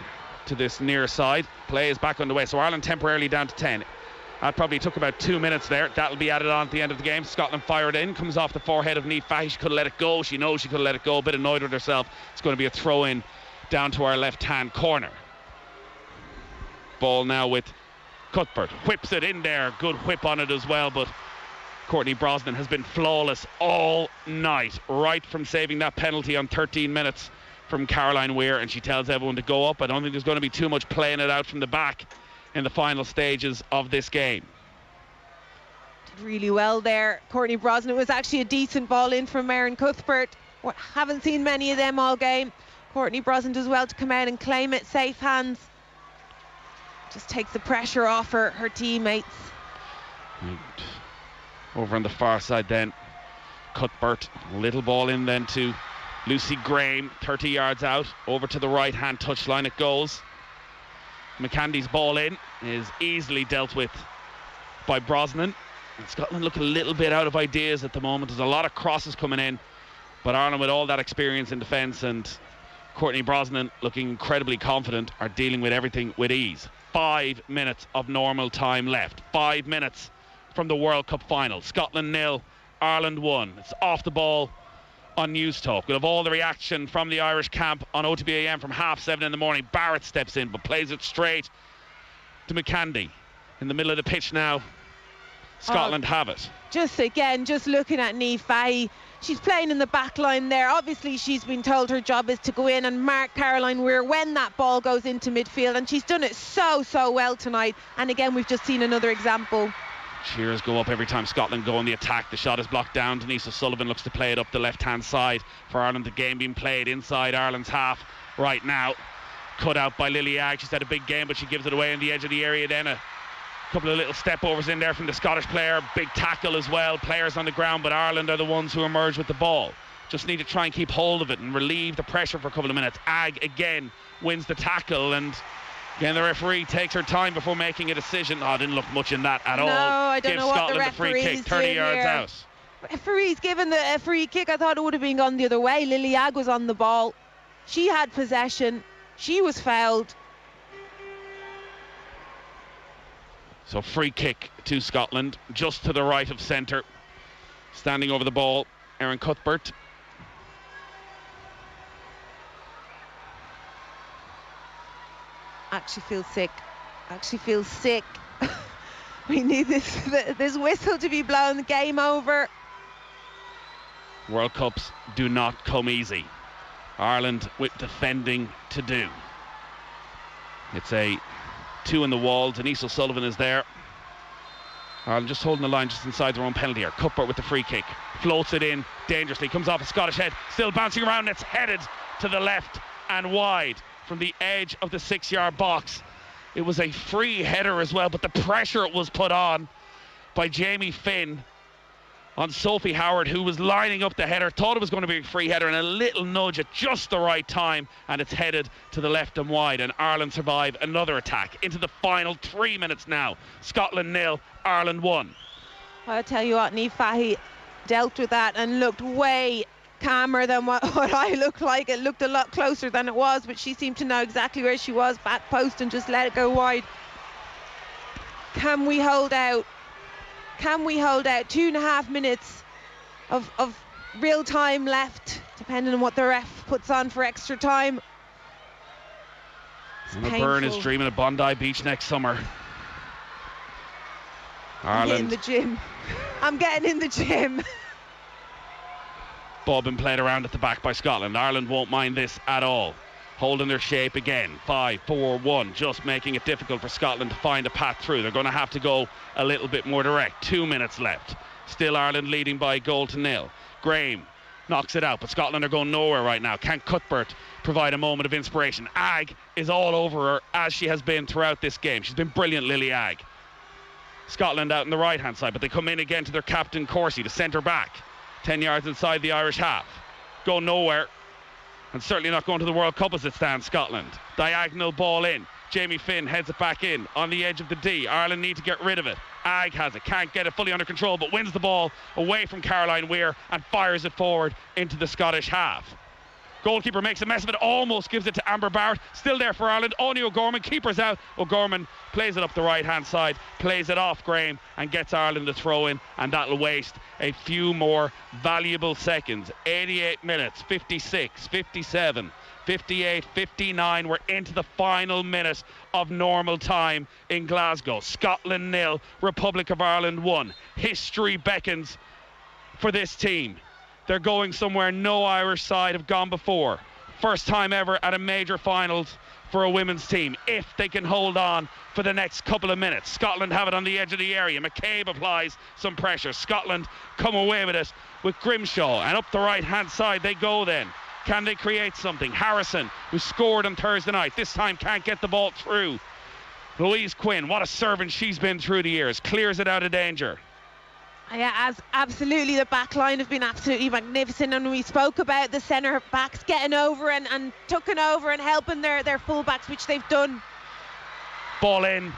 to this near side. Play is back underway, so Ireland temporarily down to 10. That probably took about 2 minutes there. That'll be added on at the end of the game. Scotland fired in, comes off the forehead of Niamh Fahey. She could have let it go. She knows she could have let it go. A bit annoyed with herself. It's going to be a throw in down to our left hand corner. Ball now with Cuthbert. Whips it in there. Good whip on it as well, but Courtney Brosnan has been flawless all night, right from saving that penalty on 13 minutes from Caroline Weir, and she tells everyone to go up. I don't think there's going to be too much playing it out from the back in the final stages of this game. Did really well there, Courtney Brosnan. It was actually a decent ball in from Erin Cuthbert. Haven't seen many of them all game. Courtney Brosnan does well to come out and claim it. Safe hands. Just takes the pressure off her teammates. And over on the far side then, Cuthbert, little ball in then to Lucy Graham, 30 yards out, over to the right hand touchline it goes. McCandy's ball in is easily dealt with by Brosnan. And Scotland look a little bit out of ideas at the moment. There's a lot of crosses coming in, but Ireland, with all that experience in defence and Courtney Brosnan looking incredibly confident, are dealing with everything with ease. 5 minutes of normal time left. 5 minutes from the World Cup final. Scotland 0, Ireland 1. It's off the ball on News Talk. We'll have all the reaction from the Irish camp on OTB AM from 7:30 in the morning. Barrett steps in but plays it straight to McCandy. In the middle of the pitch now, Scotland have it. Just looking at Niamh Fahey, she's playing in the back line there. Obviously she's been told her job is to go in and mark Caroline Weir when that ball goes into midfield, and she's done it so well tonight. And again, we've just seen another example. Cheers go up every time Scotland go on the attack. The shot is blocked down. Denise O'Sullivan looks to play it up the left hand side for Ireland. The game being played inside Ireland's half right now. Cut out by Lily Agg. She's had a big game, but she gives it away in the edge of the area. Then a couple of little step overs in there from the Scottish player. Big tackle as well. Players on the ground, but Ireland are the ones who emerge with the ball. Just need to try and keep hold of it and relieve the pressure for a couple of minutes. Agg again wins the tackle, and again the referee takes her time before making a decision. Didn't look much in that at all. No, I don't Gives know what Scotland the the free referee's kick, 30 yards here. out. Referee's given a free kick. I thought it would have been gone the other way. Lily Agg was on the ball. She had possession. She was fouled. So free kick to Scotland, just to the right of centre. Standing over the ball, Erin Cuthbert. Actually feels sick. We need this whistle to be blown. Game over. World Cups do not come easy. Ireland with defending to do. It's a 2 in the wall. Denise O'Sullivan is there. Ireland just holding the line just inside their own penalty area. Cuthbert with the free kick. Floats it in dangerously. Comes off a Scottish head. Still bouncing around. It's headed to the left and wide from the edge of the 6-yard box. It was a free header as well, but the pressure it was put on by Jamie Finn on Sophie Howard, who was lining up the header, thought it was going to be a free header, and a little nudge at just the right time, and it's headed to the left and wide, and Ireland survive another attack into the final 3 minutes now. Scotland 0, Ireland 1. I'll tell you what, Niamh Fahey dealt with that and looked way calmer than what I looked like. It looked a lot closer than it was, but she seemed to know exactly where she was, back post, and just let it go wide. Can we hold out Can we hold out? 2.5 minutes of real time left, depending on what the ref puts on for extra time. Emma Byrne is dreaming of Bondi Beach next summer. I'm Ireland. in the gym. I'm getting in the gym. Ball been played around at the back by Scotland. Ireland won't mind this at all. Holding their shape again. 5-4-1, just making it difficult for Scotland to find a path through. They're going to have to go a little bit more direct. 2 minutes left. Still Ireland leading by 1-0. Graham knocks it out, but Scotland are going nowhere right now. Can Cuthbert provide a moment of inspiration? Agg is all over her, as she has been throughout this game. She's been brilliant, Lily Agg. Scotland out on the right hand side, but they come in again to their captain Corsie, the centre back, 10 yards inside the Irish half. Go nowhere, and certainly not going to the World Cup as it stands. Scotland, diagonal ball in. Jamie Finn heads it back in on the edge of the D. Ireland need to get rid of it. Agg has it, can't get it fully under control, but wins the ball away from Caroline Weir and fires it forward into the Scottish half. Goalkeeper makes a mess of it, almost gives it to Amber Barrett. Still there for Ireland. Oni O'Gorman, keeper's out. O'Gorman plays it up the right hand side, plays it off Graham, and gets Ireland to throw in, and that'll waste a few more valuable seconds. 88 minutes, 56, 57, 58, 59. We're into the final minute of normal time in Glasgow. Scotland 0, Republic of Ireland 1. History beckons for this team. They're going somewhere no Irish side have gone before. First time ever at a major finals for a women's team, if they can hold on for the next couple of minutes. Scotland have it on the edge of the area. McCabe applies some pressure. Scotland come away with it with Grimshaw, and up the right hand side they go then. Can they create something? Harrison, who scored on Thursday night, this time can't get the ball through. Louise Quinn, what a servant she's been through the years, clears it out of danger. Yeah, absolutely. The back line have been absolutely magnificent, and we spoke about the centre backs getting over and tucking over and helping their full backs, which they've done. Ball in,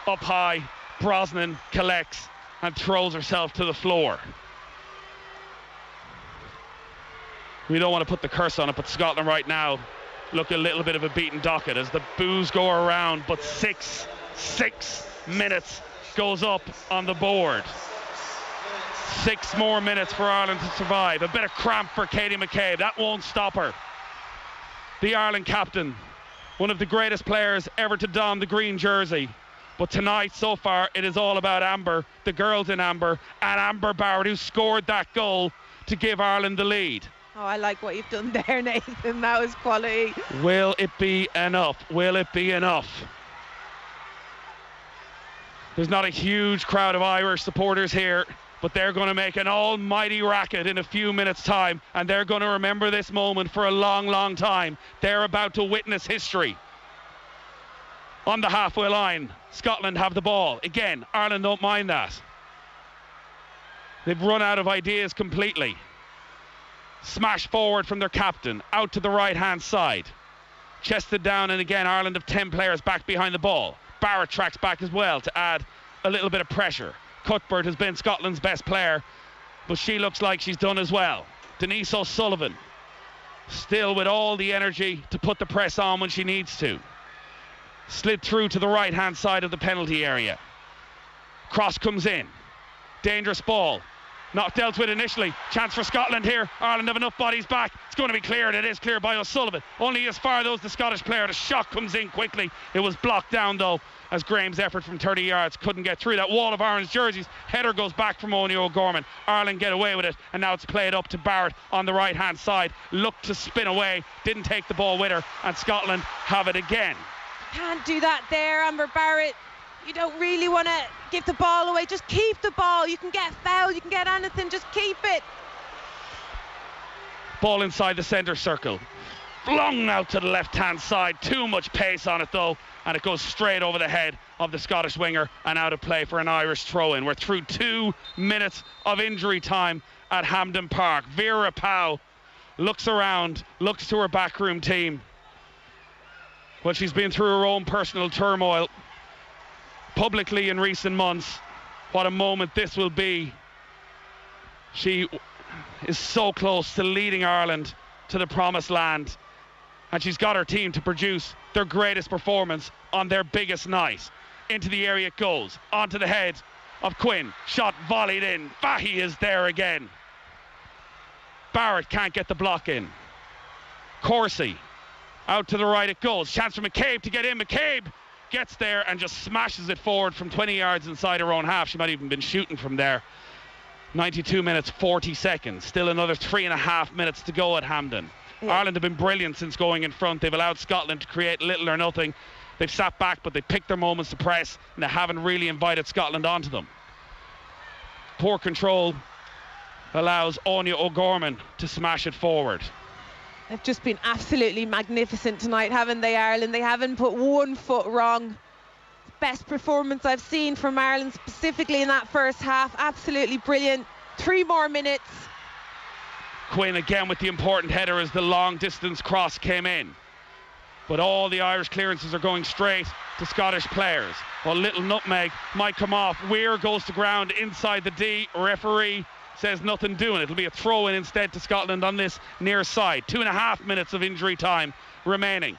up high. Brosnan collects and throws herself to the floor. We don't want to put the curse on it, but Scotland right now look a little bit of a beaten docket as the boos go around, but 6 minutes goes up on the board. 6 more minutes for Ireland to survive. A bit of cramp for Katie McCabe. That won't stop her. The Ireland captain, one of the greatest players ever to don the green jersey. But tonight, so far, it is all about Amber, the girls in Amber, and Amber Barrett, who scored that goal to give Ireland the lead. Oh, I like what you've done there, Nathan. That was quality. Will it be enough? Will it be enough? There's not a huge crowd of Irish supporters here, but they're going to make an almighty racket in a few minutes' time, and they're going to remember this moment for a long, long time. They're about to witness history. On the halfway line, Scotland have the ball. Again, Ireland don't mind that. They've run out of ideas completely. Smash forward from their captain, out to the right-hand side. Chested down, and again, Ireland have 10 players back behind the ball. Barrett tracks back as well to add a little bit of pressure. Cuthbert has been Scotland's best player, but she looks like she's done as well. Denise O'Sullivan, still with all the energy to put the press on when she needs to. Slid through to the right-hand side of the penalty area. Cross comes in. Dangerous ball. Not dealt with initially. Chance for Scotland here. Ireland have enough bodies back. It's going to be cleared. It is cleared by O'Sullivan. Only as far as the Scottish player. The shot comes in quickly. It was blocked down though, as Graham's effort from 30 yards couldn't get through that wall of orange jerseys. Header goes back from Oni O'Gorman. Ireland get away with it, and now it's played up to Barrett on the right hand side. Looked to spin away, didn't take the ball with her, and Scotland have it again. Can't do that there, Amber Barrett. You don't really want to give the ball away. Just keep the ball. You can get fouled, you can get anything, just keep it. Ball inside the centre circle. Flung out to the left hand side. Too much pace on it though, and it goes straight over the head of the Scottish winger and out of play for an Irish throw-in. We're through 2 minutes of injury time at Hampden Park. Vera Pauw looks around, looks to her backroom team. Well, she's been through her own personal turmoil publicly in recent months. What a moment this will be. She is so close to leading Ireland to the promised land, and she's got her team to produce their greatest performance on their biggest night. Into the area it goes, onto the head of Quinn. Shot volleyed in. Fahy is there again. Barrett can't get the block in. Corsi. Out to the right it goes. Chance for McCabe to get in. McCabe gets there and just smashes it forward from 20 yards inside her own half. She might have even been shooting from there. 92 minutes, 40 seconds. Still another 3.5 minutes to go at Hampden. Yeah. Ireland have been brilliant since going in front. They've allowed Scotland to create little or nothing. They've sat back, but they picked their moments to press, and they haven't really invited Scotland onto them. Poor control allows Anya O'Gorman to smash it forward. They've just been absolutely magnificent tonight, haven't they, Ireland? They haven't put one foot wrong. Best performance I've seen from Ireland, specifically in that first half. Absolutely brilliant. 3 more minutes. Quinn again with the important header as the long distance cross came in. But all the Irish clearances are going straight to Scottish players. Well, little nutmeg might come off. Weir goes to ground inside the D. Referee says nothing doing. It'll be a throw-in instead to Scotland on this near side. 2.5 minutes of injury time remaining.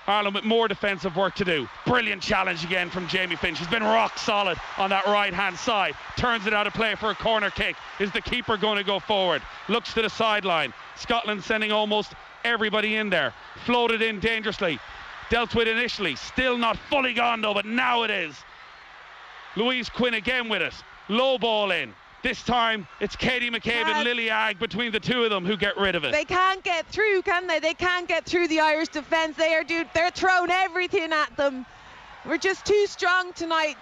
Ireland with more defensive work to do. Brilliant challenge again from Jamie Finch. She's been rock solid on that right-hand side. Turns it out of play for a corner kick. Is the keeper going to go forward? Looks to the sideline. Scotland sending almost everybody in there. Floated in dangerously. Dealt with initially. Still not fully gone though, but now it is. Louise Quinn again with it. Low ball in. This time it's Katie McCabe and Lily Agg between the two of them who get rid of it. They can't get through, can they? They can't get through the Irish defence. They're throwing everything at them. We're just too strong tonight.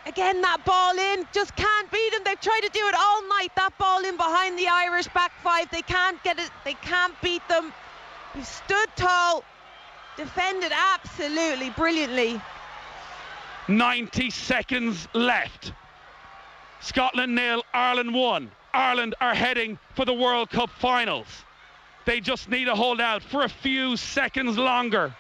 Again, that ball in, just can't beat them. They've tried to do it all night. That ball in behind the Irish back five. They can't get it. They can't beat them. We've stood tall, defended absolutely brilliantly. 90 seconds left. Scotland 0, Ireland 1. Ireland are heading for the World Cup finals. They just need to hold out for a few seconds longer.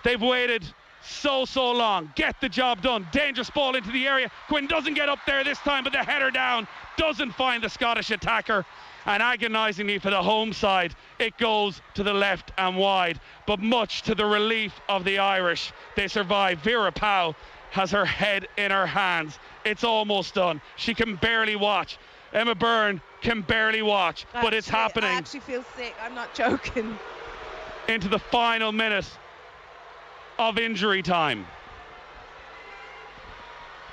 They've waited so long. Get the job done. Dangerous ball into the area. Quinn doesn't get up there this time, but the header down doesn't find the Scottish attacker. And agonisingly for the home side, it goes to the left and wide. But much to the relief of the Irish, they survive. Vera Pauw has her head in her hands. It's almost done. She can barely watch. Emma Byrne can barely watch, but it's happening. I actually feel sick. I'm not joking. Into the final minute of injury time.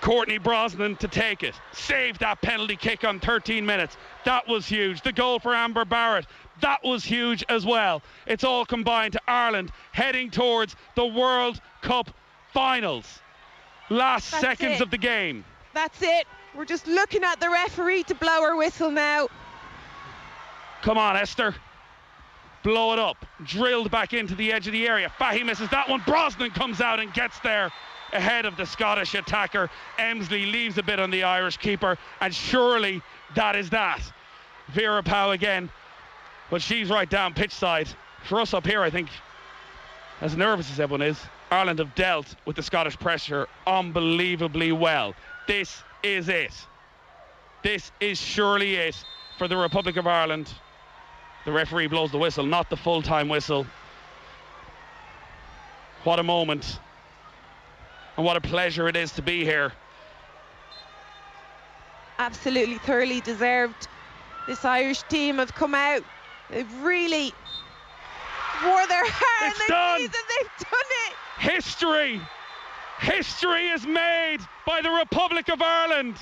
Courtney Brosnan to take it. Saved that penalty kick on 13 minutes. That was huge. The goal for Amber Barrett. That was huge as well. It's all combined to Ireland heading towards the World Cup finals. Last seconds of the game. That's it. We're just looking at the referee to blow her whistle now. Come on, Esther. Blow it up. Drilled back into the edge of the area. Fahy misses that one. Brosnan comes out and gets there ahead of the Scottish attacker. Emsley leaves a bit on the Irish keeper, and surely that is that. Vera Pauw again, but she's right down pitch side. For us up here, I think, as nervous as everyone is, Ireland have dealt with the Scottish pressure unbelievably well. This is it. This is surely it for the Republic of Ireland. The referee blows the whistle, not the full-time whistle. What a moment. And what a pleasure it is to be here. Absolutely, thoroughly deserved. This Irish team have come out. They've really wore their heart on their knees, and they've done it. History. History is made by the Republic of Ireland.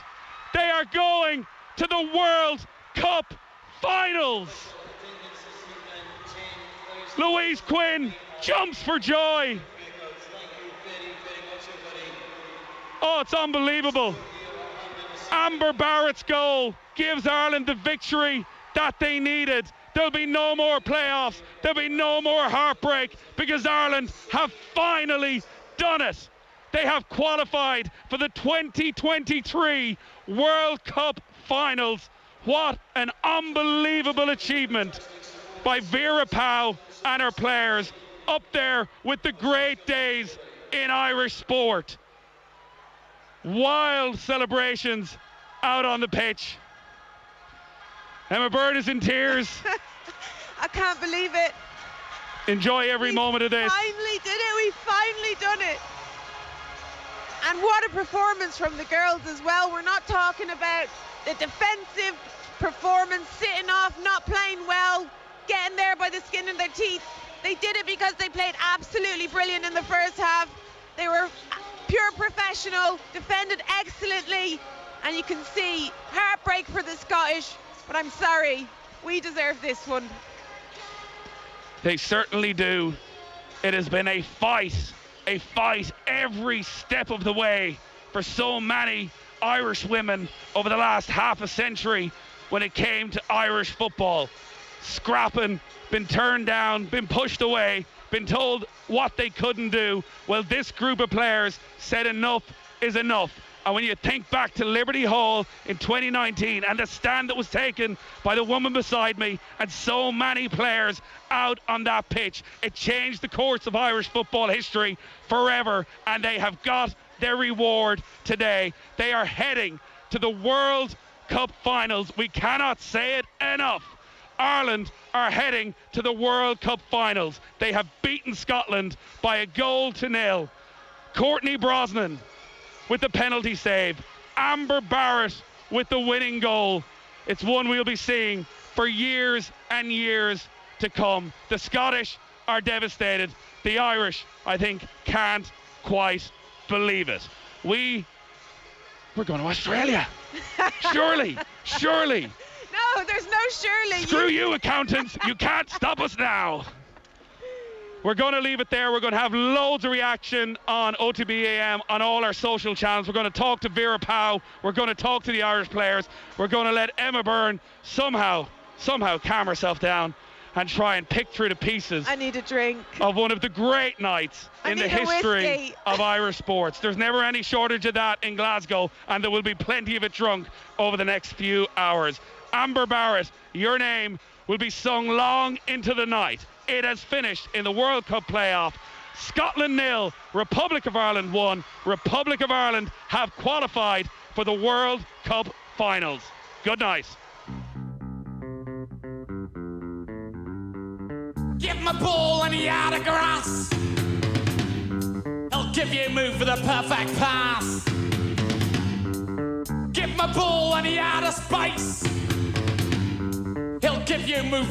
They are going to the World Cup finals. Louise Quinn jumps for joy. Oh, it's unbelievable. Amber Barrett's goal gives Ireland the victory that they needed. There'll be no more playoffs. There'll be no more heartbreak, because Ireland have finally done it. They have qualified for the 2023 World Cup finals. What an unbelievable achievement by Vera Pauw and her players, up there with the great days in Irish sport. Wild celebrations out on the pitch. Emma Byrne is in tears. I can't believe it. Enjoy every moment of this. We finally did it. We've finally done it. And what a performance from the girls as well. We're not talking about the defensive performance, sitting off, not playing well, getting there by the skin of their teeth. They did it because they played absolutely brilliant in the first half. They were pure professional, defended excellently, and you can see heartbreak for the Scottish, but I'm sorry, we deserve this one. They certainly do. It has been a fight every step of the way for so many Irish women over the last half a century when it came to Irish football. Scrapping, been turned down, been pushed away, been told what they couldn't do. Well, this group of players said enough is enough. And when you think back to Liberty Hall in 2019 and the stand that was taken by the woman beside me and so many players out on that pitch, it changed the course of Irish football history forever, and they have got their reward today. They are heading to the World Cup finals. We cannot say it enough. Ireland are heading to the World Cup finals. They have beaten Scotland by 1-0. Courtney Brosnan with the penalty save. Amber Barrett with the winning goal. It's one we'll be seeing for years and years to come. The Scottish are devastated. The Irish, I think, can't quite believe it. We're going to Australia. Surely. No, there's no surely. Screw you, accountants. You can't stop us now. We're going to leave it there. We're going to have loads of reaction on OTB AM on all our social channels. We're going to talk to Vera Pauw. We're going to talk to the Irish players. We're going to let Emma Byrne somehow calm herself down and try and pick through the pieces. I need a drink. Of one of the great nights in the history of Irish sports. There's never any shortage of that in Glasgow, and there will be plenty of it drunk over the next few hours. Amber Barrett, your name will be sung long into the night. It has finished in the World Cup playoff. Scotland 0, Republic of Ireland 1. Republic of Ireland have qualified for the World Cup finals. Good night. Give him a ball and he out of grass. He'll give you a move for the perfect pass. Give him a ball and he out of space. He'll give you a move